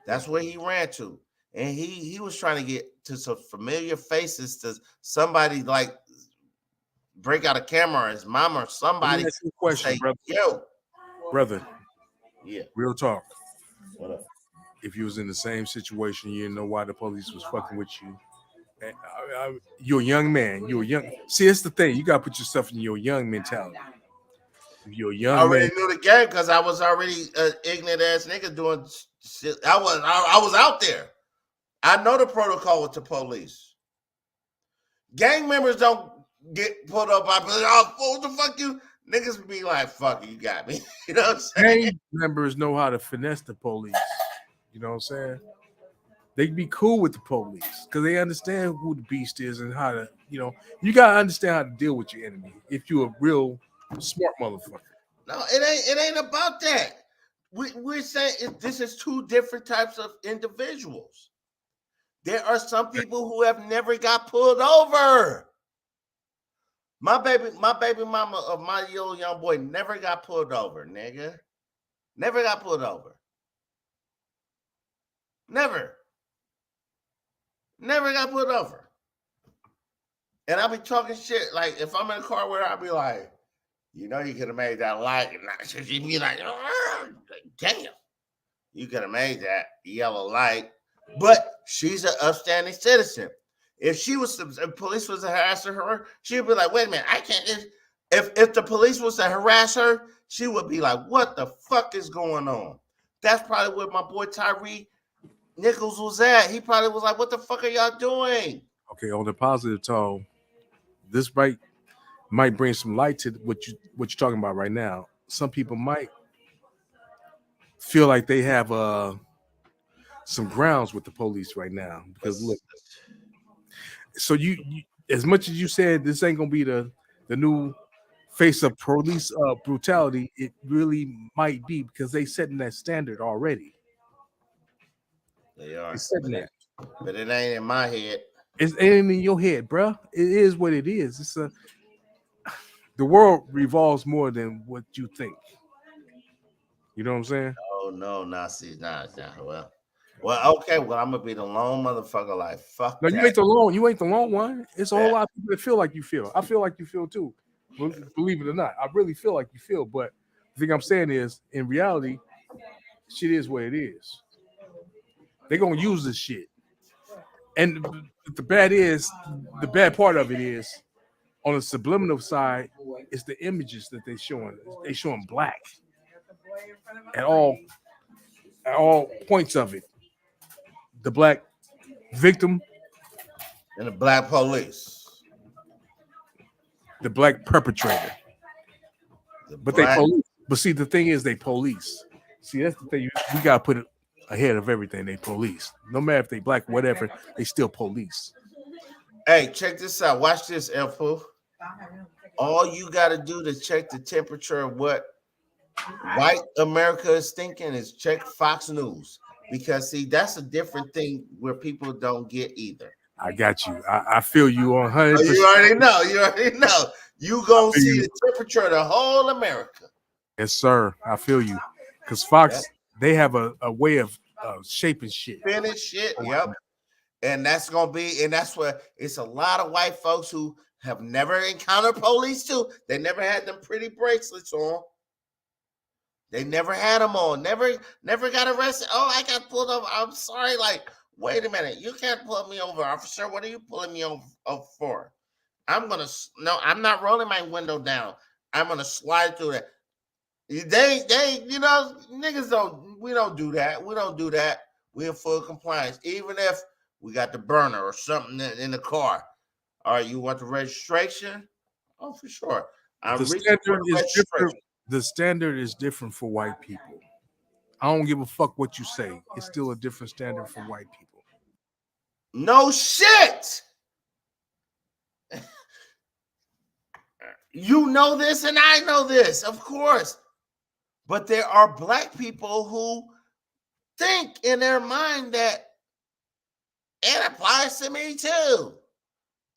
That's where he ran to. And he was trying to get to some familiar faces to somebody like break out a camera or his mom or somebody. Ask you a question, say, brother. Yo. Brother. Yeah. Real talk. What up? If you was in the same situation, you didn't know why the police was fucking with you. You're a young man. You're young. See, that's the thing. You gotta put yourself in your young mentality. You're a young I already man. knew the game because I was already an ignorant ass nigga doing shit. I was out there. I know the protocol with the police. Gang members don't get pulled up by police. Oh, what the fuck you niggas be like? Fuck you got me. You know what I'm saying? Gang members know how to finesse the police. You know what I'm saying? They be cool with the police because they understand who the beast is and how to, you gotta understand how to deal with your enemy if you're a real smart motherfucker. No, it ain't about that. We're saying this is 2 different types of individuals. There are some people who have never got pulled over. My baby mama of my little young boy never got pulled over, nigga. Never got pulled over. Never got pulled over. And I'll be talking shit. Like, if I'm in a car with her, I'll be like, you could have made that light. And she'd be like, damn. You could have made that yellow light. But she's an upstanding citizen. If police was harassing her, she'd be like, wait a minute, I can't. If the police was to harass her, she would be like, what the fuck is going on? That's probably where my boy Tyree Nichols was at. He probably was like, what the fuck are y'all doing? Okay, on the positive tone, this might bring some light to what you're talking about right now. Some people might feel like they have some grounds with the police right now because look. So you as much as you said this ain't gonna be the new face of police brutality, it really might be because they setting that standard already. They are. They setting that. But it ain't in my head. It ain't in your head, bro. It is what it is. The world revolves more than what you think. You know what I'm saying? Oh no, see, nah. Well, okay. Well, I'm gonna be the lone motherfucker. Like, fuck. No, that. you ain't the lone. You ain't the lone one. It's a whole lot of people that feel like you feel. I feel like you feel too. Believe it or not, I really feel like you feel. But the thing I'm saying is, in reality, shit is what it is. They're gonna use this shit, and the bad part of it is, on the subliminal side, it's the images that they showing. They showing black at all points of it. The black victim and the black police, the black perpetrator. They police. But see, the thing is, they police. See, that's the thing. We gotta put it ahead of everything. They police. No matter if they black, whatever, they still police. Hey, check this out. Watch this, Elfo. All you gotta do to check the temperature of what white America is thinking is check Fox News. Because see, that's a different thing where people don't get either. I got you. I feel you on 100%. Oh, you already know. You gonna see the temperature of the whole America. Yes, sir. I feel you. Because Fox, they have a way of shaping shit. Spinning shit. Yep. And that's where it's a lot of white folks who have never encountered police too. They never had them pretty bracelets on. They never had them on. Never got arrested. Oh, I got pulled over. I'm sorry. Like, wait a minute. You can't pull me over, officer. What are you pulling me over for? I'm not rolling my window down. I'm gonna slide through that. They, niggas we don't do that. We don't do that. We're in full compliance. Even if we got the burner or something in the car. All right, you want the registration? Oh, for sure. The standard is different for white people. I don't give a fuck what you say. It's still a different standard for white people. No shit. You know this, and I know this, of course. But there are black people who think in their mind that it applies to me too.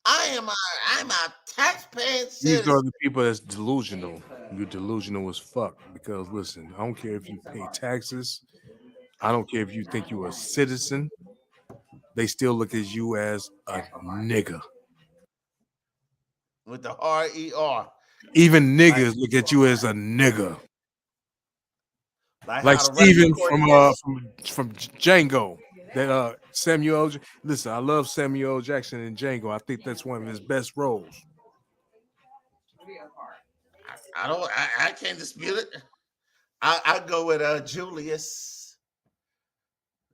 I'm a taxpaying These citizen. are the people that's delusional. You're delusional as fuck. Because listen, I don't care if you pay taxes. I don't care if you think you're a citizen. They still look at you as a nigga. With the R-E-R. Even niggas look at you as a nigga. Like Like how the record Steven court from Django. That Samuel L. Listen, I love Samuel L. Jackson in Django. I think that's one of his best roles. I can't dispute it. I go with Julius.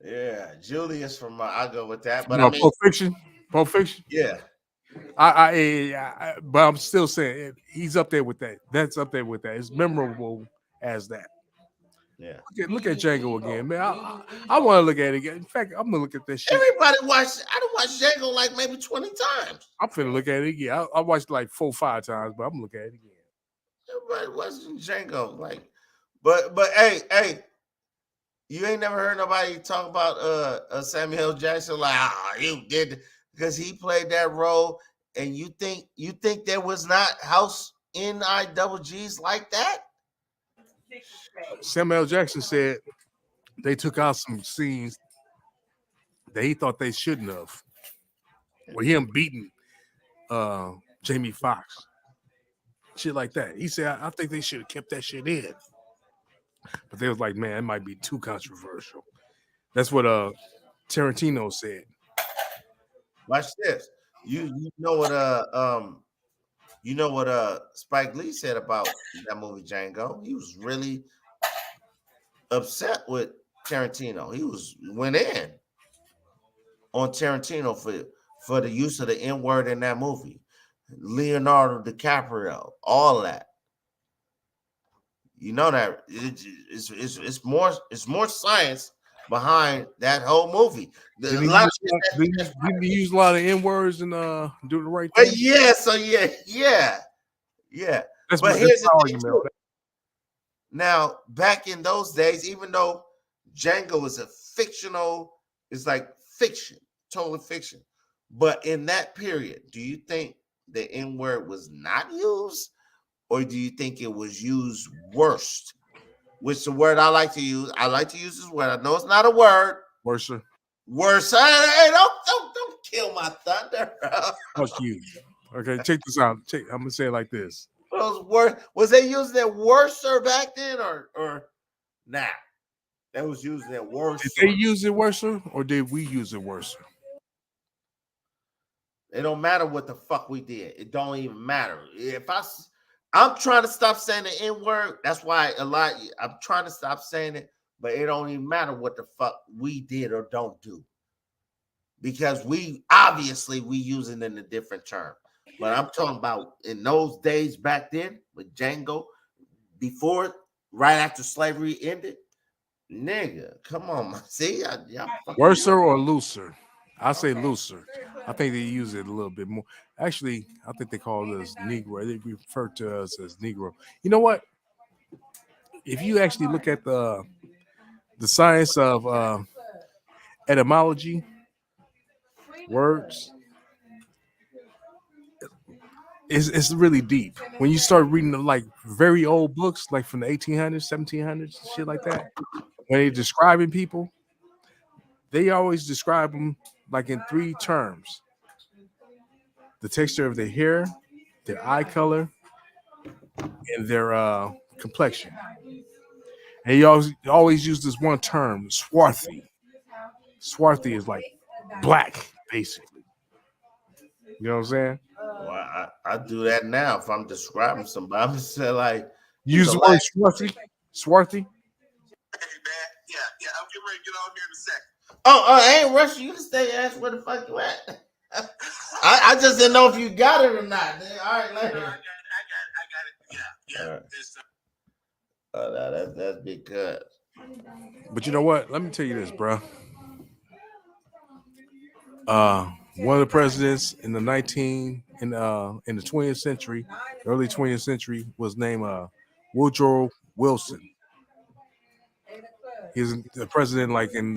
Yeah, Julius from I go with that. But I mean, Pulp Fiction. Pulp Fiction. yeah. But I'm still saying he's up there with that. That's up there with that. It's memorable as that. Yeah. Look at Django again, man. I want to look at it again. In fact, I'm gonna look at this shit. Everybody watched. I done watched Django like maybe 20 times. I'm finna look at it again. I watched like 4-5 times, but I'm gonna look at it again. Everybody watching Django, like, but hey, you ain't never heard nobody talk about Samuel L. Jackson like, you did, because he played that role, and you think there was not house NIWGs like that? Samuel L. Jackson said they took out some scenes that he thought they shouldn't have. With him beating Jamie Foxx. Shit like that. He said, I think they should have kept that shit in. But they was like, man, it might be too controversial. That's what Tarantino said. Watch this. You know what Spike Lee said about that movie Django? He was really upset with Tarantino. He went in on Tarantino for the use of the N-word in that movie. Leonardo DiCaprio, all that. You know that it's more science behind that whole movie. Did he use a lot of N-words and do the right thing? Yeah, so yeah. But here's the thing too. Now, back in those days, even though Django is it's like fiction, total fiction. But in that period, do you think the N-word was not used, or do you think it was used worst? Which is the word I like to use. I like to use this word. I know it's not a word. Worser. Hey, don't kill my thunder. Fuck you. Okay, check this out. I'm gonna say it like this. Was they using that worser back then, or nah? That was using that worser. Did they use it worser, or did we use it worser? It don't matter what the fuck we did. It don't even matter. If I'm trying to stop saying the N-word. That's why I'm trying to stop saying it, but it don't even matter what the fuck we did or don't do. Because we use it in a different term. But I'm talking about in those days back then with Django, right after slavery ended, nigga, come on. See? Worser or looser? I say looser. I think they use it a little bit more. Actually, I think they call us Negro. They refer to us as Negro. You know what? If you actually look at the science of etymology, words, it's really deep. When you start reading the like very old books, like from the 1800s, 1700s, shit like that, when they're describing people, they always describe them like in 3 terms: the texture of their hair, their eye color, and their complexion. And he always use this one term, swarthy. Swarthy is like black, basically. You know what I'm saying? Well, I do that now if I'm describing somebody. I'm just saying like use the word swarthy. Swarthy. Yeah, I'm getting ready to get on here in a second. I ain't rushing you to stay. Ask where the fuck you at. I just didn't know if you got it or not. All right, later. I got it. Yeah. All right. No, that's because. But you know what? Let me tell you this, bro. One of the presidents in the 20th century, early 20th century, was named Woodrow Wilson. He was the president like in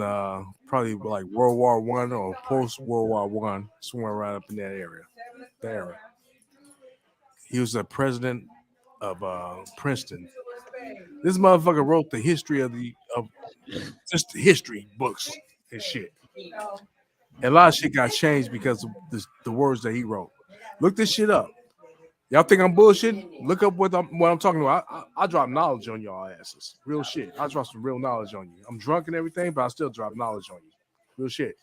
probably like World War One or post World War One, somewhere around up in that area. There, he was the president of Princeton. This motherfucker wrote the history of just the history books and shit. And a lot of shit got changed because of the words that he wrote. Look this shit up. Y'all think I'm bullshitting? Look up what I'm talking about. I drop knowledge on y'all asses. Real shit. I drop some real knowledge on you. I'm drunk and everything, but I still drop knowledge on you. Real shit.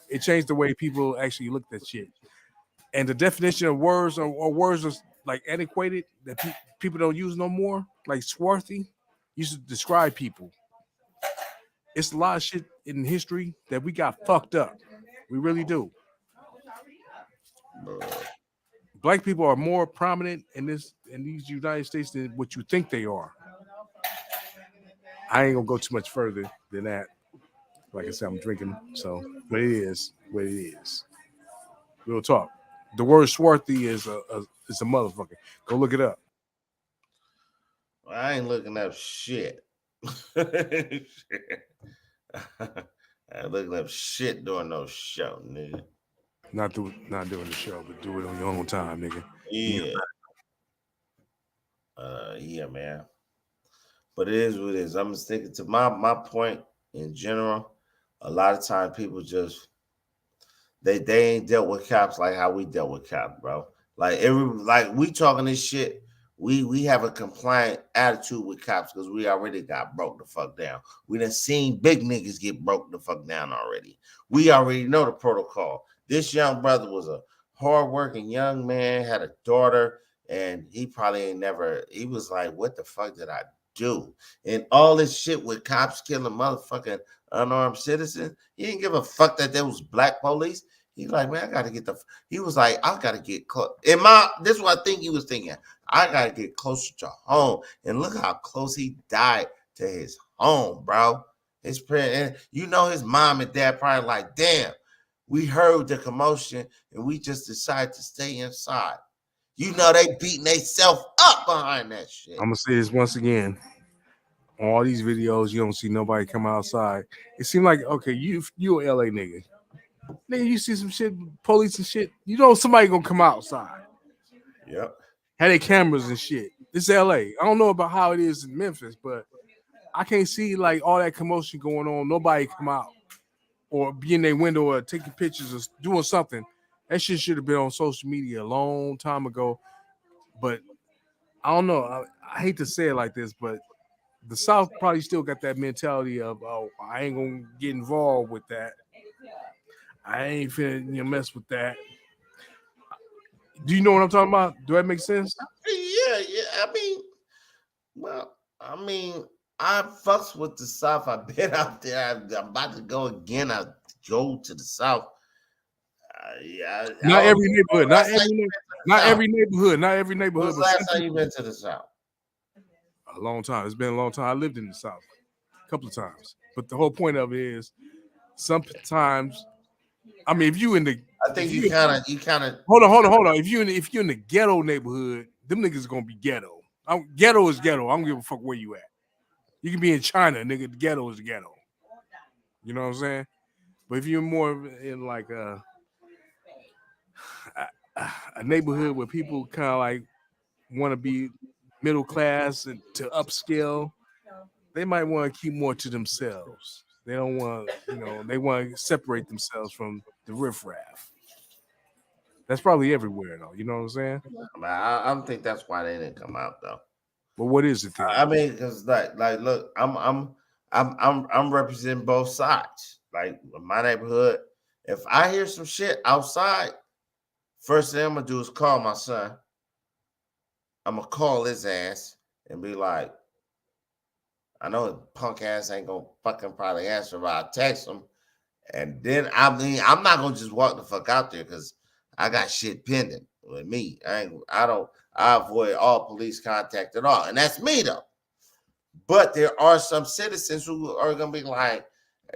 It changed the way people actually looked at shit. And the definition of words or words are like antiquated that people don't use no more, like swarthy, used to describe people. It's a lot of shit in history that we got fucked up. We really do. Black people are more prominent in these United States than what you think they are. I ain't gonna go too much further than that. Like I said, I'm drinking, so but it is what it is. Real talk. The word swarthy is a motherfucker. Go look it up. I ain't looking up shit. I ain't looking up shit during no show, nigga. Not doing the show, but do it on your own time, nigga. Yeah. Yeah, man. But it is what it is. I'm sticking to my point in general. A lot of time people just they ain't dealt with cops like how we dealt with cops, bro. Like we talking this shit. We have a compliant attitude with cops because we already got broke the fuck down. We done seen big niggas get broke the fuck down already. We already know the protocol. This young brother was a hardworking young man, had a daughter, and he probably ain't never. He was like, "What the fuck did I do?" And all this shit with cops killing motherfucking unarmed citizens. He didn't give a fuck that there was black police. He's like, man, I gotta get he was like, I gotta get close. This is what I think he was thinking. I gotta get closer to home. And look how close he died to his home, bro. His parents, and you know his mom and dad probably like, damn, we heard the commotion and we just decided to stay inside. You know they beating themselves up behind that shit. I'm gonna say this once again. On all these videos, you don't see nobody come outside. It seemed like okay, you a LA nigga. Nigga, you see some shit, police and shit. You know somebody gonna come outside. Yep. Had their cameras and shit. It's LA. I don't know about how it is in Memphis, but I can't see like all that commotion going on. Nobody come out or be in their window or taking pictures or doing something. That shit should have been on social media a long time ago. But I don't know. I hate to say it like this, but the South probably still got that mentality of, oh, I ain't gonna get involved with that. I ain't finna mess with that. Do you know what I'm talking about? Do that make sense? Yeah. I fucks with the South. I've been out there. I'm about to go again. I go to the South. Not every neighborhood. Not every neighborhood. When's the last time you been to the South? A long time. It's been a long time. I lived in the South a couple of times. But the whole point of it is sometimes, I mean, if you in the, I think you kind of hold on. If you're in the ghetto neighborhood, them niggas are gonna be ghetto. Ghetto is ghetto. I don't give a fuck where you at. You can be in China, nigga. The ghetto is ghetto. You know what I'm saying? But if you're more in like a neighborhood where people kind of like want to be middle class and to upscale, they might want to keep more to themselves. They don't want, they want to separate themselves from the riffraff. That's probably everywhere, though. You know what I'm saying? I don't think that's why they didn't come out though. But what is it then? I mean, because like, look, I'm representing both sides. Like in my neighborhood, if I hear some shit outside, first thing I'm gonna do is call my son. I'm gonna call his ass and be like, I know his punk ass ain't gonna fucking probably answer, but I text him. And then I'm not gonna just walk the fuck out there because I got shit pending with me. I avoid all police contact at all. And that's me though. But there are some citizens who are gonna be like,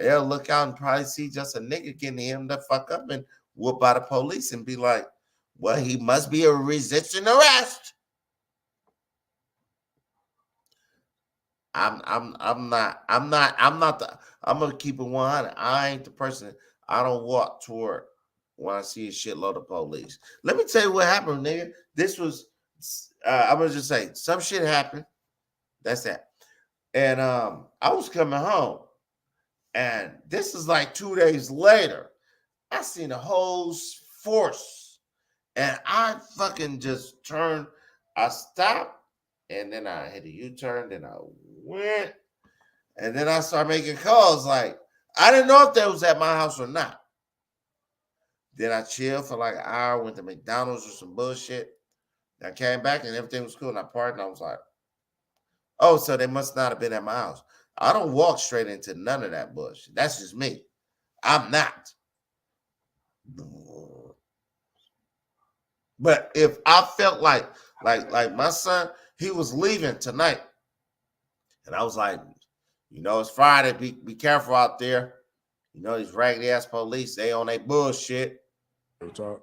they'll look out and probably see just a nigga getting him the fuck up and whooped by the police and be like, well, he must be a resisting arrest. I'm gonna keep it 100. I ain't the person. I don't walk toward when I see a shitload of police. Let me tell you what happened, nigga. This was I'm gonna just say some shit happened. That's that. And I was coming home, and this is like 2 days later. I seen a whole force, and I fucking just turned. I stopped, and then I hit a U-turn, then I went, and then I started making calls. Like, I didn't know if they was at my house or not. Then I chilled for like an hour, went to McDonald's or some bullshit. I came back and everything was cool. And I parked and I was like, oh, so they must not have been at my house. I don't walk straight into none of that bullshit. That's just me. I'm not. But if I felt like my son, he was leaving tonight. And I was like, you know, it's Friday. Be careful out there. You know, these raggedy ass police, they on their bullshit.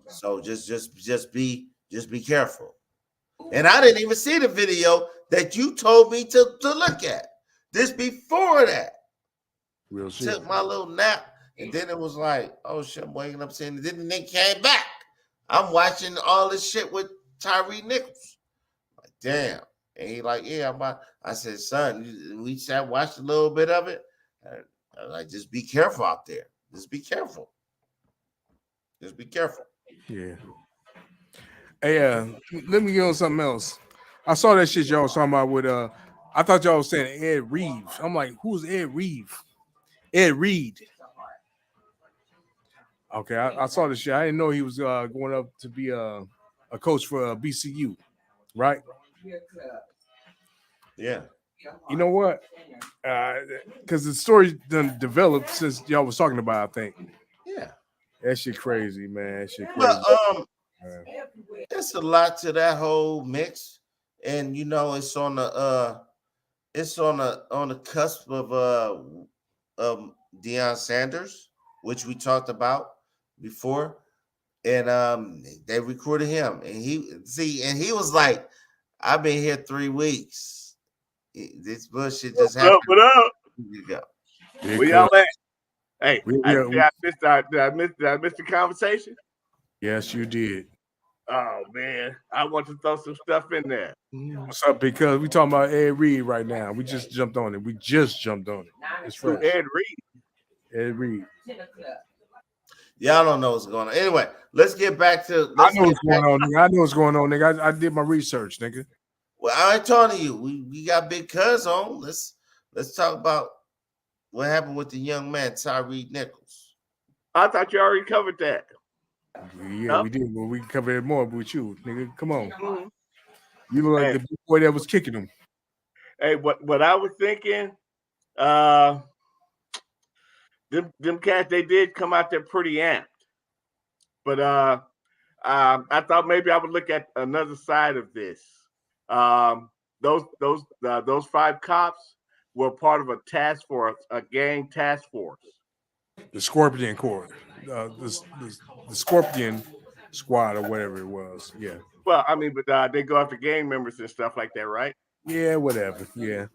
So just be careful. And I didn't even see the video that you told me to look at. This before that. Real shit. Took my little nap, and then it was like, oh shit, I'm waking up saying, then they came back. I'm watching all this shit with Tyree Nichols. Like, damn. And he like, yeah, I said, son, we sat watched a little bit of it. I was like, just be careful out there. Just be careful. Just be careful. Yeah. Hey, let me get on something else. I saw that shit y'all was talking about with I thought y'all was saying Ed Reeves. I'm like, who's Ed Reeves? Ed Reed. Okay, I saw this shit. I didn't know he was going up to be a coach for BCU, right? Yeah. You know what? Because the story done developed since y'all was talking about, I think. Yeah. That shit crazy, man. That shit crazy. But it's a lot to that whole mix, and you know, it's on the cusp of Deion Sanders, which we talked about before, and they recruited him, and he was like, "I've been here 3 weeks. This bullshit just happened." What up? You go. Where y'all at? Hey, did I miss the conversation? Yes, you did. Oh man, I want to throw some stuff in there. What's up? Because we talking about Ed Reed right now. We just jumped on it. It's fresh. Ed Reed. Ed Reed. Y'all don't know what's going on. Anyway, let's get back to. I know what's going on, nigga. I know what's going on, nigga. I did my research, nigga. Well, I ain't talking to you. We got Big Cuz on. Let's talk about what happened with the young man Tyree Nichols. I thought you already covered that. Yeah, we did. Well, we can cover it more with you, nigga. Come on. Mm-hmm. You look like the big boy that was kicking him. Hey, what I was thinking, them cats, they did come out there pretty amped. But I thought maybe I would look at another side of this. Those 5 cops were part of a task force, a gang task force. The Scorpion Corps, the Scorpion Squad or whatever it was. Yeah. Well, I mean, but they go after gang members and stuff like that, right? Yeah, whatever. Yeah.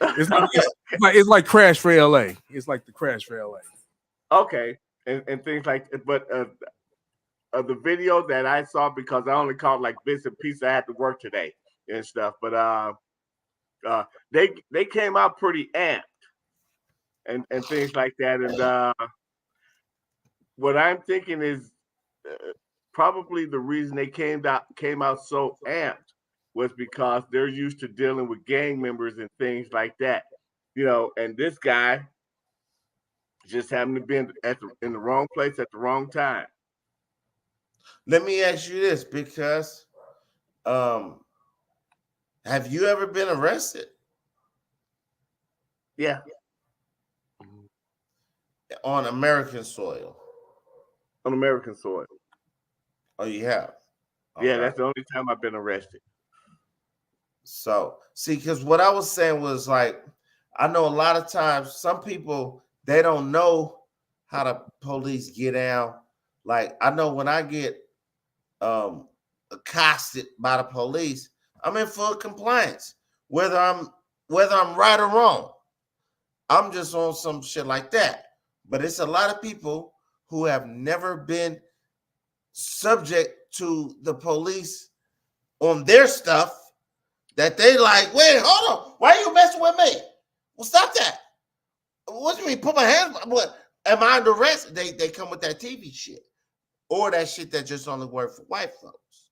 It's like Crash for LA. It's like the Crash for LA. Okay, and things like, but the video that I saw, because I only caught like bits and pieces, I had to work today and stuff, but they came out pretty amped and things like that, and what I'm thinking is probably the reason they came out so amped was because they're used to dealing with gang members and things like that, you know, and this guy just happened to be in the wrong place at the wrong time. Let me ask you this, because have you ever been arrested? Yeah. On American soil. On American soil. Oh, you have? Okay. Yeah, that's the only time I've been arrested. So, see, because what I was saying was like, I know a lot of times some people they don't know how the police get down. Like I know when I get accosted by the police, I'm in full compliance, whether I'm right or wrong. I'm just on some shit like that. But it's a lot of people who have never been subject to the police on their stuff that they like, wait, hold on. Why are you messing with me? Well, stop that. What do you mean? Put my hands, what? Am I under arrest? They come with that TV shit. Or that shit that just only work for white folks.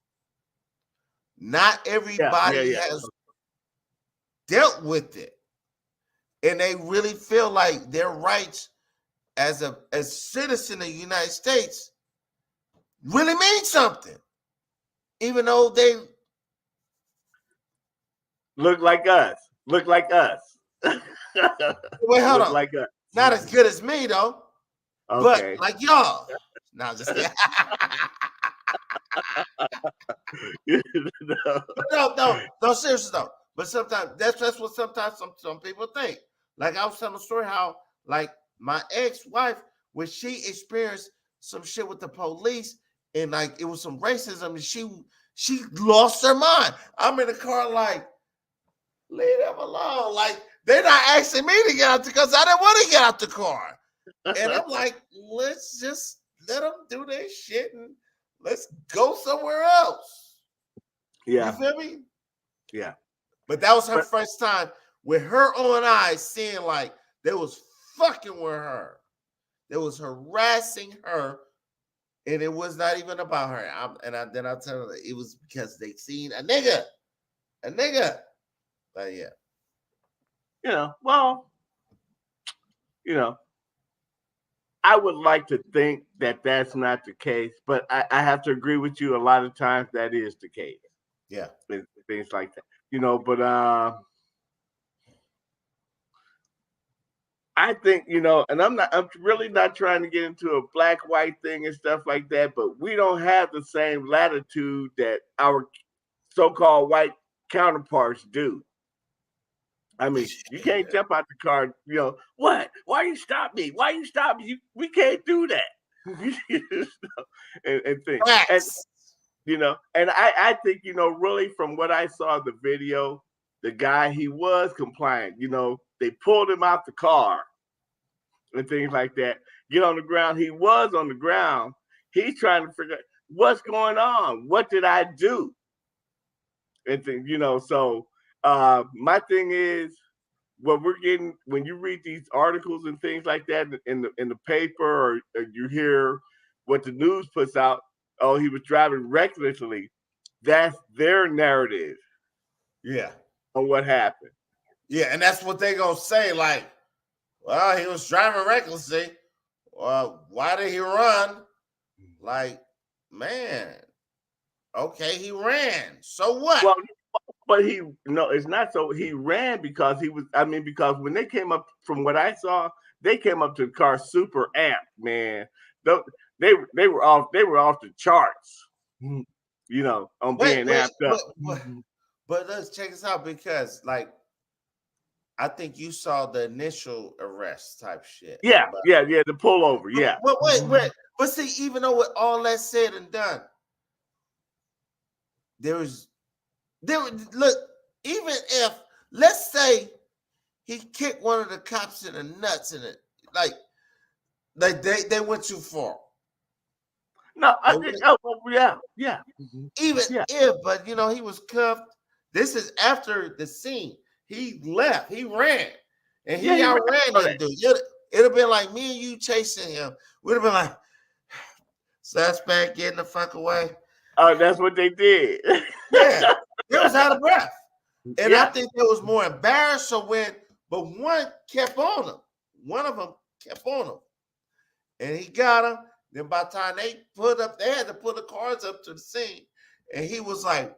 Not everybody has dealt with it. And they really feel like their rights as citizen of the United States really mean something. Even though they look like us. Wait, hold on. Like us. Not as good as me though. Okay. But like y'all. No, just kidding. No, seriously though. But sometimes that's what sometimes some people think. Like I was telling a story how like my ex-wife, when she experienced some shit with the police and like it was some racism and she lost her mind. I'm in the car like, leave them alone. Like they're not asking me to get out because I didn't want to get out the car. And I'm like, let's just let them do their shit and let's go somewhere else. Yeah. You feel me? Yeah. But that was her first time with her own eyes seeing like they was fucking with her. They was harassing her. And it was not even about her. Then I tell her it was because they seen a nigga. But yeah. I would like to think that that's not the case, but I have to agree with you. A lot of times that is the case. Yeah. Things like that. But I think, and I'm really not trying to get into a black-white thing and stuff like that, but we don't have the same latitude that our so-called white counterparts do. I mean, you can't jump out the car, what? Why you stop me? Why you stop me? We can't do that. and things. And I think, really from what I saw the video, the guy, he was compliant. They pulled him out the car and things like that. Get on the ground. He was on the ground. He's trying to figure out what's going on. What did I do? And so my thing is, what we're getting when you read these articles and things like that in the paper, or you hear what the news puts out, oh, he was driving recklessly. That's their narrative. Yeah. On what happened. Yeah, and that's what they gonna say. Like, well, he was driving recklessly. Well, why did he run? Like, man, okay, he ran. So what? Well, but it's not so. He ran because because when they came up, from what I saw, they came up to the car super amped, man. They were off the charts, on being amped up. But let's check this out, because like I think you saw the initial arrest type shit. Yeah, the pullover. Yeah. But wait. But see, even though with all that said and done, look, even if, let's say he kicked one of the cops in the nuts in it, like they went too far. No, I think, yeah. Even if, but he was cuffed. This is after the scene. He left, he ran, and he outran that dude. It'd have been like me and you chasing him. We'd have been like, suspect, getting the fuck away. Oh, that's what they did. Yeah, they was out of breath. And I think they was more embarrassed. But one kept on him. One of them kept on him. And he got him. Then by the time they had to put the cars up to the scene. And he was like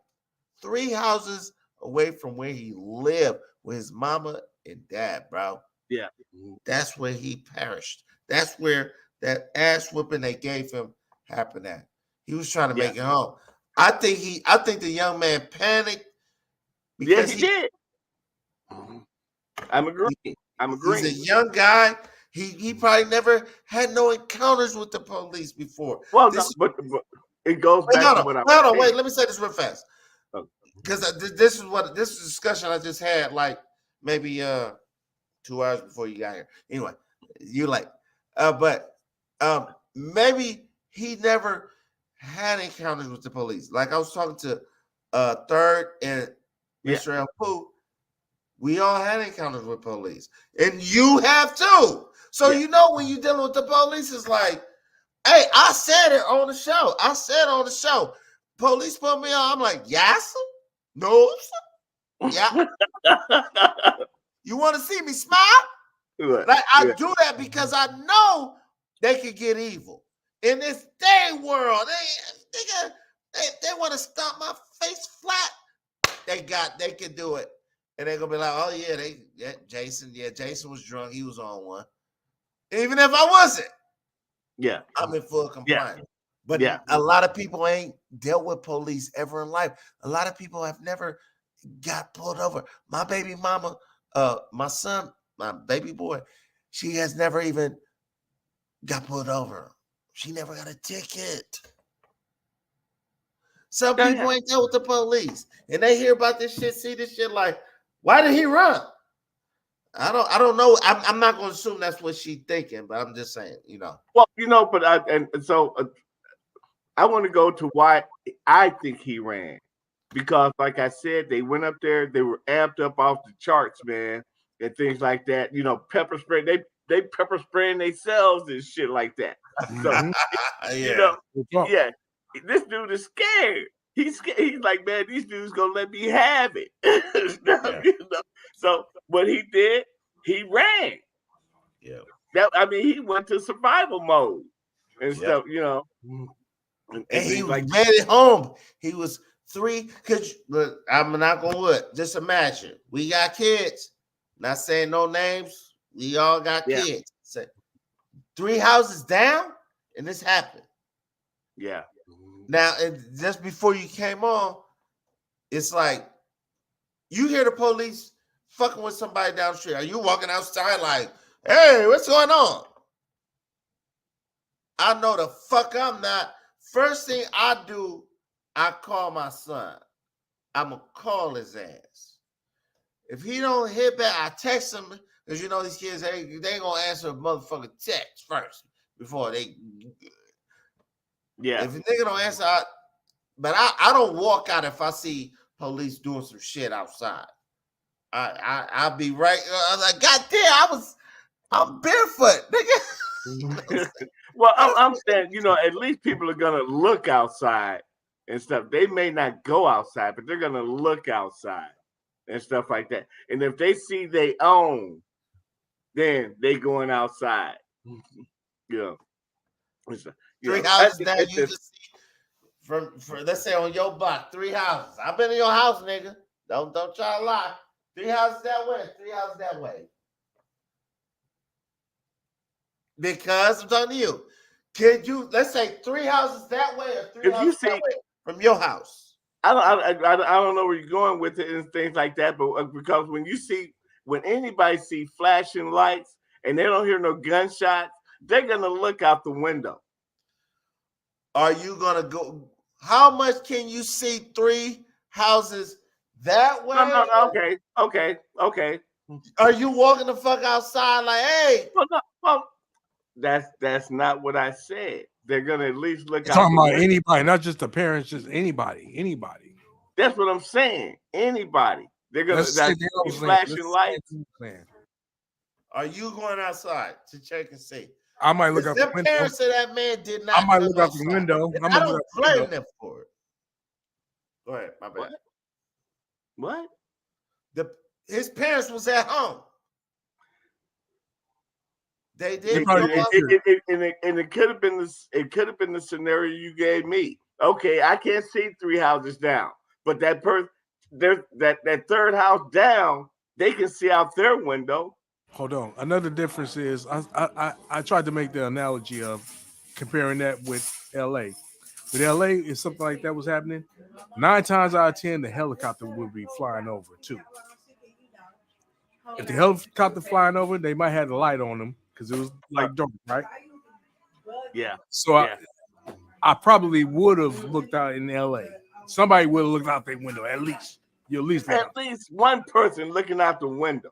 3 houses away from where he lived with his mama and dad, bro. Yeah. That's where he perished. That's where that ass whooping they gave him happened at. He was trying to make it home. I think the young man panicked. Because he did. I'm agreeing. He's a young guy. He probably never had no encounters with the police before. Well, This no, but it goes back to what I was hold on, saying. wait. Let me say this real fast, because this is a discussion I just had, like maybe 2 hours before you got here. Anyway, you like, but maybe he never had encounters with the police. Like I was talking to Third and Mr. El Poo. We all had encounters with police, and you have too. So you know when you're dealing with the police, it's like, hey, I said it on the show. I said on the show, police put me on. I'm like, yes, no, yeah. You want to see me smile? Like I do that because I know they could get evil in this day world. They want to stomp my face flat. They can do it. And they're gonna be like, oh yeah, Jason was drunk, he was on one. Even if I wasn't, I'm in full compliance. But a lot of people ain't dealt with police ever in life. A lot of people have never got pulled over. My baby mama, my son, my baby boy, she has never even got pulled over. She never got a ticket. Some people ain't dealt with the police, and they hear about this shit, see this shit like, why did he run? I don't know. I'm not going to assume that's what she's thinking, but I'm just saying, Well, but I want to go to why I think he ran, because, like I said, they went up there, they were amped up off the charts, man, and things like that. Pepper spray. They pepper spraying themselves and shit like that. So, this dude is scared. He's like, man, these dudes gonna let me have it. So what he did, he ran. Yeah. He went to survival mode and stuff, And he made it home. He was 3. Because I'm not gonna look. Just imagine, we got kids. Not saying no names. We all got kids. Say 3 houses down, and this happened. Yeah. Now, and just before you came on, it's like you hear the police fucking with somebody down the street. Are you walking outside like, hey, what's going on? I know the fuck I'm not. First thing I do, I call my son. I'm going to call his ass. If he don't hit back, I text him, because these kids, they ain't going to answer a motherfucking text first before they... Yeah. If a nigga don't answer, I don't walk out if I see police doing some shit outside. I'll be right. I'm like, God damn, I'm barefoot, nigga. Well, I'm saying, at least people are gonna look outside and stuff. They may not go outside, but they're gonna look outside and stuff like that. And if they see they own, then they going outside. 3 houses down, you can see from let's say on your block, 3 houses. I've been in your house, nigga. Don't try to lie. 3 houses that way, 3 houses that way. Because I'm talking to you. Can you, let's say 3 houses that way or 3 houses that way from your house? I don't know where you're going with it and things like that, but because when anybody see flashing lights and they don't hear no gunshots, they're gonna look out the window. Are you gonna go? How much can you see 3 houses that way? No, okay. Are you walking the fuck outside like, hey? Well, that's not what I said. They're gonna at least look out. Talking about anybody, not just the parents, just anybody. That's what I'm saying. Anybody. They're gonna flashing lights. Are you going outside to check and see? I might look out the window. The parents of that man did not. I might look out the window. I don't blame them for it. Go ahead, my bad. What? His parents was at home. They did. And it could have been this. It could have been the scenario you gave me. Okay, I can't see 3 houses down, but that person, that third house down, they can see out their window. Hold on. Another difference is I tried to make the analogy of comparing that with LA. With LA, if something like that was happening, 9 times out of 10, the helicopter would be flying over too. If the helicopter flying over, they might have the light on them, because it was like dark, right? Yeah. So Yeah. I probably would have looked out in LA. Somebody would have looked out their window at least. You at least look At out. least one person looking out the window.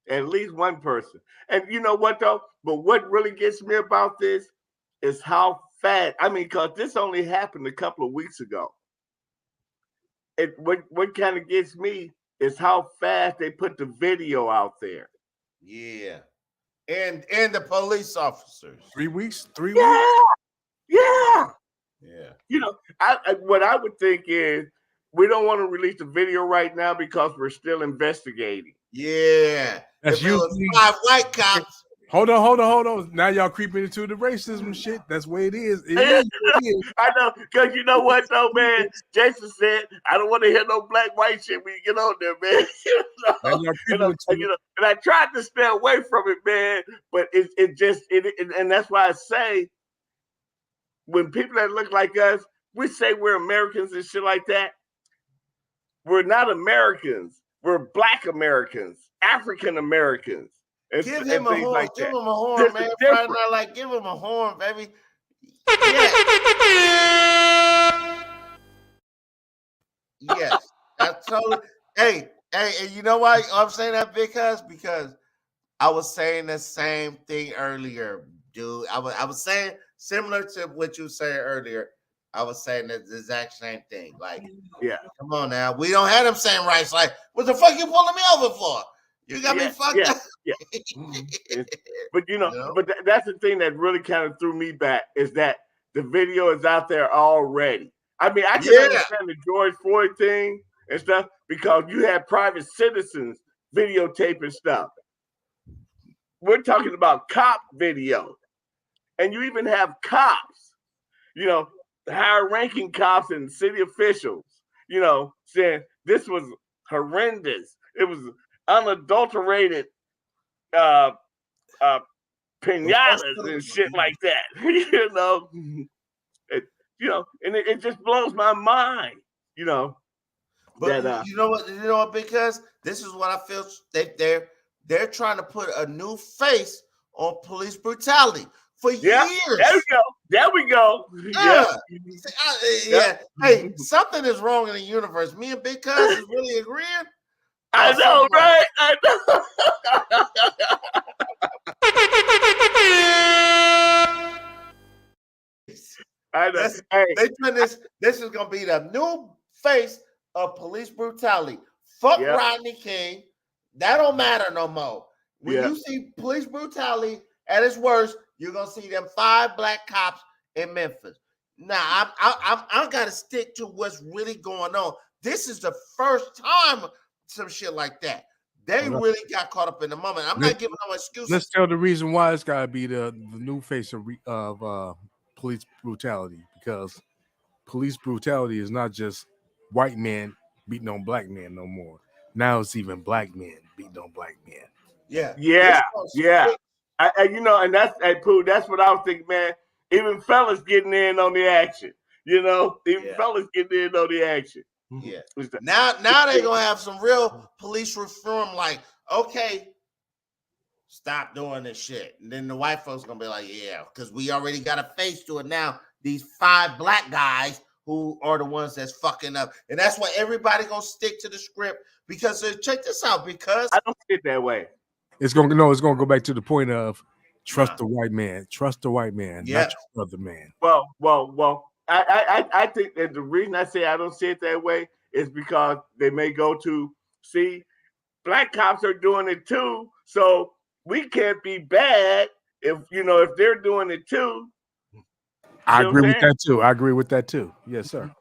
At least one person. And you know what though? But what really gets me about this is how fast. I mean, because this only happened a couple of weeks ago. What kind of gets me is how fast they put the video out there. Yeah. And the police officers. 3 weeks? 3 Yeah. weeks? Yeah. Yeah. You know, what I would think is we don't want to release the video right now because we're still investigating. Yeah. That's If it was usually 5 white cops. Hold on. Now y'all creeping into the racism shit. That's the way it is. It is. I know, because you know what though, man? Jason said, I don't want to hear no black white shit when you get on there, man. Now y'all creeping into it. And I tried to stay away from it, man, but and that's why I say when people that look like us, we say we're Americans and shit like that. We're not Americans. We're Black Americans, African Americans. Give him a horn. Like give that. him a horn, This man. is Friday different. Night Light, give him a horn, baby. Yeah. Yes. That's totally. Hey, and you know why I'm saying that, Big Cuz? Because I was saying the same thing earlier, dude. I was saying similar to what you were saying earlier. I was saying the exact same thing. Like, yeah, come on now. We don't have them same rights. Like, what the fuck you pulling me over for? You got me fucked up. Yeah. But but that's the thing that really kind of threw me back is that the video is out there already. I mean, I can understand the George Floyd thing and stuff because you had private citizens videotaping stuff. We're talking about cop video, and you even have cops, higher ranking cops and city officials, saying this was horrendous. It was unadulterated pinatas and shit like that. And it just blows my mind, But that, you know what? Because this is what I feel they're trying to put a new face on police brutality for years. There we go. Yeah. Hey, something is wrong in the universe. Me and Big Cuz is really agreeing. I know, right? I know. They put this is gonna be the new face of police brutality. Fuck Rodney King. That don't matter no more. When you see police brutality at its worst, you're gonna see them 5 black cops in Memphis. Now I gotta stick to what's really going on. This is the first time some shit like that. They really got caught up in the moment. I'm not giving no excuses. Let's tell the reason why it's gotta be the new face of police brutality, because police brutality is not just white men beating on black men no more. Now it's even black men beating on black men. Yeah. And that's what I was thinking, man. Even fellas getting in on the action. Fellas getting in on the action. Yeah. Now they're gonna have some real police reform, like, okay, stop doing this shit. And then the white folks gonna be like, yeah, because we already got a face to it now. These 5 black guys who are the ones that's fucking up. And that's why everybody gonna stick to the script, because check this out, because I don't see it that way. It's gonna go back to the point of trust the white man. Trust the white man, not your other man. Well, I think that the reason I say I don't see it that way is because they may go to see black cops are doing it too, so we can't be bad if they're doing it too. I agree with that too. Yes, sir.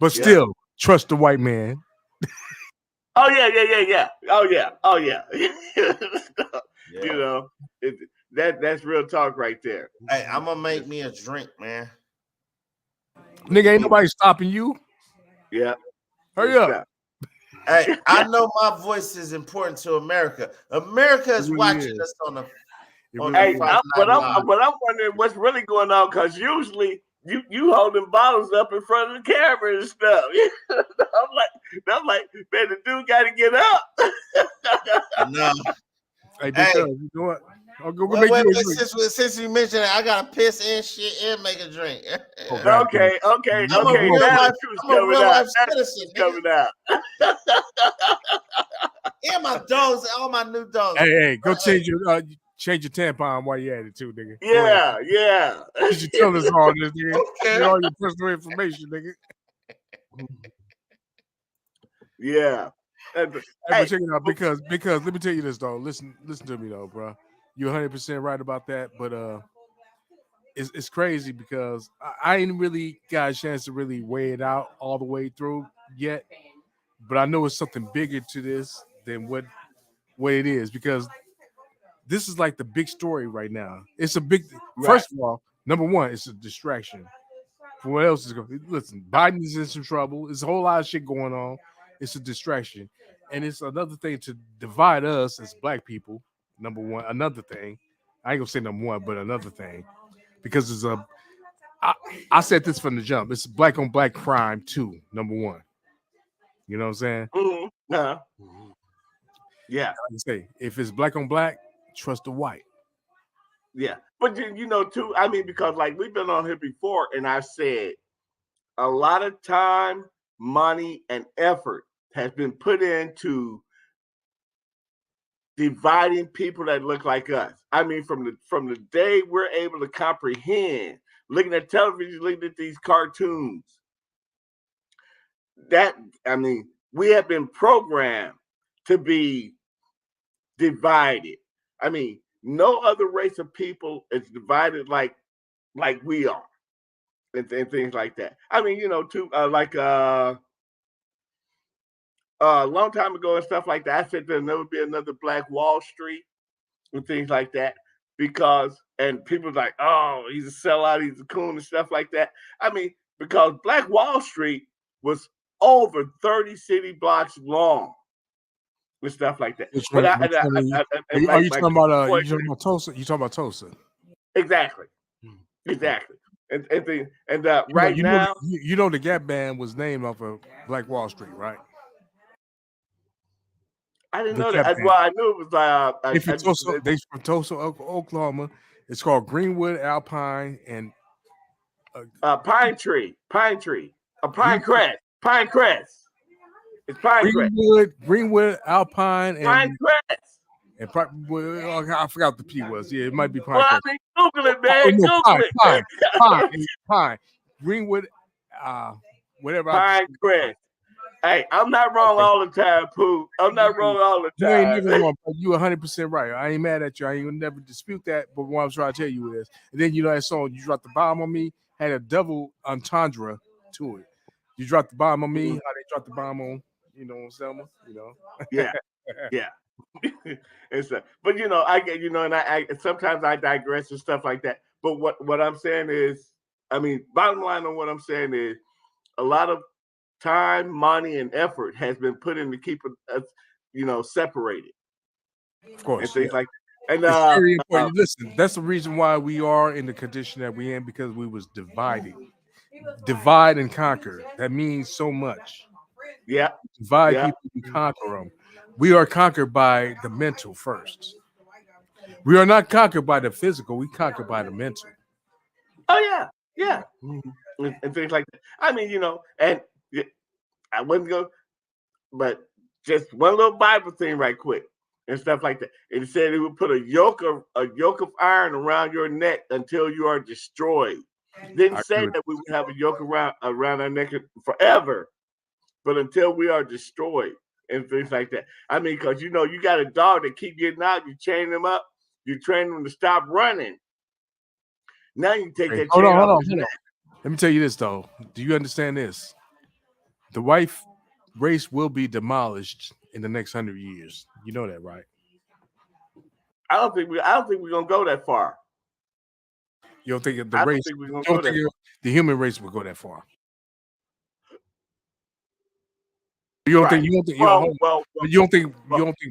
But still, trust the white man. Oh yeah. Oh yeah. That's real talk right there. Hey, I'm gonna make me a drink, man. Nigga, ain't nobody stopping you. Yeah. Hurry up. Hey, I know my voice is important to America. America is watching us on the. But I'm wondering what's really going on, because usually you holding bottles up in front of the camera and stuff. I'm like, man, the dude got to get up. No, Hey, big Hey. cuz, you know what? I'll go Wait, make wait, you a wait, drink. since you mentioned it, I gotta piss and shit and make a drink. Oh, God. Okay. I'm a You real Now life, the truth's I'm a coming real out. life Now the citizen, truth's nigga. coming out. And my dogs, all my new dogs. Hey, go change your tampon while you're at it too, nigga. Yeah, yeah. You should tell us all this, nigga. Okay. Get all your personal information, nigga. Yeah. Hey, but check it out because let me tell you this though. Listen to me though, bro. You're 100% right about that, but it's crazy because I ain't really got a chance to really weigh it out all the way through yet. But I know it's something bigger to this than what it is because this is like the big story right now. It's a big. First of all, number one, it's a distraction. For what else is going? Listen, Biden is in some trouble. There's a whole lot of shit going on. It's a distraction, and it's another thing to divide us as black people. Number one, another thing. I ain't gonna say number one, but another thing because it's a. I said this from the jump. It's black on black crime too. Number one. You know what I'm saying? Mm-hmm. Yeah. Like I say, if it's black on black, trust the white. Yeah. But you know, too, I mean, because like we've been on here before, and I've said a lot of time, money, and effort has been put into dividing people that look like us. I mean, from the day we're able to comprehend, looking at television, looking at these cartoons, that I mean, we have been programmed to be divided. I mean, no other race of people is divided like we are, and things like that. I mean, you know, too, like a long time ago and stuff like that. I said there'll never be another Black Wall Street and things like that because, and people like, oh, he's a sellout, he's a coon and stuff like that. I mean, because Black Wall Street was over 30 city blocks long and stuff like that. But are you talking about Tulsa? You talking about Tulsa? Exactly. And right now, you know the Gap Band was named off of Black Wall Street, right? I didn't know that. Well, I knew it was they from Tulsa, Oklahoma. It's called Greenwood, Alpine, and Pine Tree, a Pine Crest. It's Pine Crest. Greenwood, Alpine, and Pine Crest. And I forgot what the P was. Yeah, it might be Pine. Well, Crest. I mean, Google it, man. Google it. Pine. Greenwood, whatever. Pine Crest. Hey, I'm not wrong all the time, Pooh. I'm not wrong all the time. You ain't never wrong, but you 100% right. I ain't mad at you. I ain't gonna never dispute that. But what I'm trying to tell you is, and then you know that song, "You Dropped the Bomb on Me," had a double entendre to it. You dropped the bomb on me. How they dropped the bomb on, Selma. Yeah. But I get, and I sometimes I digress and stuff like that. But what I'm saying is, I mean, bottom line on what I'm saying is, a lot of time, money, and effort has been put into keeping us, separated. Of course, and things like that. And it's very important. Listen, that's the reason why we are in the condition that we're in, because we was divided. Divide and conquer. That means so much. Yeah. Divide people, we conquer them. We are conquered by the mental first. We are not conquered by the physical. We conquer by the mental. Oh yeah. And things like that. I mean, and I wouldn't go, but just one little Bible thing right quick and stuff like that. It said it would put a yoke of iron around your neck until you are destroyed. It didn't say that we would have a yoke around our neck forever, but until we are destroyed and things like that. I mean, because you got a dog that keep getting out, you chain them up, you train them to stop running. Now you take that chain off his neck. Let me tell you this though. Do you understand this? The white race will be demolished in the next 100 years. You know that, right? I don't think we're gonna go that far. You don't think the human race will go that far? You don't think you don't think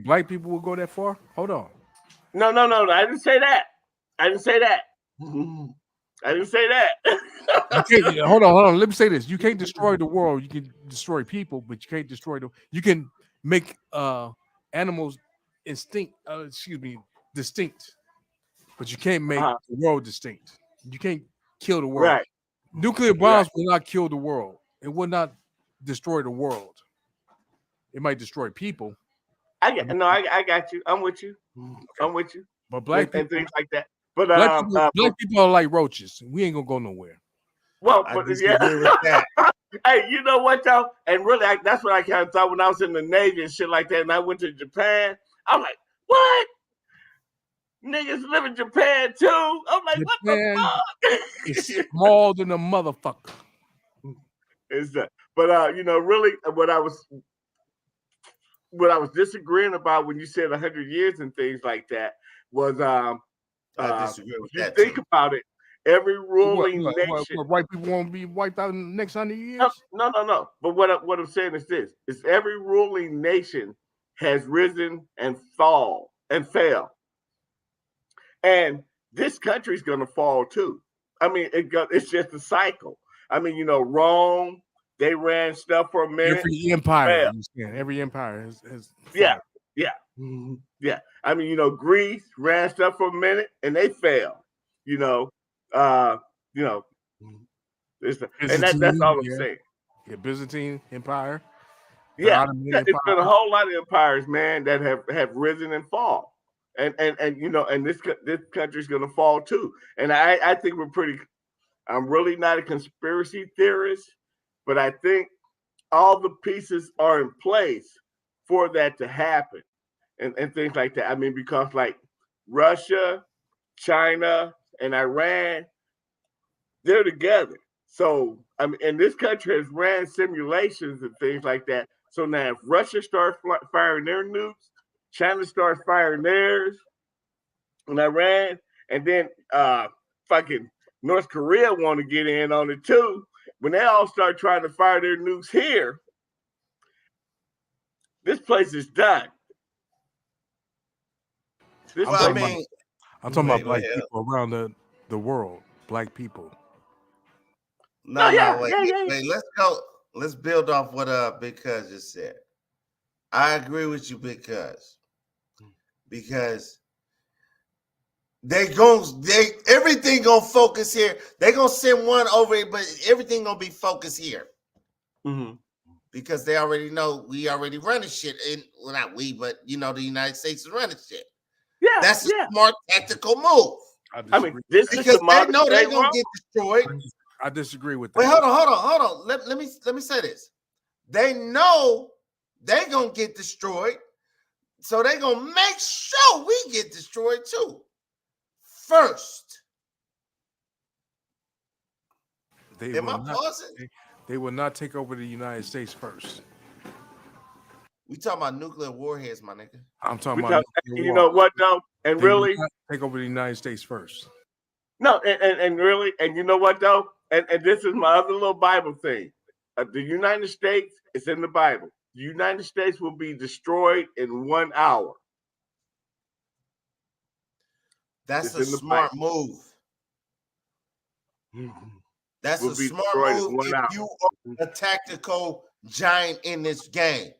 black people will go that far? Hold on. No. I didn't say that. Hold on. Let me say this. You can't destroy the world. You can destroy people, but you can't destroy you can make animals distinct, but you can't make Uh-huh. the world distinct. You can't kill the world. Right. Nuclear bombs will not kill the world. It will not destroy the world. It might destroy people. I got you. I'm with you. I'm with you. But black and people, things like that. But black people are like roaches. We ain't gonna go nowhere. well, I but disagree with that. Hey, you know what, though? And really, that's what I kind of thought when I was in the Navy and shit like that. And I went to Japan. I'm like, what? Niggas live in Japan too. I'm like, what the fuck? It's small than a motherfucker. But you know, really, what I was disagreeing about when you said 100 years and things like that was I disagree with you that. think too. about it, every ruling nation. What, white people won't be wiped out in the next 100 years? No. But what I'm saying is this: is every ruling nation has risen and fell, and this country's gonna fall too. I mean, it's just a cycle. I mean, you know, Rome, they ran stuff for a minute. Every empire, every empire has yeah. I mean, you know, Greece ran stuff for a minute and they failed. You know, and that's all I'm saying. Yeah, Byzantine Empire. Yeah, it's been a whole lot of empires, man, that have risen and fall, and you know, and this country's gonna fall too. And I think I'm really not a conspiracy theorist, but I think all the pieces are in place for that to happen, and things like that. I mean, because like Russia, China, and Iran, they're together. So I mean, and this country has ran simulations and things like that. So now, if Russia starts firing their nukes, China starts firing theirs, and Iran, and then fucking North Korea want to get in on it too. When they all start trying to fire their nukes here, this place is done. I'm talking about black people around the world. Black people. Wait. Let's go. Let's build off what Big Cuz just said. I agree with you, Big Cuz, because everything gonna focus here. They gonna send one over it, but everything gonna be focused here. Mm-hmm. Because they already know we already running shit. Well, not we, but you know, the United States is running shit. Yeah, that's a smart tactical move. I mean, this because is the they know they're gonna get destroyed. I disagree with that. Wait, hold on. Let me say this. They know they're gonna get destroyed, so they're gonna make sure we get destroyed too. First. Am I pausing? They will not take over the United States first. We talking about nuclear warheads, my nigga. I'm talking about you know what though, and they really take over the United States first. No, and really, and you know what though, and this is my other little Bible thing. The United States is in the Bible. The United States will be destroyed in 1 hour. That's a smart move. That's a smart move if you are a tactical giant in this game.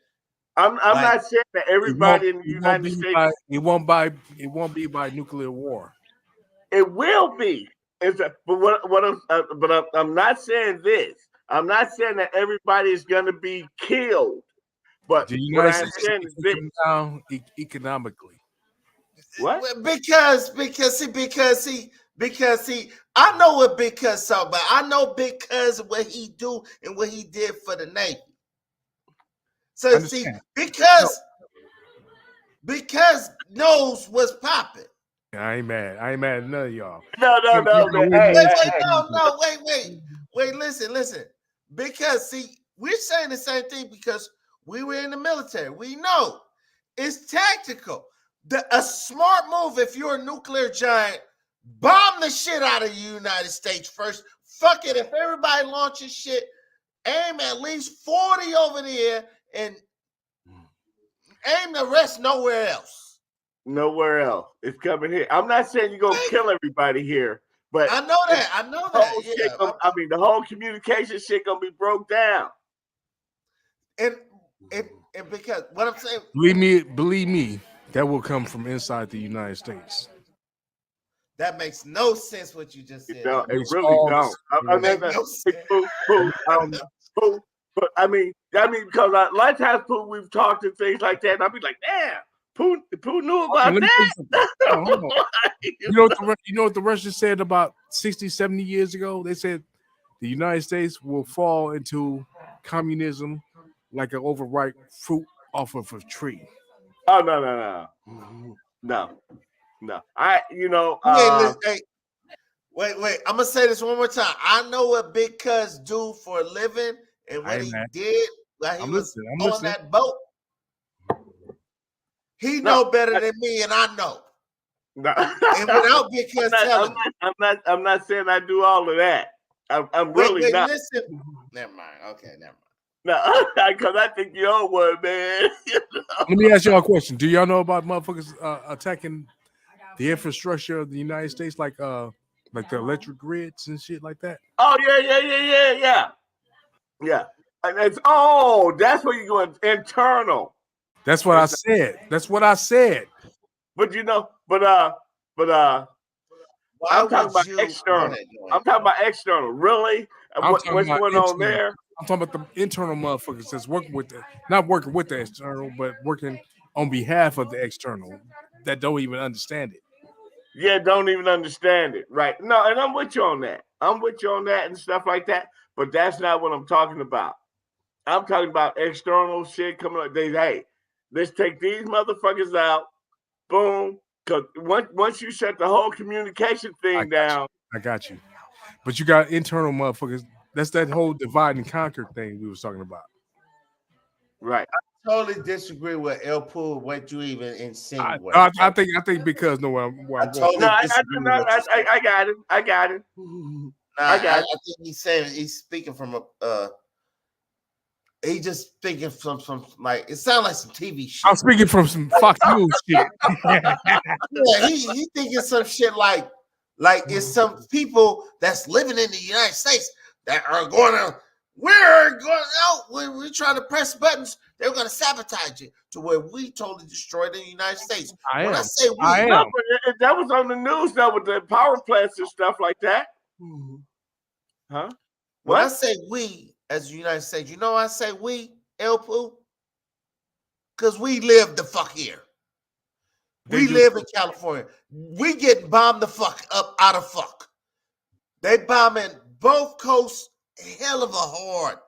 I'm not saying that everybody in the United States. It won't be by nuclear war. It will be. But I'm not saying this. I'm not saying that everybody is going to be killed. But the what United I'm States saying is this. Down economically. What? Because I know what Big Cuz talk about. I know Big Cuz what he do and what he did for the Navy. So see, because knows what's popping. I ain't mad at none of y'all. No. Wait, listen. Because see, we're saying the same thing because we were in the military. We know it's tactical. A smart move if you're a nuclear giant, bomb the shit out of the United States first. Fuck it. If everybody launches shit, aim at least 40 over there and aim the rest nowhere else. Nowhere else. It's coming here. I'm not saying you're gonna kill everybody here, but I know that. The whole communication shit gonna be broke down. And because what I'm saying, believe me, That will come from inside the United States. That makes no sense what you just said. No, it Makes really all don't. That makes no sense. Pooh, but I mean, because a lot of times, Pooh, we've talked and things like that, and I'll be like, damn, Pooh knew about let me tell you that. something. Hold on. You know what the Russians said about 60, 70 years ago? They said the United States will fall into communism like an overripe fruit off of a tree. Oh no. Wait. I'm gonna say this one more time. I know what Big Cuz do for a living and what he did while he was on that boat. He know better than me, and I know. No. And without Big Cuz telling me. I'm not saying I do all of that. I'm really not. Listen. Never mind. Okay, never mind. No, because I think you're on one, man. Let me ask y'all a question. Do y'all know about motherfuckers attacking the infrastructure of the United States, like the electric grids and shit like that? Oh yeah. And that's that's where you're going internal. That's what I said. That's what I said. But I'm talking about external. I'm talking about external. Really? What's going on there? I'm talking about the internal motherfuckers that's working with not working with the external, but working on behalf of the external that don't even understand it. Yeah, don't even understand it. Right. No, and I'm with you on that. And stuff like that. But that's not what I'm talking about. I'm talking about external shit coming up. Hey, let's take these motherfuckers out. Boom. Because once you shut the whole communication thing down. I got you. But you got internal motherfuckers. That's that whole divide and conquer thing we was talking about. Right. I totally disagree with El Pool, what you even insinuate. I think because I got it. I got it. I think he's speaking from he just thinking from like it sounds like some TV shit. I'm speaking from some Fox News shit. Yeah, he thinking some shit like it's some people that's living in the United States that are going to when we try to press buttons, they're going to sabotage it to where we totally destroy the United States. When I say we, that was on the news though with the power plants and stuff like that. Huh? When I say we as the United States, you know I say we, El Poo? Because we live the fuck here. We live in California. We getting bombed the fuck up out of fuck. They bombing both coasts hell of a hard.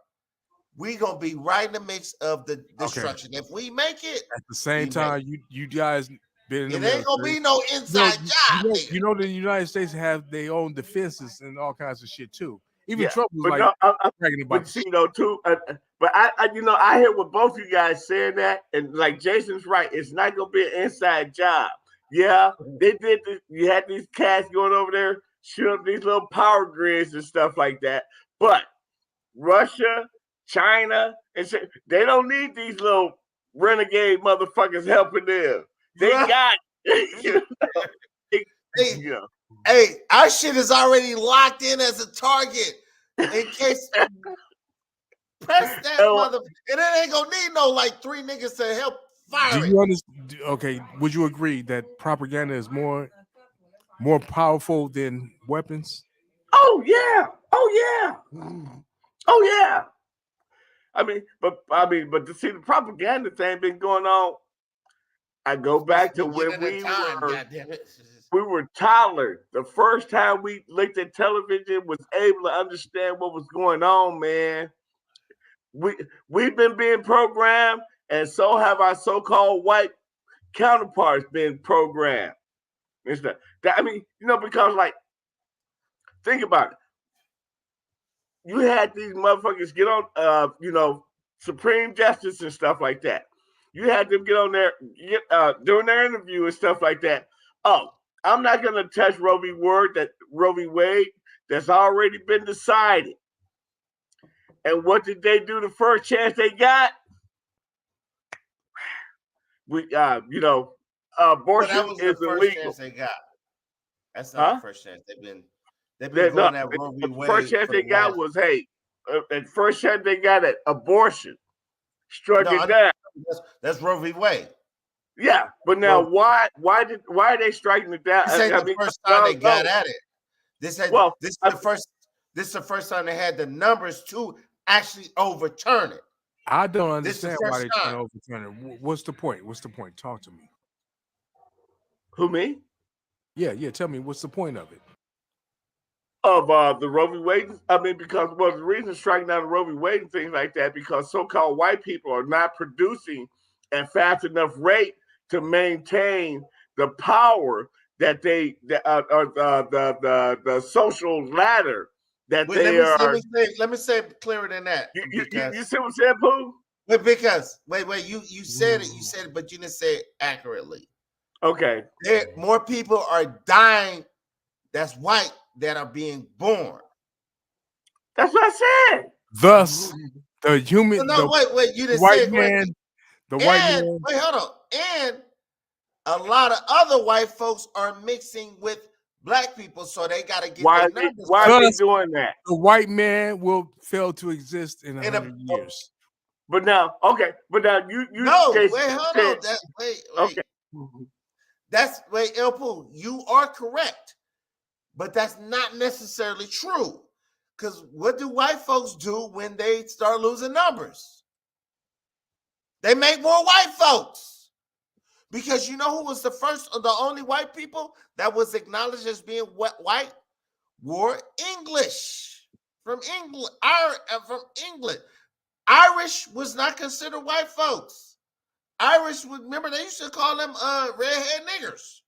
We gonna be right in the mix of the destruction. Okay. If we make it at the same time, you guys been in the it ain't gonna be no inside job. You know the United States have their own defenses and all kinds of shit too. Even Trump was like bragging about. But see though too, but I hear what both you guys saying that, and like Jason's right. It's not gonna be an inside job. Yeah, they did this. You had these cats going over there shooting up these little power grids and stuff like that. But Russia, China, and shit, they don't need these little renegade motherfuckers helping them. They got Hey, our shit is already locked in as a target in case press that mother, and it ain't gonna need no like 3 niggas to help fire it. You understand? Okay, would you agree that propaganda is more powerful than weapons? Oh yeah. I mean, but to see the propaganda thing been going on. I go back to when we were toddlers. The first time we looked at television, was able to understand what was going on, man. We've been being programmed, and so have our so-called white counterparts been programmed. Because like, think about it. You had these motherfuckers get on, Supreme Justice and stuff like that. You had them get on there, during their interview and stuff like that. Oh, I'm not going to touch Roe v. Wade that's already been decided. And what did they do the first chance they got? Abortion is illegal. First chance they got. That's not the first chance. They've been going that Roe v. Wade. The first chance they got was, and first chance they got at abortion. Struck it down. That's Roe v. Wade. Yeah, but now why are they striking it down? This ain't the first time they got at it. This is the first time they had the numbers to actually overturn it. I don't understand why they're trying to overturn it. What's the point? What's the point? Talk to me. Who, me? Yeah. Tell me, what's the point of it? Of the Roe v. Wade? I mean, because the reason striking down the Roe v. Wade and things like that, because so-called white people are not producing at fast enough rate to maintain the power that they the social ladder that they are. Let me say it clearer than that. You see what I'm saying, Pooh? Wait, you said it, but you didn't say it accurately. Okay. More people are dying that's white that are being born. That's what I said. Thus, the human. Wait, you didn't white say it man. correctly. The white man. Wait, hold on. And a lot of other white folks are mixing with black people, so they got to get why are they doing that? The white man will fail to exist in 100 years. But now you no wait, hold on. Wait. Okay. El Pooh, you are correct, but that's not necessarily true. Because what do white folks do when they start losing numbers? They make more white folks. Because you know who was the only white people that was acknowledged as being white? Were English from England. Irish was not considered white folks. Remember they used to call them redhead niggers.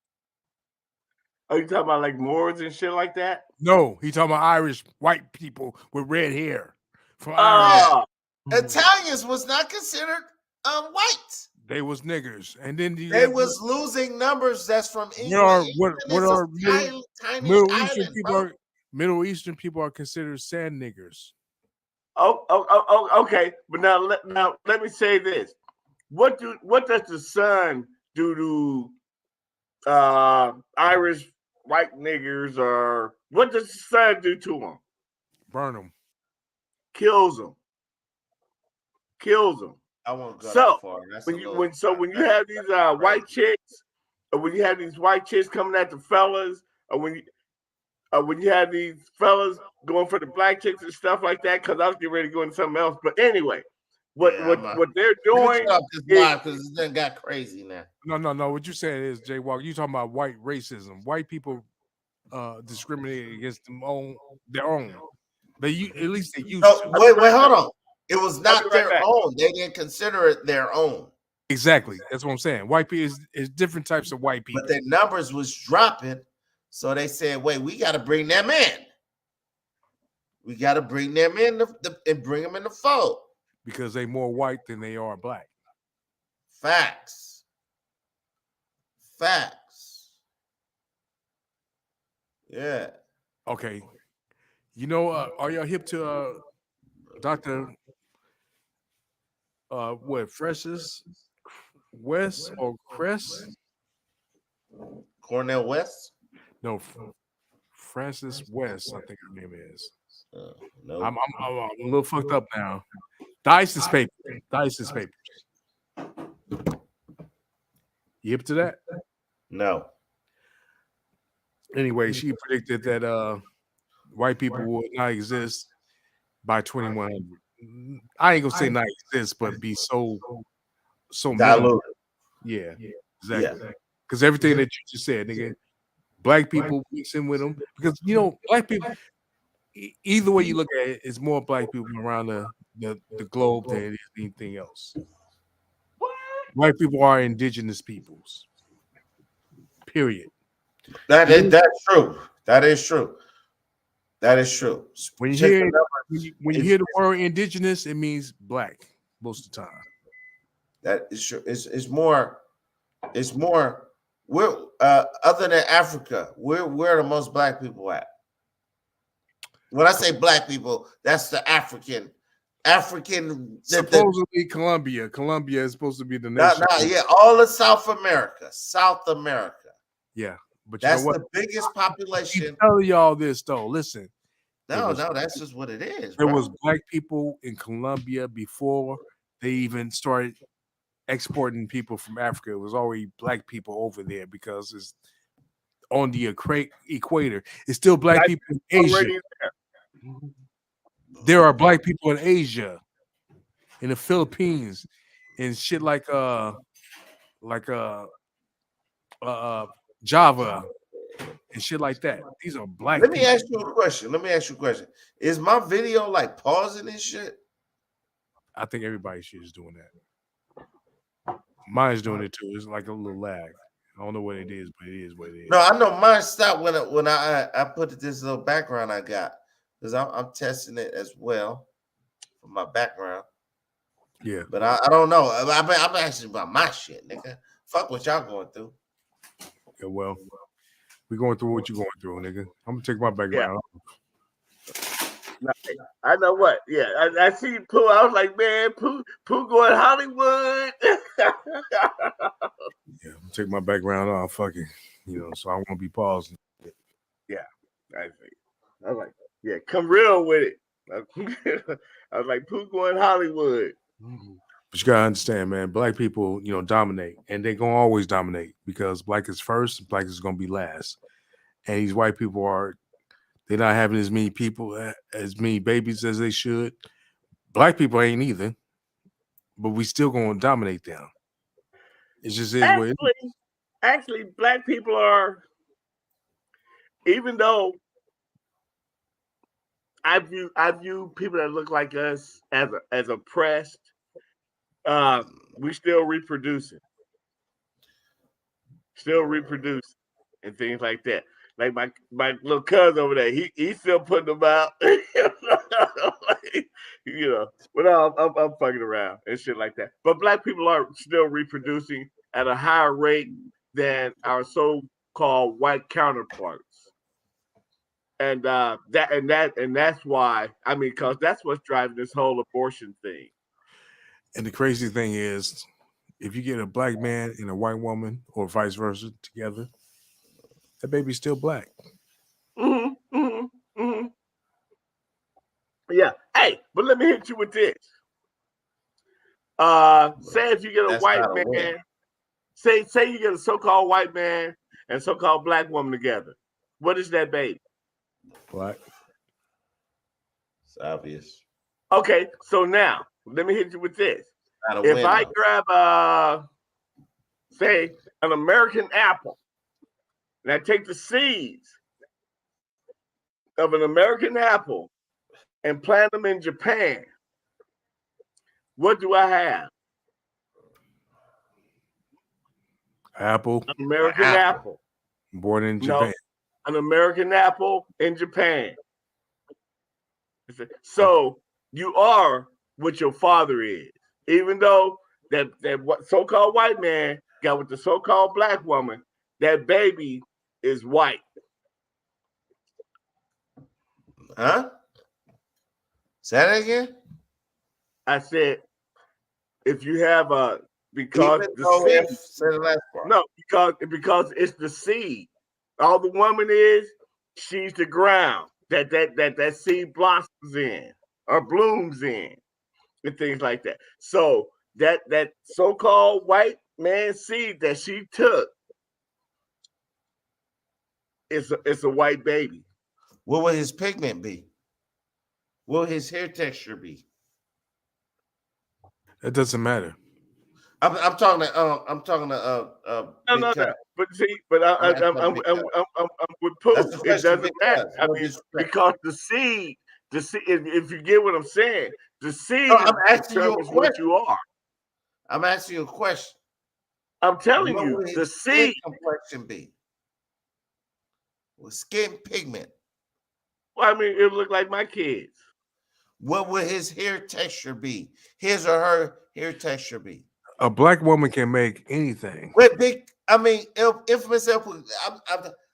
Are you talking about like Moors and shit like that? No, he talking about Irish white people with red hair. From Ireland. Italians was not considered white. They was niggers, and then they was losing numbers. That's from England. What are Middle Eastern people? Middle Eastern people are considered sand niggers. Okay. But now let me say this: what does the sun do to Irish white niggers, or what does the sun do to them? Burn them. Kills them. I won't go that far. When you have these white chicks, or when you have these white chicks coming at the fellas, or when you have these fellas going for the black chicks and stuff like that, because I was getting ready to go into something else. But anyway, what they're doing because it done got crazy now. No. What you saying is, Jay Walker, you talking about white racism. White people discriminate against their own. At least they used to. Wait, hold on. It was not their own. They didn't consider it their own. Exactly. That's what I'm saying. White people is different types of white people. But their numbers was dropping. So they said, wait, we got to bring them in. We got to bring them in and bring them in the fold. Because they're more white than they are black. Facts. Yeah. Okay. You know, are y'all hip to Dr. Francis West or Cress? Cornell West? No, Francis West, I think her name is. No. I'm a little fucked up now. Dice's papers. You hip to that? No. Anyway, she predicted that white people would not exist by 2100. I ain't gonna say not exist, but be so diluted. Yeah, exactly. Because everything that you just said, nigga, black people mix in with them. Because black people, either way you look at it, it's more black people around the globe than it is anything else. White people are indigenous peoples. Period. That's true. That is true. When you hear the word indigenous, it means black most of the time. That is true. It's more. We're other than Africa, where are the most black people at? When I say black people, that's the African. Supposedly Colombia. Colombia is supposed to be the nation. All of South America. Yeah, but that's the biggest population. I keep telling y'all this though. Listen. No, that's just what it is. There was black people in Colombia before they even started exporting people from Africa. It was already black people over there because it's on the equator. It's still black people in Asia. Already there. There are black people in Asia, in the Philippines, and shit like Java and shit like that. These are black Let me people. ask you a question. Is my video like pausing and shit? I think everybody shit is doing that. Mine's doing it too. It's like a little lag. I don't know what it is, but it is what it is. No, I know mine stopped when I put this little background I got because I'm testing it as well for my background. Yeah, but I don't know. I'm asking about my shit, nigga. Fuck what y'all going through. Yeah, well, we going through what you going through, nigga. I'm gonna take my background off. I know what. Yeah, I see Pooh. I was like, man, Pooh going Hollywood. Yeah, I'm gonna take my background off. Fucking, so I won't be pausing. Yeah, I see. I was like, yeah, come real with it. I was like, Pooh going Hollywood. But you gotta understand, man. Black people, dominate, and they're gonna always dominate because black is first, black is gonna be last, and these white people they're not having as many people, as many babies as they should. Black people ain't either, but we still gonna dominate them. It just is what it is. Actually, black people are, even though I view people that look like us as oppressed, we still reproducing and things like that. Like my little cousin over there, he's still putting them out, But I'm fucking around and shit like that. But black people are still reproducing at a higher rate than our so-called white counterparts, and that's why because that's what's driving this whole abortion thing. And the crazy thing is, if you get a black man and a white woman, or vice versa, together, that baby's still black. Mm-hmm, mm-hmm, mm-hmm. Yeah. Hey, but let me hit you with this. Say if you get a white man, say you get a so-called white man and so-called black woman together. What is that baby? Black. It's obvious. Okay, so now let me hit you with this. If I grab say an American apple, and I take the seeds of an American apple and plant them in Japan, what do I have? Apple. An American apple. Born in Japan. An American apple in Japan. So you are what your father is, even though that so-called white man got with the so-called black woman, that baby is white. Huh? Say that again? I said, if you have because it's the seed. All the woman is, she's the ground that seed blossoms in or blooms in, and things like that. So that so-called white man seed that she took, it's a white baby. What will his pigment be? What will his hair texture be? It doesn't matter. I'm talking to no. But see, I'm with Pooh. It doesn't matter. Because the seed, if you get what I'm saying, the seed I'm asking you a question. What you are. I'm asking you a question. I'm telling what you, will the his seed complexion be? With skin pigment. Well, it look like my kids. What would his hair texture be? His or her hair texture be? A black woman can make anything. With big, infamous. I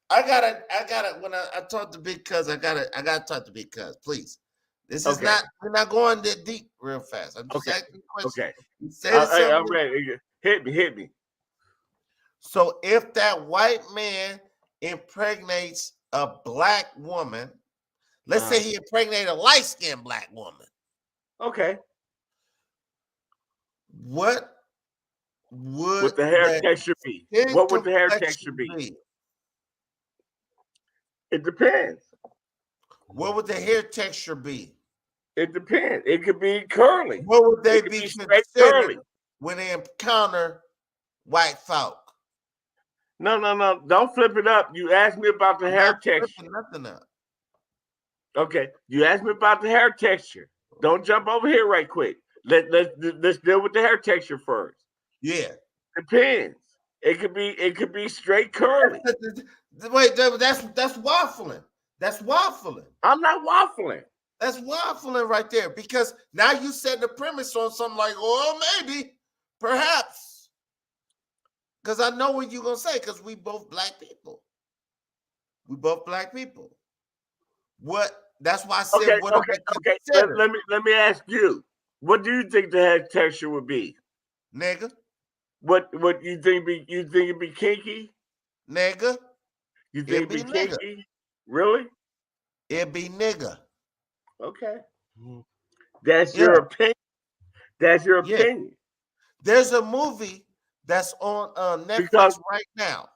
gotta. When I talk to Big Cuz, I gotta talk to Big Cuz. Please, this is not. We're not going that deep real fast. I'm just asking questions. Okay, I'm ready. Hit me. So if that white man impregnates a black woman, let's say he impregnated a light-skinned black woman. Okay. What would the hair the texture be? skin What would the hair complexion texture be? It depends. What would the hair texture be? It depends. It could be curly. What would they It could be be straight considered curly. when they encounter white folk? No. Don't flip it up. You asked me about the I'm hair not texture. flipping nothing up. Okay. You asked me about the hair texture. Don't jump over here right quick. Let's deal with the hair texture first. Yeah. Depends. It could be straight curly. Wait, that's waffling. That's waffling. I'm not waffling. That's waffling right there, because now you set the premise on something like, oh, maybe, perhaps. Because I know what you're gonna say, because we both black people. We both black people. What? That's why I said Okay. Let me ask you. What do you think the hair texture would be? Nigga. What you think it'd be kinky? Nigga. You think it'd be kinky? Really? It'd be nigga. Okay. That's your opinion. That's your opinion. There's a movie that's on Netflix right now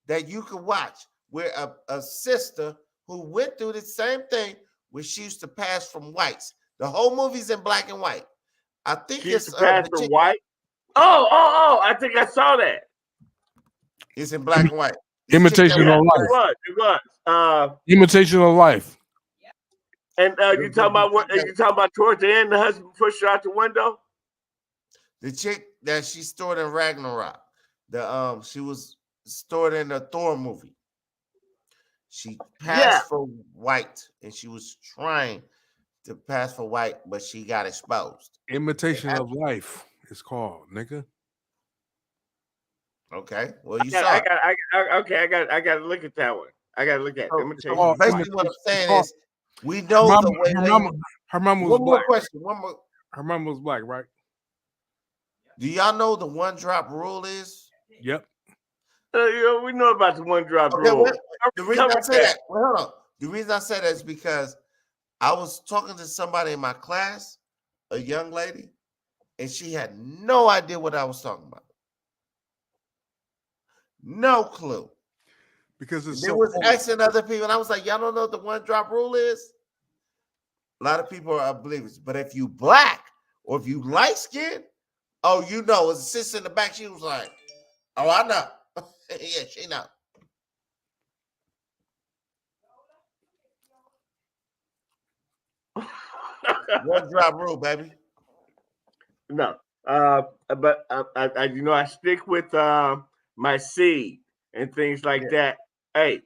that you can watch, where a sister who went through the same thing, where she used to pass from whites. The whole movie's in black and white. I think she used to pass from white. Oh! I think I saw that. It's in black and white. Imitation of Life. It was. Imitation of Life. And you talking about what? You talking about towards the end, the husband pushed her out the window? The chick that she stored in Ragnarok. She was stored in the Thor movie. She passed for white, and she was trying to pass for white, but she got exposed. Imitation of Life is called, nigga. Okay. Well, you saw it. I got to look at that one. I got to look at it. So basically, what I'm saying is, we know the way. Her mama was one more black. question. One more. Her mama was black, right? Do y'all know the one drop rule is? Yep. We know about the one drop rule. The reason I say that, hold on. The reason I say that is because I was talking to somebody in my class, a young lady, and she had no idea what I was talking about. No clue. Because it's it was asking other people, and I was like, y'all don't know what the one drop rule is? A lot of people are believers. But if you black or if you light skinned, oh, you know, as a sister in the back, she was like, oh, I know. Yeah, she know. One drop rule, baby. No. But I stick with my seed and things like that. Hey,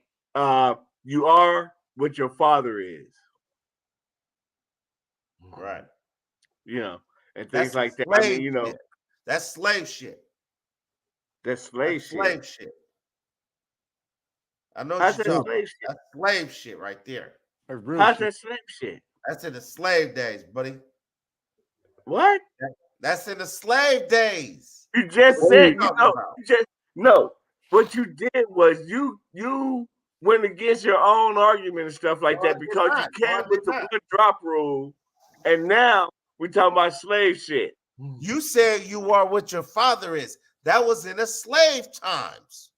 you are what your father is. Right. You know, and things like that. I mean, that's slave shit. That's slave shit. I know how's what that you're slave talking shit? That's slave shit right there. How's that slave shit? That's in the slave days, buddy. What? That's in the slave days. You just said, no. What you did was you went against your own argument and stuff like that because you came with the one drop rule, and now we talking about slave shit. You said you are what your father is. That was in the slave times.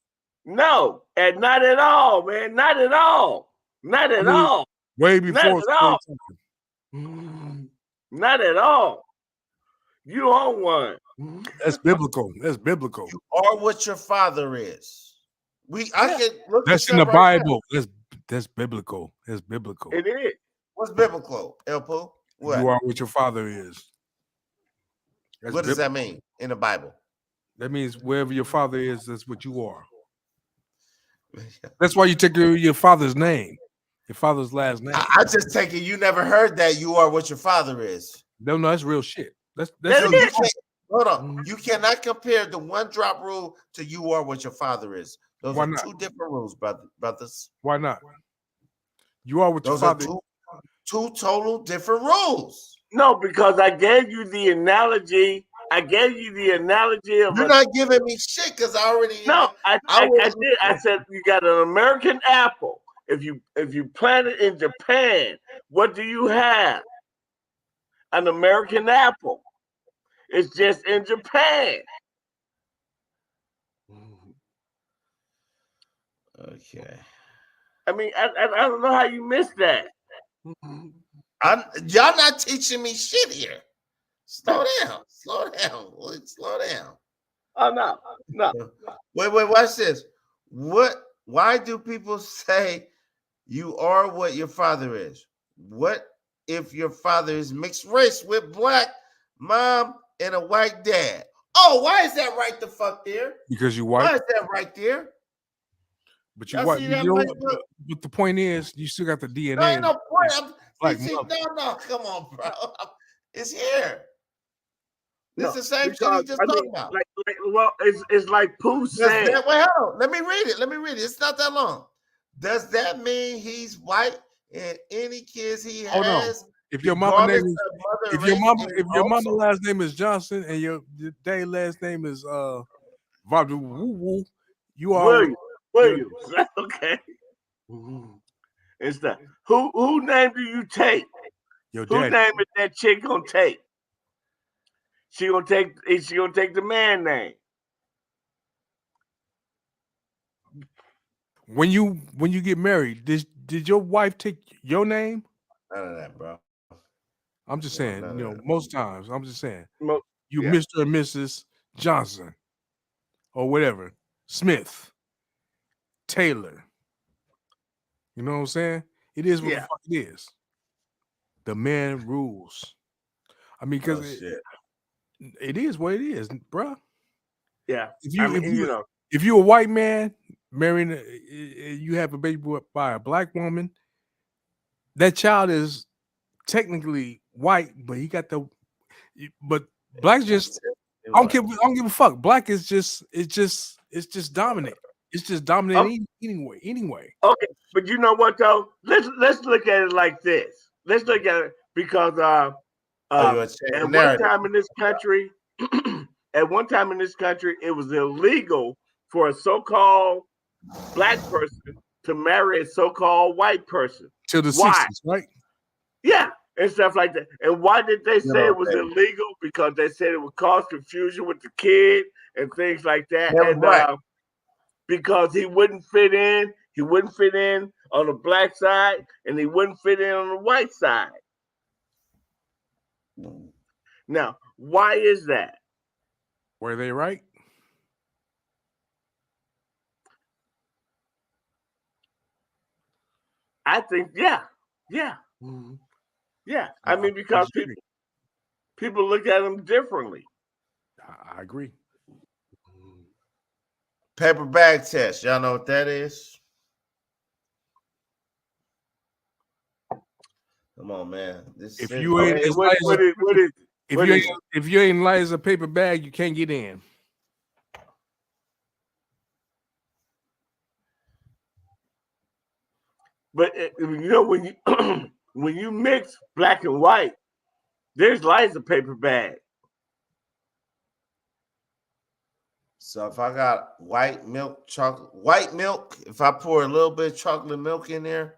No, and not at all, man. Not at all. Not at all. Way before. Not at all. Not at all. You own one. That's biblical. That's biblical. You are what your father is. I can look. That's in the Bible. That's biblical. That's biblical. It is. What's biblical, Elpo? What? You are what your father is. What does that mean in the Bible? That means wherever your father is, that's what you are. That's why you take your father's name, your father's last name. I just take it you never heard that you are what your father is. No, that's real shit. That's hold on. You cannot compare the one drop rule to you are what your father is. Those Why are not? two different rules, brothers. Why not? You are what your father is. Two total different rules. No, because I gave you the analogy. Of you're not giving me shit because I already. No, I did. I said you got an American apple. If you plant it in Japan, what do you have? An American apple. It's just in Japan. Okay. I mean, I don't know how you missed that. Y'all not teaching me shit here. Slow down. Slow down. Slow down. Oh no. Wait, watch this. Why do people say you are what your father is? What if your father is mixed race with black mom and a white dad? Oh, why is that right the fuck there? Because you Why white. is that right there? But you Y'all white. see You that, know, Mike? but the point is, you still got the No, DNA. ain't no point. Black See, mother. no, come on, bro. It's here. This No, is the same shit because he just I talked mean, about. well, it's like Pooh said. Wait, hold on. Let me read it. It's not that long. Does that mean he's white and any kids he Hold on. has, If your mama name regardless is, of mother if your race, mama, is if your mama also- last name is Johnson and your daddy last name is Vadu Woo Woo, you are Williams. Okay. It's that. Who name do you take? your Who daddy. name is that chick gonna take? She gonna take the man name. When you get married, did your wife take your name? None of that, bro. I'm just No, saying, none you of know, that. most times, I'm just saying, you Yeah. Mr. and Mrs. Johnson or whatever, Smith, Taylor. You know what I'm saying? It is what the Yeah. fuck it is. The man rules. I mean, because Oh, shit. it is what it is, bruh. Yeah. If you I mean, if you're a white man marrying, you have a baby by a black woman, that child is technically white, but he got the. But black's just. I don't give a fuck. Black is just. It's just dominant. It's just dominant anyway. Okay, but you know what though? Let's look at it like this. Let's look at it because at one time in this country, it was illegal for a so-called black person to marry a so-called white person. Till the Why? 60s, right? Yeah, and stuff like that. And why did they say it was okay. illegal? Because they said it would cause confusion with the kid and things like that. Yeah, and right. because he wouldn't fit in. He wouldn't fit in on the black side, and he wouldn't fit in on the white side. Now, why is that? Were they right? I think, yeah. I mean, because people look at them differently. I agree. Paper bag test. Y'all know what that is? Come on, man. If you ain't as light as if you ain't light as a paper bag, you can't get in. But you know, when you when you mix black and white, there's light as a paper bag. So if I got white milk, if I pour a little bit of chocolate milk in there,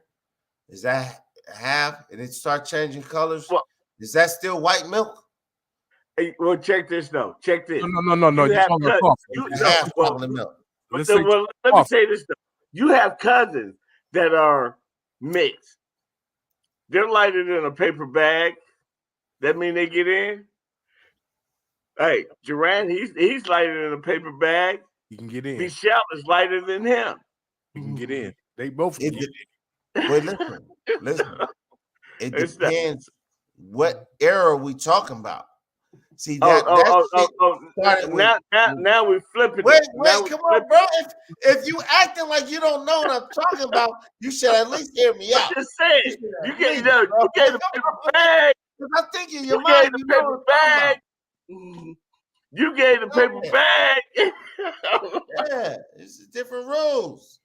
is that half and it start changing colors? Well, is that still white milk? Hey, well, check this though. Check this. No. You have half chocolate milk. Let me say this though. You have cousins that are mixed. They're lighter than a paper bag. That mean they get in? Hey, Duran, he's lighter than a paper bag. You can get in. Michelle is lighter than him. You can get in. They both can get in. Wait, listen. It depends what era we talking about. See that now we flipping. Wait, come on, bro. If you acting like you don't know what I'm talking about, you should at least hear me out. I'm just saying, you gave the paper bag. I'm thinking your mind, you know what I'm talking about. You gave the paper bag. Yeah, it's different rules.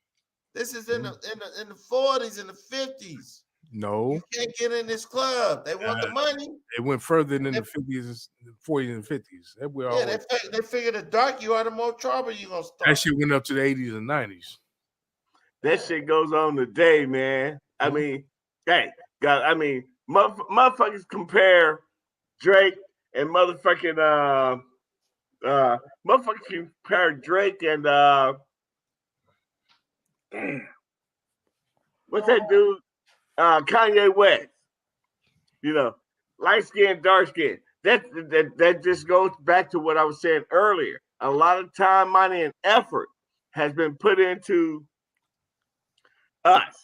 This is in the 40s and the 50s. No, you can't get in this club. They want the money. It went further than the 50s, 40s, and 50s. They figure the dark you are, the more trouble you gonna start. That shit went up to the 80s and 90s. That shit goes on today, man. I mean, hey, God, I mean, motherfuckers compare Drake and motherfucking motherfuckers compare Drake and damn, what's that dude? Kanye West. You know, light skin, dark skin. That just goes back to what I was saying earlier. A lot of time, money, and effort has been put into us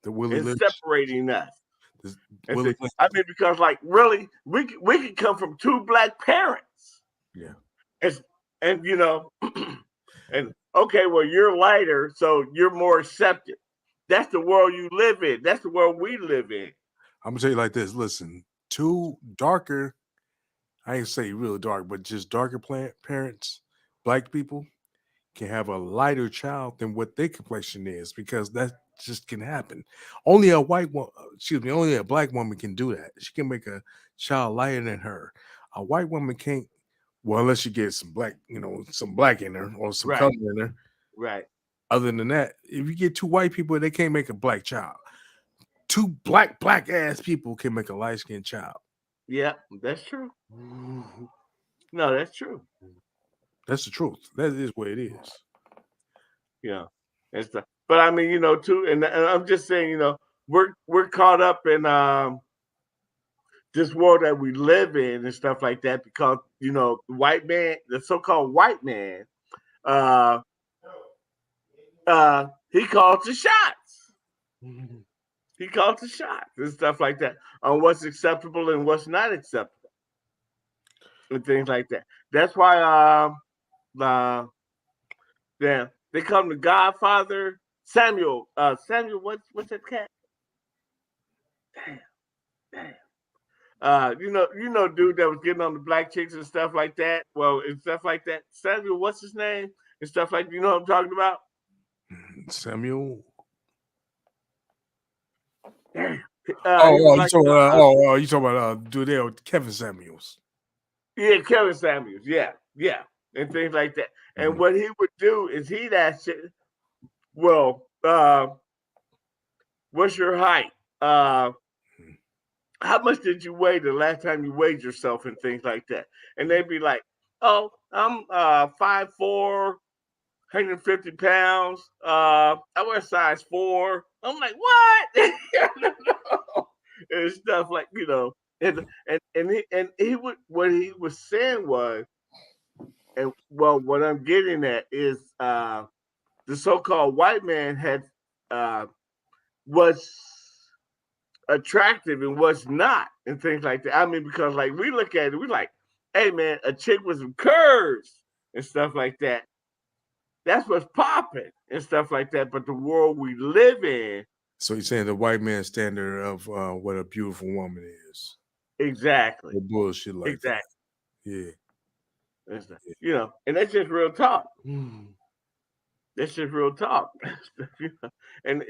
The Willie and Lynch. separating us. Willie Lynch. I mean, because like really, we could come from two black parents. Yeah. And you know, and okay, well, you're lighter, so you're more accepted. That's the world you live in. That's the world we live in. I'm gonna tell you like this. Listen, two darker, I ain't say real dark, but just darker parents, black people can have a lighter child than what their complexion is because that just can happen. Only a white one, only a black woman can do that. She can make a child lighter than her. A white woman can't. Well, unless you get some black, some black in her or some Right. color in her. Right. Other than that, if you get two white people, they can't make a black child. Two black ass people can make a light skinned child. Yeah, that's true. No, that's true. That's the truth. That is what it is. Yeah, it's the, but I mean, too, and I'm just saying, we're caught up in this world that we live in and stuff like that because the white man, the so-called white man, he calls the shots. He calls the shots and stuff like that on what's acceptable and what's not acceptable and things like that. That's why they come to Godfather Samuel. Samuel, what's that cat? Damn. Dude that was getting on the black chicks and stuff like that. Well, and stuff like that. Samuel, what's his name? And stuff like, you know what I'm talking about? Samuel. Damn. You talking about dude there with Kevin Samuels. Yeah, Kevin Samuels. Yeah. And things like that. And what he would do is he'd ask you, well, what's your height? How much did you weigh the last time you weighed yourself and things like that? And they'd be like, oh, I'm 5'4", 150 pounds. I wear size 4. I'm like, what? And stuff like, and he would, what he was saying was, and well, what I'm getting at is the so-called white man had was attractive and what's not and things like that. I mean, because like we look at it, we like, hey man, a chick with some curves and stuff like that. That's what's popping and stuff like that. But the world we live in. So you're saying the white man's standard of what a beautiful woman is. Exactly. The bullshit like that. Yeah. And that's just real talk. That's just real talk. And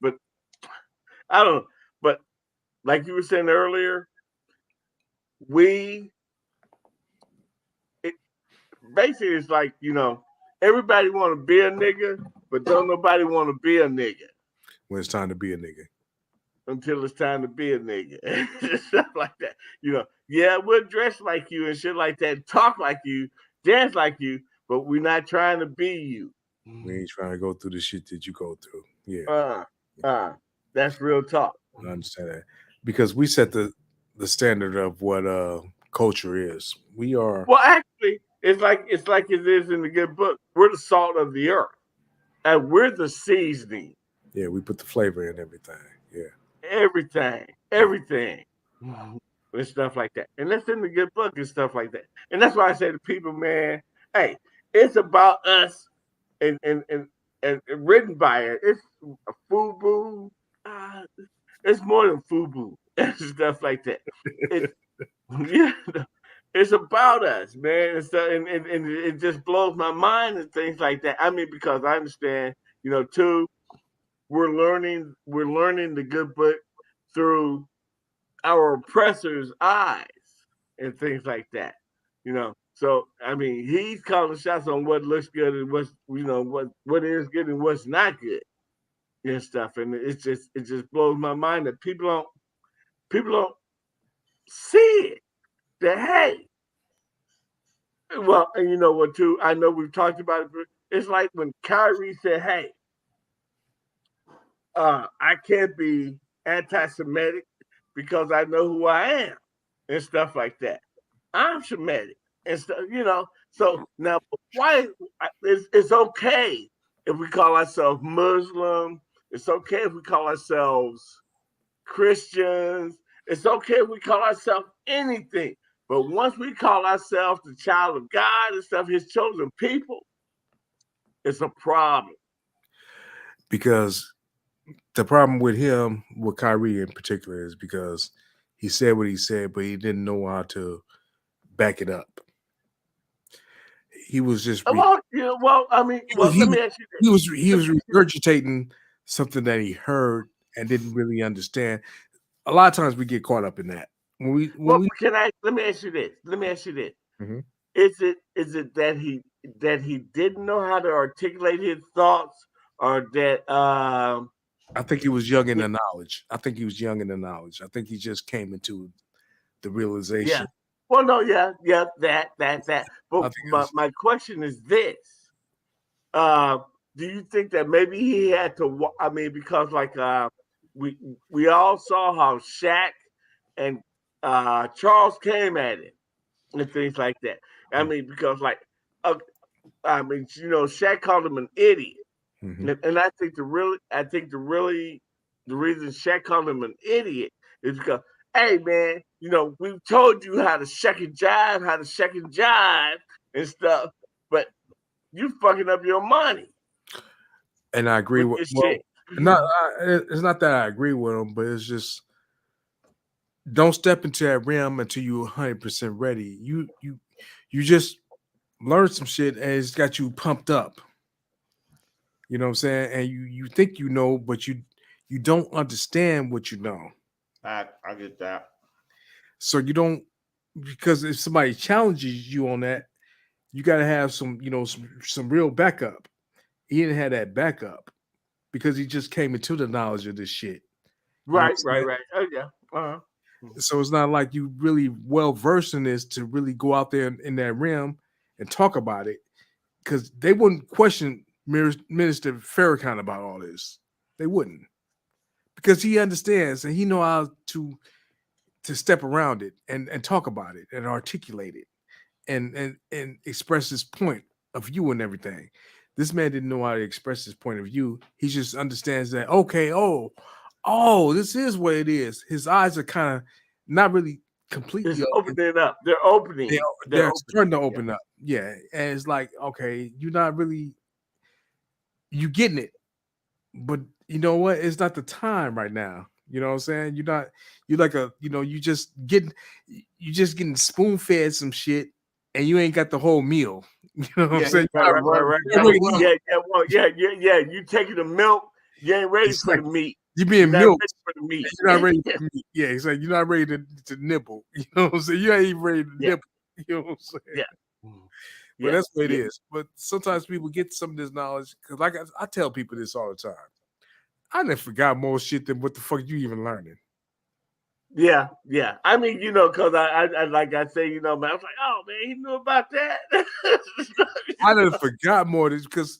but I don't know. But like you were saying earlier, basically it's like, everybody want to be a nigga, but don't nobody want to be a nigga. When it's time to be a nigga. Until it's time to be a nigga. Stuff like that. Yeah, we'll dress like you and shit like that, talk like you, dance like you, but we're not trying to be you. We ain't trying to go through the shit that you go through. Yeah. That's real talk. I understand that. Because we set the standard of what culture is. We are actually it's like it is in the good book. We're the salt of the earth. And we're the seasoning. Yeah, we put the flavor in everything. Yeah. Everything. And stuff like that. And that's in the good book and stuff like that. And that's why I say to people, man, hey, it's about us and written by it. It's a FUBU. It's more than FUBU and stuff like that. It's about us, man. And it just blows my mind and things like that. I mean, because I understand, too, we're learning the good book through our oppressor's eyes and things like that. So I mean, he's calling shots on what looks good and what's what is good and what's not good and stuff. And it just blows my mind that people don't see it. That hey, well, and you know what too? I know we've talked about it, it's like when Kyrie said, "Hey, I can't be anti-Semitic because I know who I am," and stuff like that. I'm Semitic and stuff, So now, why it's okay if we call ourselves Muslim. It's okay if we call ourselves Christians. It's okay if we call ourselves anything. But once we call ourselves the child of God and stuff, His chosen people, it's a problem. Because the problem with him, with Kyrie in particular, is because he said what he said, but he didn't know how to back it up. He was just I mean, let me ask you this. he was regurgitating something that he heard and didn't really understand. A lot of times we get caught up in that. Let me ask you this. Mhm. Is it that he didn't know how to articulate his thoughts, or that I think he was young in the knowledge. I think he just came into the realization. Well, no, that. But my question is this: do you think that maybe he had to? I mean, because like we all saw how Shaq and Charles came at it and things like that. I mean, because like Shaq called him an idiot, and I think the reason Shaq called him an idiot is because, hey man, we've told you how to shuck and jive, and stuff, but you fucking up your money. And I agree with shit. It's not that I agree with him, but it's just don't step into that realm until you're 100% ready. You just learn some shit and it's got you pumped up. You know what I'm saying? And you think you know, but you don't understand what you know. I get that. So you don't, because if somebody challenges you on that, you got to have some real backup. He didn't have that backup because he just came into the knowledge of this shit. Right. Oh yeah. Uh-huh. So it's not like you really well versed in this to really go out there in that realm and talk about it, because they wouldn't question Minister Farrakhan about all this. They wouldn't, because he understands and he know how to step around it and talk about it and articulate it and express his point of view and everything. This man didn't know how to express his point of view. He just understands that, okay, this is what it is. His eyes are kind of not really completely it's opening up. They're opening. They're starting to open up. Yeah. And it's like, okay, you're not really, you getting it. But you know what? It's not the time right now. You know what I'm saying? You just getting spoon fed some shit and you ain't got the whole meal. You know what I'm saying? Right. Yeah. You taking the milk, you ain't ready for the meat. You're being milked. For the meat. You're not ready for the meat. Yeah, it's like you're not ready to nibble. You know what I'm saying? You ain't even ready to nibble. You know what I'm saying? Yeah. But that's what it is. But sometimes people get some of this knowledge, because like I tell people this all the time. I never forgot more shit than what the fuck you even learning. Yeah. I mean, because I like I say, man, I was like, oh man, he knew about that. I never forgot more because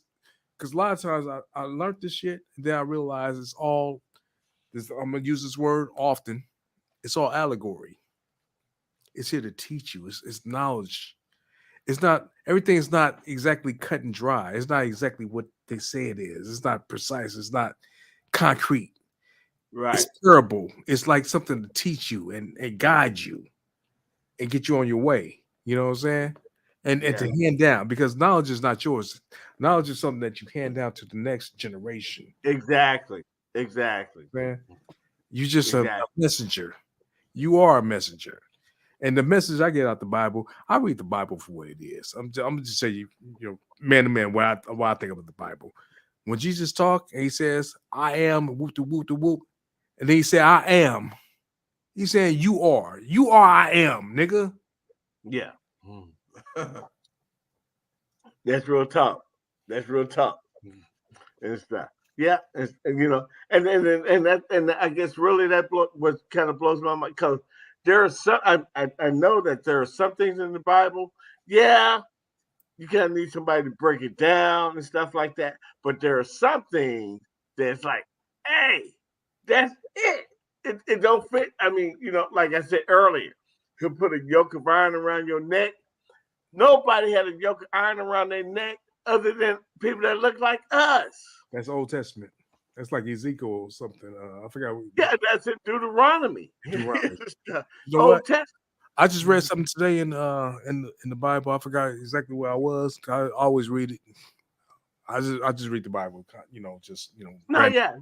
a lot of times I learned this shit and then I realized it's all this. I'm gonna use this word often. It's all allegory. It's here to teach you. It's knowledge. It's not, everything is not exactly cut and dry. It's not exactly what they say it is. It's not precise. It's not concrete. Right. It's terrible. It's like something to teach you and guide you and get you on your way. You know what I'm saying? And to hand down, because knowledge is not yours. Knowledge is something that you hand down to the next generation. Exactly. Man, you just a messenger. You are a messenger. And the message I get out the Bible, I read the Bible for what it is. I'm gonna just say, man to man, what I think about the Bible. When Jesus talked and he says, "I am," whoop de whoop de whoop, and then he said, "I am." He's saying, "You are. You are. I am, nigga." Yeah. That's real talk. And stuff. Yeah, and I guess really that what kind of blows my mind, because there are some. I know that there are some things in the Bible. Yeah, you kind of need somebody to break it down and stuff like that. But there are some things that's like, hey, that's it. It don't fit. I mean, like I said earlier, he'll put a yoke of iron around your neck. Nobody had a yoke of iron around their neck other than people that look like us. That's Old Testament. That's like Ezekiel or something. I forgot. Yeah, that's in Deuteronomy. Deuteronomy. The You know Old what? Testament. I just read something today in the Bible. I forgot exactly where I was. I always read it. I just read the Bible. No, yeah.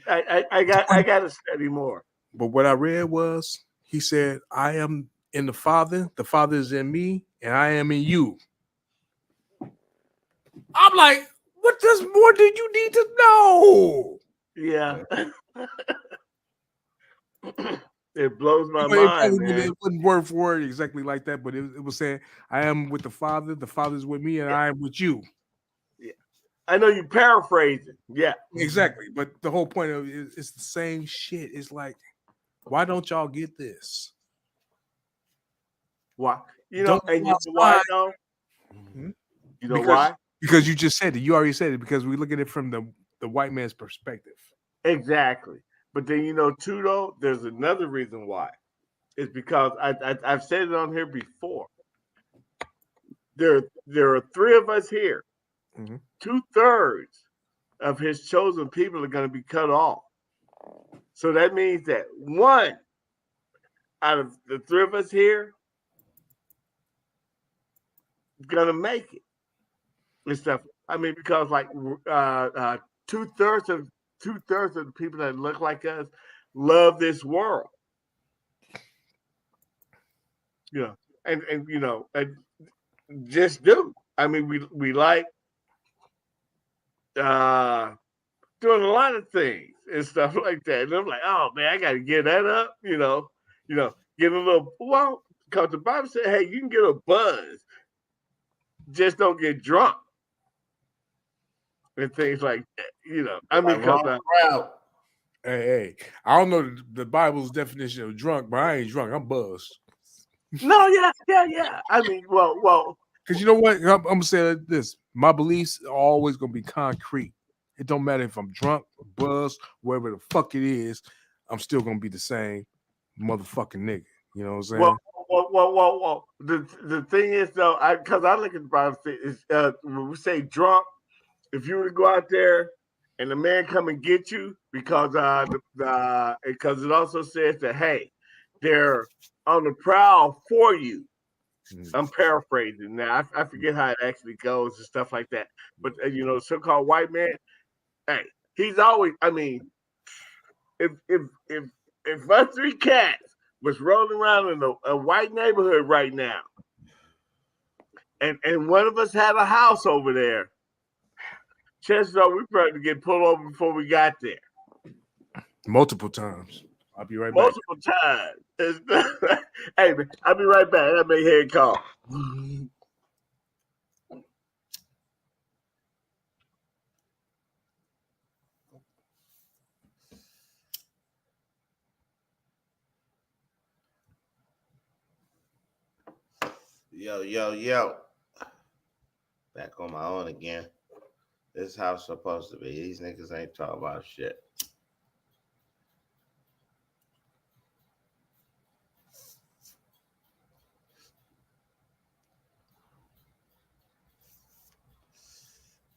I got to study more. But what I read was he said, "I am in the Father is in me, and I am in you." I'm like, what does more do you need to know? Yeah. It blows my mind, man. It wasn't word for word exactly like that, but it was saying, "I am with the Father is with me, and I am with you." Yeah. I know you paraphrasing. Yeah. Exactly. But the whole point of it is the same shit. It's like, why don't y'all get this? Why? You know why though? Mm-hmm. You know why? Because you just said it. You already said it, because we look at it from the white man's perspective. Exactly. But then too though, there's another reason why. It's because I've said it on here before. There are three of us here. Mm-hmm. 2/3 of his chosen people are going to be cut off. So that means that one out of the three of us here is going to make it and stuff. I mean, because like 2/3 of the people that look like us love this world. Yeah, and just do. I mean, we like doing a lot of things and stuff like that. And I'm like, oh man, I got to get that up. Get a little. Well, because the Bible said, hey, you can get a buzz, just don't get drunk and things like that. I mean, because hey, I don't know the Bible's definition of drunk, but I ain't drunk. I'm buzzed. No, yeah. I mean, well. Because you know what? I'm gonna say this: my beliefs are always gonna be concrete. It don't matter if I'm drunk, or buzzed, wherever the fuck it is. I'm still gonna be the same motherfucking nigga. You know what I'm saying? Well. The thing is though, because I look at the Bible, is when we say drunk, if you were to go out there and the man come and get you, because because it also says that hey, they're on the prowl for you. I'm paraphrasing now. I forget how it actually goes and stuff like that. But so-called white man, hey, he's always. I mean, if us three cats was rolling around in a white neighborhood right now, and one of us had a house over there, chances are we probably get pulled over before we got there. Multiple times. I'll be right back. Multiple times. Hey, man, I'll be right back. I may hear a call. Yo. Back on my own again. This is how it's supposed to be. These niggas ain't talking about shit.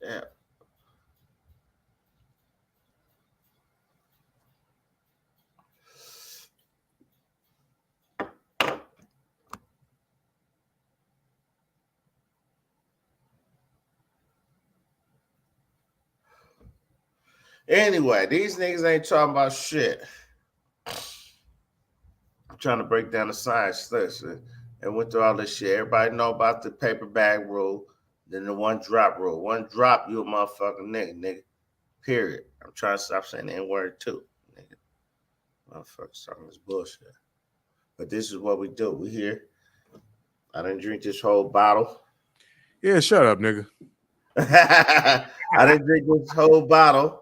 Yeah. Anyway, these niggas ain't talking about shit. I'm trying to break down the science. Listen, and went through all this shit. Everybody know about the paper bag rule, then the one drop rule. One drop, you a motherfucking nigga. Period. I'm trying to stop saying the N-word too, nigga. Motherfuckers talking this bullshit. But this is what we do. We here. I didn't drink this whole bottle. Yeah, shut up, nigga. I didn't drink this whole bottle.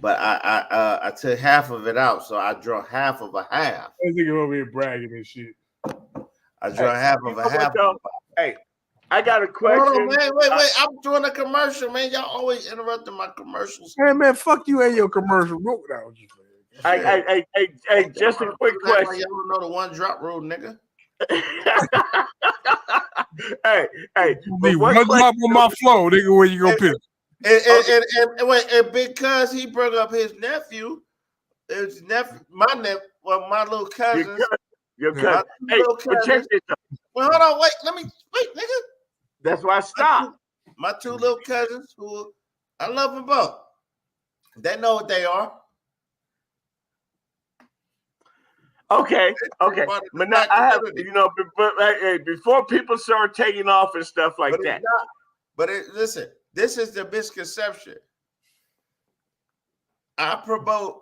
But I took half of it out, so I drank half of a half. I think you're over here bragging and shit. I drank half of a half. Hey, I got a question. Hold on, man. Wait. I'm doing a commercial, man. Y'all always interrupting my commercials. Hey man, fuck you and your commercial. Hey, just a quick question. Y'all don't know the one drop rule, nigga. hey, Need one drop on my flow, nigga. Where you gonna piss? And wait, and because he brought up his nephew, my little cousins. Your cousin. Hey, but check this out. Well, hold on, wait, nigga. That's why I stopped. My two little cousins, who I love them both. They know what they are. Okay. But now I have, but hey, before people start taking off and stuff like that. Listen, this is the misconception. I promote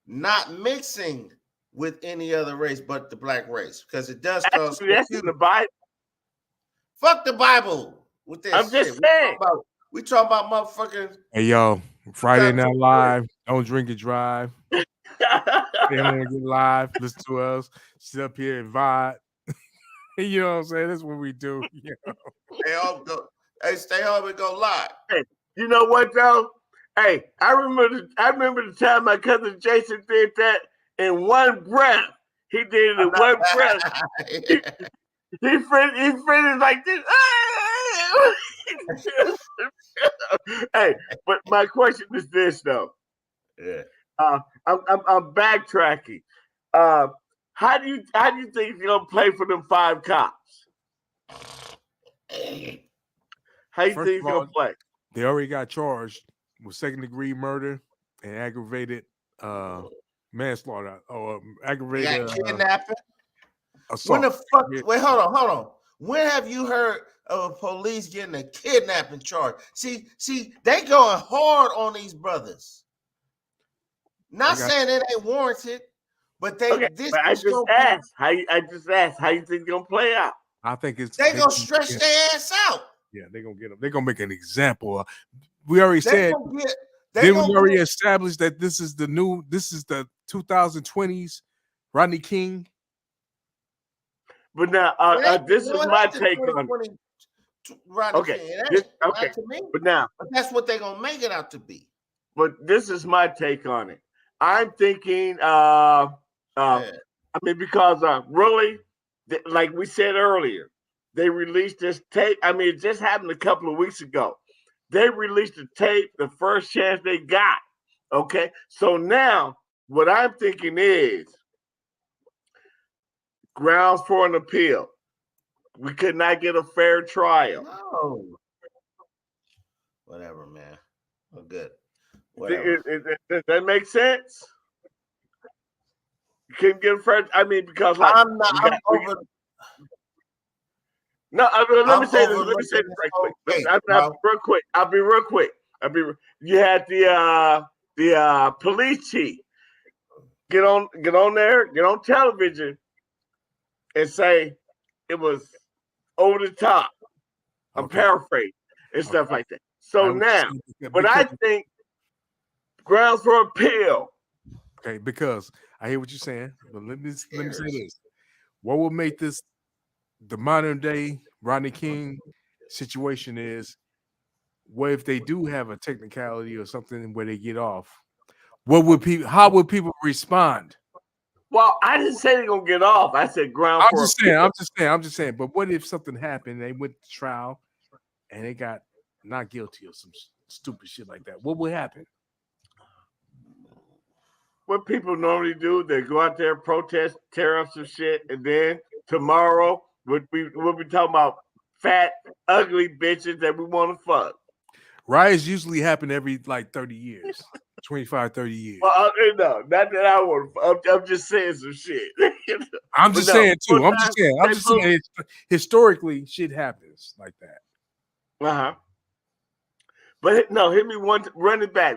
not mixing with any other race but the black race because it does cause confusion. That's in the Bible. Fuck the Bible with this. I'm just saying. We talking about motherfucking. Hey yo, Friday Night Live. Don't drink and drive. They don't want to get live. Listen to us. Sit up here and vibe. You know what I'm saying? That's what we do. You know? Stay home and go live. Hey, you know what though? Hey, I remember the time my cousin Jason did that in one breath. He did it in one breath. He finished like this. Hey, but my question is this though. Yeah. I'm backtracking. How do you think you're gonna play for them 5 cops? How you think he's gonna play? They already got charged with second-degree murder and aggravated manslaughter or aggravated kidnapping. Assault. When the fuck? Wait, hold on. When have you heard of a police getting a kidnapping charge? See, they going hard on these brothers. Not saying it ain't warranted, but they. Okay, this but I just asked how you think it's gonna play out. I think they gonna stretch their ass out. Yeah, they're gonna get them. They're gonna make an example. We already said. We already established that this is the 2020s Rodney King. But now, this is my take on it. Okay, okay. But that's what they're gonna make it out to be. But this is my take on it. I'm thinking, I mean, because really, like we said earlier, they released this tape. I mean, it just happened a couple of weeks ago. They released the tape the first chance they got. Okay, so now what I'm thinking is grounds for an appeal. We could not get a fair trial. No. Whatever, man. Well, good. Does that make sense? You couldn't get a fair. I mean, because like I'm over. No, let me say this right quick. I'll be real quick. You had the police chief get on television and say it was over the top. I'm paraphrasing and stuff like that. So now, but I think grounds for appeal. Okay, because I hear what you're saying, but let me say this: what will make this the modern day Rodney King situation is, what if they do have a technicality or something where they get off? How would people respond? Well, I didn't say they're gonna get off. I said ground for appeal. I'm just saying. But what if something happened? They went to trial and they got not guilty or some stupid shit like that. What would happen? What people normally do, they go out there, protest, tear up some shit, and then tomorrow we'll be talking about fat, ugly bitches that we want to fuck. Riots usually happen every like 30 years, 25, 30 years. Well, no, not that I want. I'm just saying some shit. I'm just saying too. I'm just saying. Historically, shit happens like that. But no, hit me one. Run it back.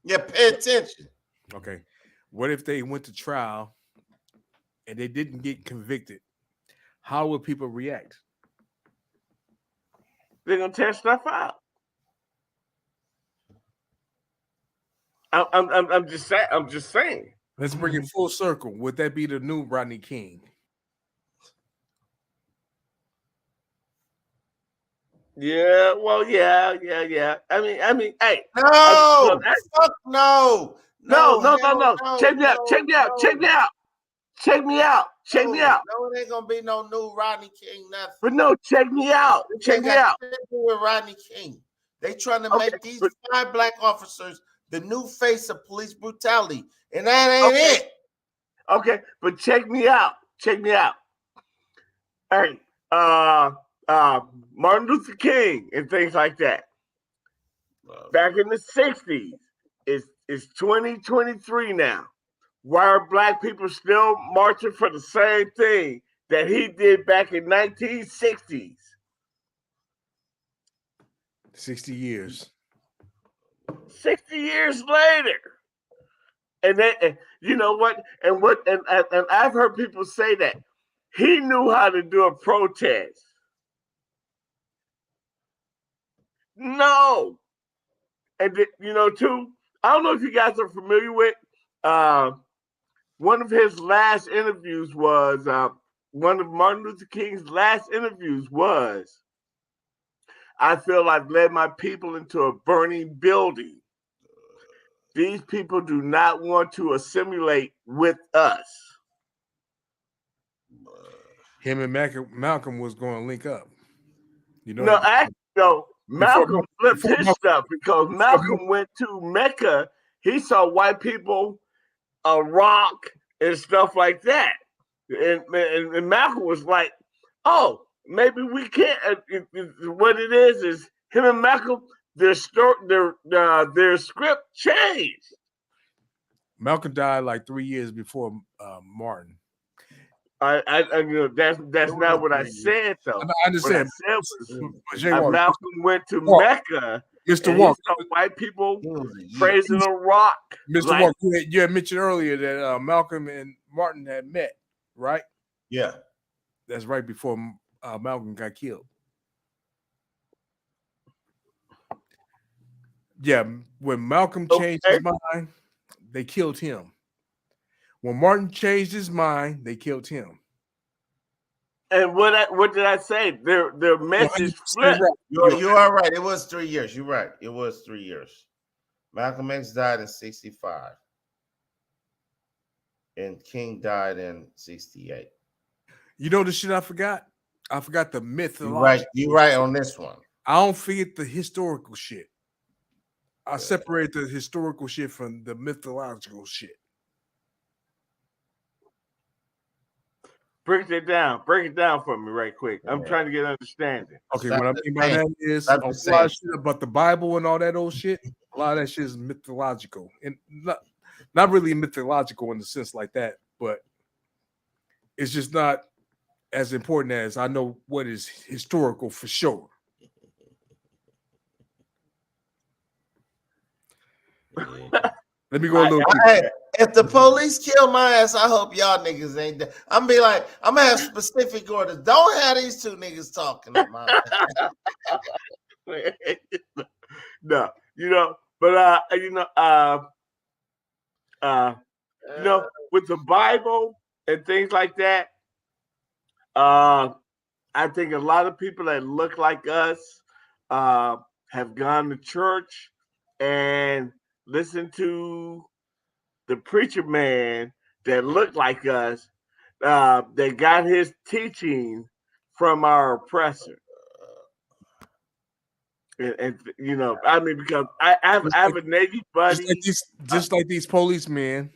Yeah, pay attention. Okay. What if they went to trial and they didn't get convicted? How would people react? They're gonna tear stuff out. I'm just saying. Let's bring it full circle. Would that be the new Rodney King? Yeah, well, yeah. I mean, hey, No, that's, fuck no. no. Hell Check me out. Check me out. Check me out. Check me out. Check me out. No, it ain't gonna be no new Rodney King, nothing. But no, check me out. This Check ain't me got out. nothing to do with Rodney King. They trying to Okay, make these but, 5 black officers the new face of police brutality, and that ain't it. Okay, but check me out. Check me out. Hey, Martin Luther King and things like that. Back in the 60s, it's 2023 now. Why are black people still marching for the same thing that he did back in 1960s? 60 years. 60 years later. And then, you know what? And I've heard people say that he knew how to do a protest. No. And too, I don't know if you guys are familiar with one of his last interviews was one of Martin Luther King's last interviews was, I feel I've led my people into a burning building. These people do not want to assimilate with us. Him and Malcolm was going to link up. You know. No, actually, no. Malcolm flipped his stuff because Malcolm went to Mecca. He saw white people rock and stuff like that, and Malcolm was like, "Oh, maybe we can't." What it is him and Malcolm, their script changed. Malcolm died like 3 years before Martin. That's not what I said though. I understand. What I said was Malcolm went to Mecca. Mr. Walker, he saw white people praising a rock. Mr. Walker, you had mentioned earlier that Malcolm and Martin had met, right? Yeah, that's right before Malcolm got killed. Yeah, when Malcolm changed his mind, they killed him. When Martin changed his mind, they killed him. And what did I say? Their message flipped. You are right. It was 3 years. You're right. It was 3 years. Malcolm X died in 65. And King died in 68. You know the shit I forgot? I forgot the mythology. You're right on this one. I don't forget the historical shit. I separate the historical shit from the mythological shit. Break it down. Break it down for me right quick. I'm trying to get understanding. Okay, what I mean by that is a lot of shit about the Bible and all that old shit. A lot of that shit is mythological. And not really mythological in the sense like that, but it's just not as important as I know what is historical for sure. Let me go a little deeper. If the police kill my ass, I hope y'all niggas ain't dead. I'm be like, I'm gonna have specific orders. Don't have these two niggas talking to my No, but with the Bible and things like that, I think a lot of people that look like us have gone to church and listened to the preacher man that looked like us, that got his teaching from our oppressor. And I mean, because I have a Navy buddy. Just like these policemen.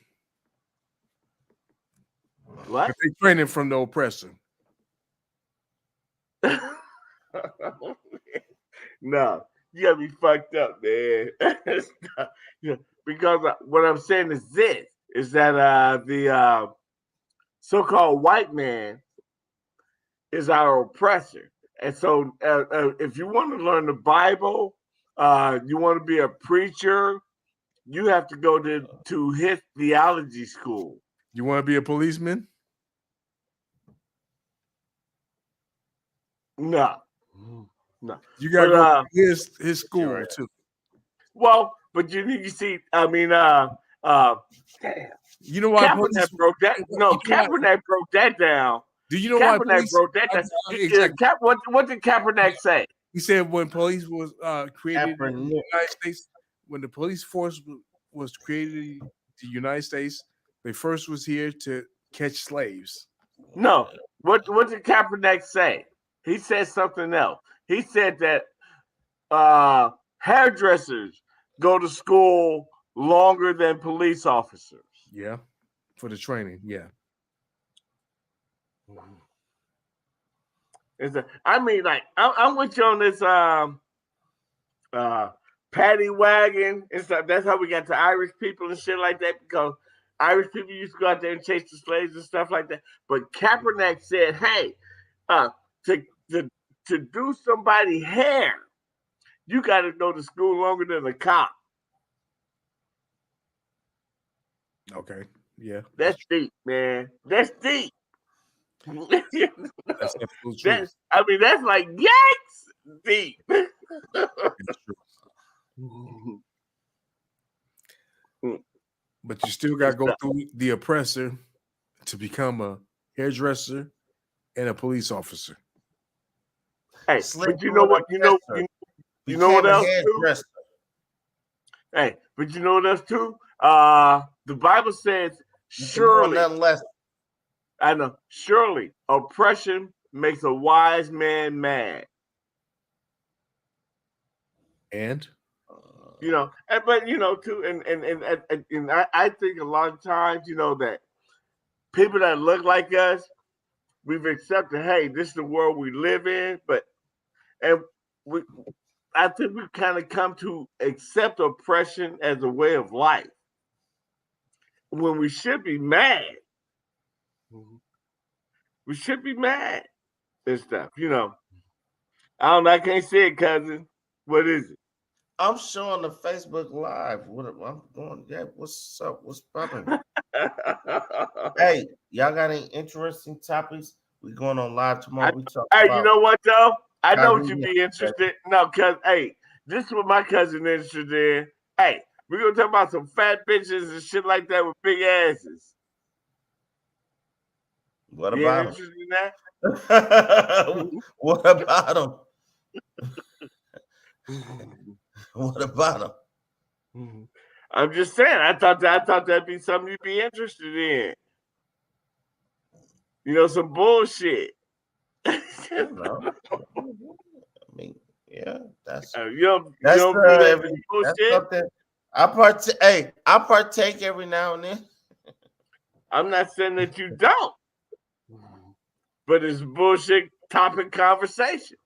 What? They training from the oppressor. No, you gotta be fucked up, man. Because what I'm saying is this: is that the so-called white man is our oppressor, and so if you want to learn the Bible, you want to be a preacher, you have to go to his theology school. You want to be a policeman? No. You got to go to his school too. Well, but you see, I mean, you know why Kaepernick broke that? No, Kaepernick broke that down. Do you know why Kaepernick broke that down? Exactly. What did Kaepernick say? He said when police was created in the Kaepernick. United States, when the police force was created in the United States, they first was here to catch slaves. No. What did Kaepernick say? He said something else. He said that hairdressers go to school longer than police officers. Yeah, for the training. Yeah. I mean, like, I'm with you on this paddy wagon and stuff. That's how we got to Irish people and shit like that, because Irish people used to go out there and chase the slaves and stuff like that. But Kaepernick said, hey, to do somebody hair, you got to go to school longer than a cop. Okay. Yeah. That's deep, man. That's deep. That's absolute truth. I mean, that's like yikes deep. That's true. But you still got to go through the oppressor to become a hairdresser and a police officer. Hey, but you know what? You know what else too? Hey, but you know what else too? The Bible says, surely, I know, surely oppression makes a wise man mad. And you know, but you know too, and I think a lot of times, you know, that people that look like us, we've accepted, hey, this is the world we live in, I think we've kind of come to accept oppression as a way of life when we should be mad. We should be mad and stuff, you know. I don't know, I can't say it, cousin. What is it? I'm showing the Facebook Live. I'm going, yeah, what's up? What's popping? Hey, y'all got any interesting topics? We going on live tomorrow. We talk about, you know what though? I know what Kyrie you'd be interested. No, cause hey, this is what my cousin interested in. Hey, we're gonna talk about some fat bitches and shit like that with big asses. What You about interested in that? What about them? What about them? I'm just saying. I thought that'd be something you'd be interested in. You know, some bullshit. I mean, yeah, that's that's something. I partake every now and then. I'm not saying that you don't, but it's bullshit topic conversation.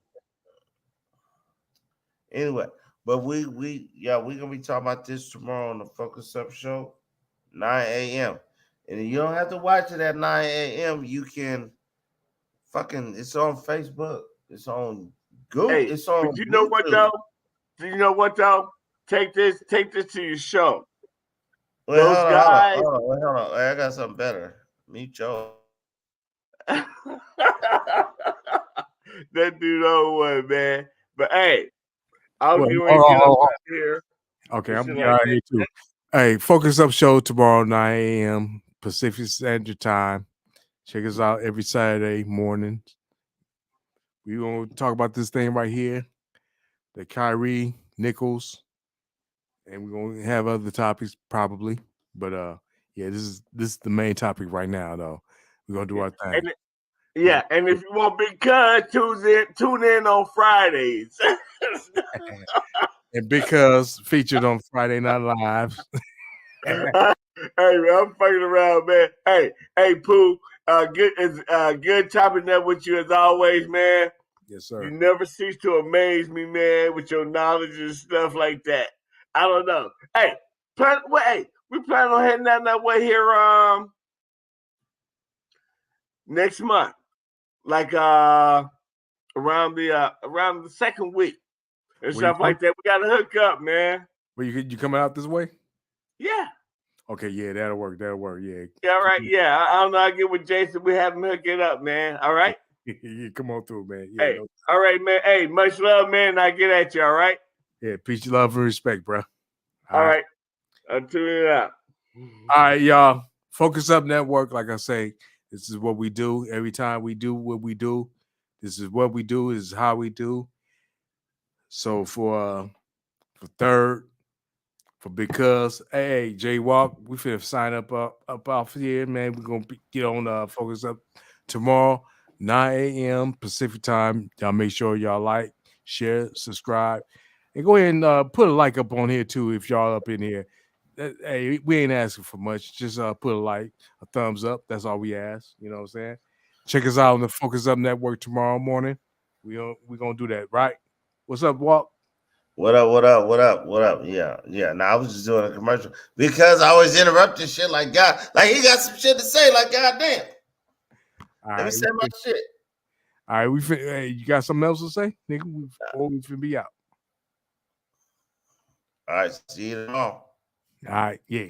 Anyway, but we're gonna be talking about this tomorrow on the Focus Up Show, 9 a.m. And you don't have to watch it at 9 a.m. You can it's on Facebook, it's on Google, it's on but you know what though? Do you know what though? Take this to your show. Wait, hold on. I got something better. Meet Joe. That dude don't want, man. But hey, I'll get up here. Okay, I'm out here too. Hey, Focus Up Show tomorrow, 9 a.m. Pacific Standard Time. Check us out every Saturday morning. We're going to talk about this thing right here, the Kyrie Nichols, and we're going to have other topics probably. But yeah, this is the main topic right now, though. We're going to do our thing. And if you want Big Cuz, tune in on Fridays. And because featured on Friday Night Live. Hey, man, I'm fucking around, man. Hey, Pooh. Good chopping up with you as always, man. Yes, sir. You never cease to amaze me, man, with your knowledge and stuff like that. I don't know. Hey, we plan on heading down that way here next month, like around the second week and stuff like that. We gotta hook up, man. Well, you coming out this way? Yeah. Okay, yeah, that'll work. Yeah. Yeah, all right. Yeah, I don't know. I get with Jason. We have him hook it up, man. All right. Yeah, come on through, man. Yeah, hey, all right, man. Hey, much love, man. I get at you. All right. Yeah, peace, love, and respect, bro. All right. I'll tune it out. All right, y'all. Focus Up Network. Like I say, this is what we do. Every time we do what we do, this is what we do. This is how we do. So for third, for because hey J Walk, we finna sign up off here, man. We're gonna get on Focus Up tomorrow, 9 a.m. Pacific time. Y'all make sure y'all like, share, subscribe, and go ahead and put a like up on here too if y'all up in here. Hey, we ain't asking for much. Just put a like, a thumbs up. That's all we ask. You know what I'm saying? Check us out on the Focus Up Network tomorrow morning. We gonna do that, right? What's up, Walk? What up? What up? What up? What up? Yeah, yeah. Now I was just doing a commercial because I always interrupt this shit. Like God, like he got some shit to say. Like goddamn, All let me right, say my shit. all right. Hey, you got something else to say, nigga? We finna be out. All right, see you tomorrow. All right, yeah.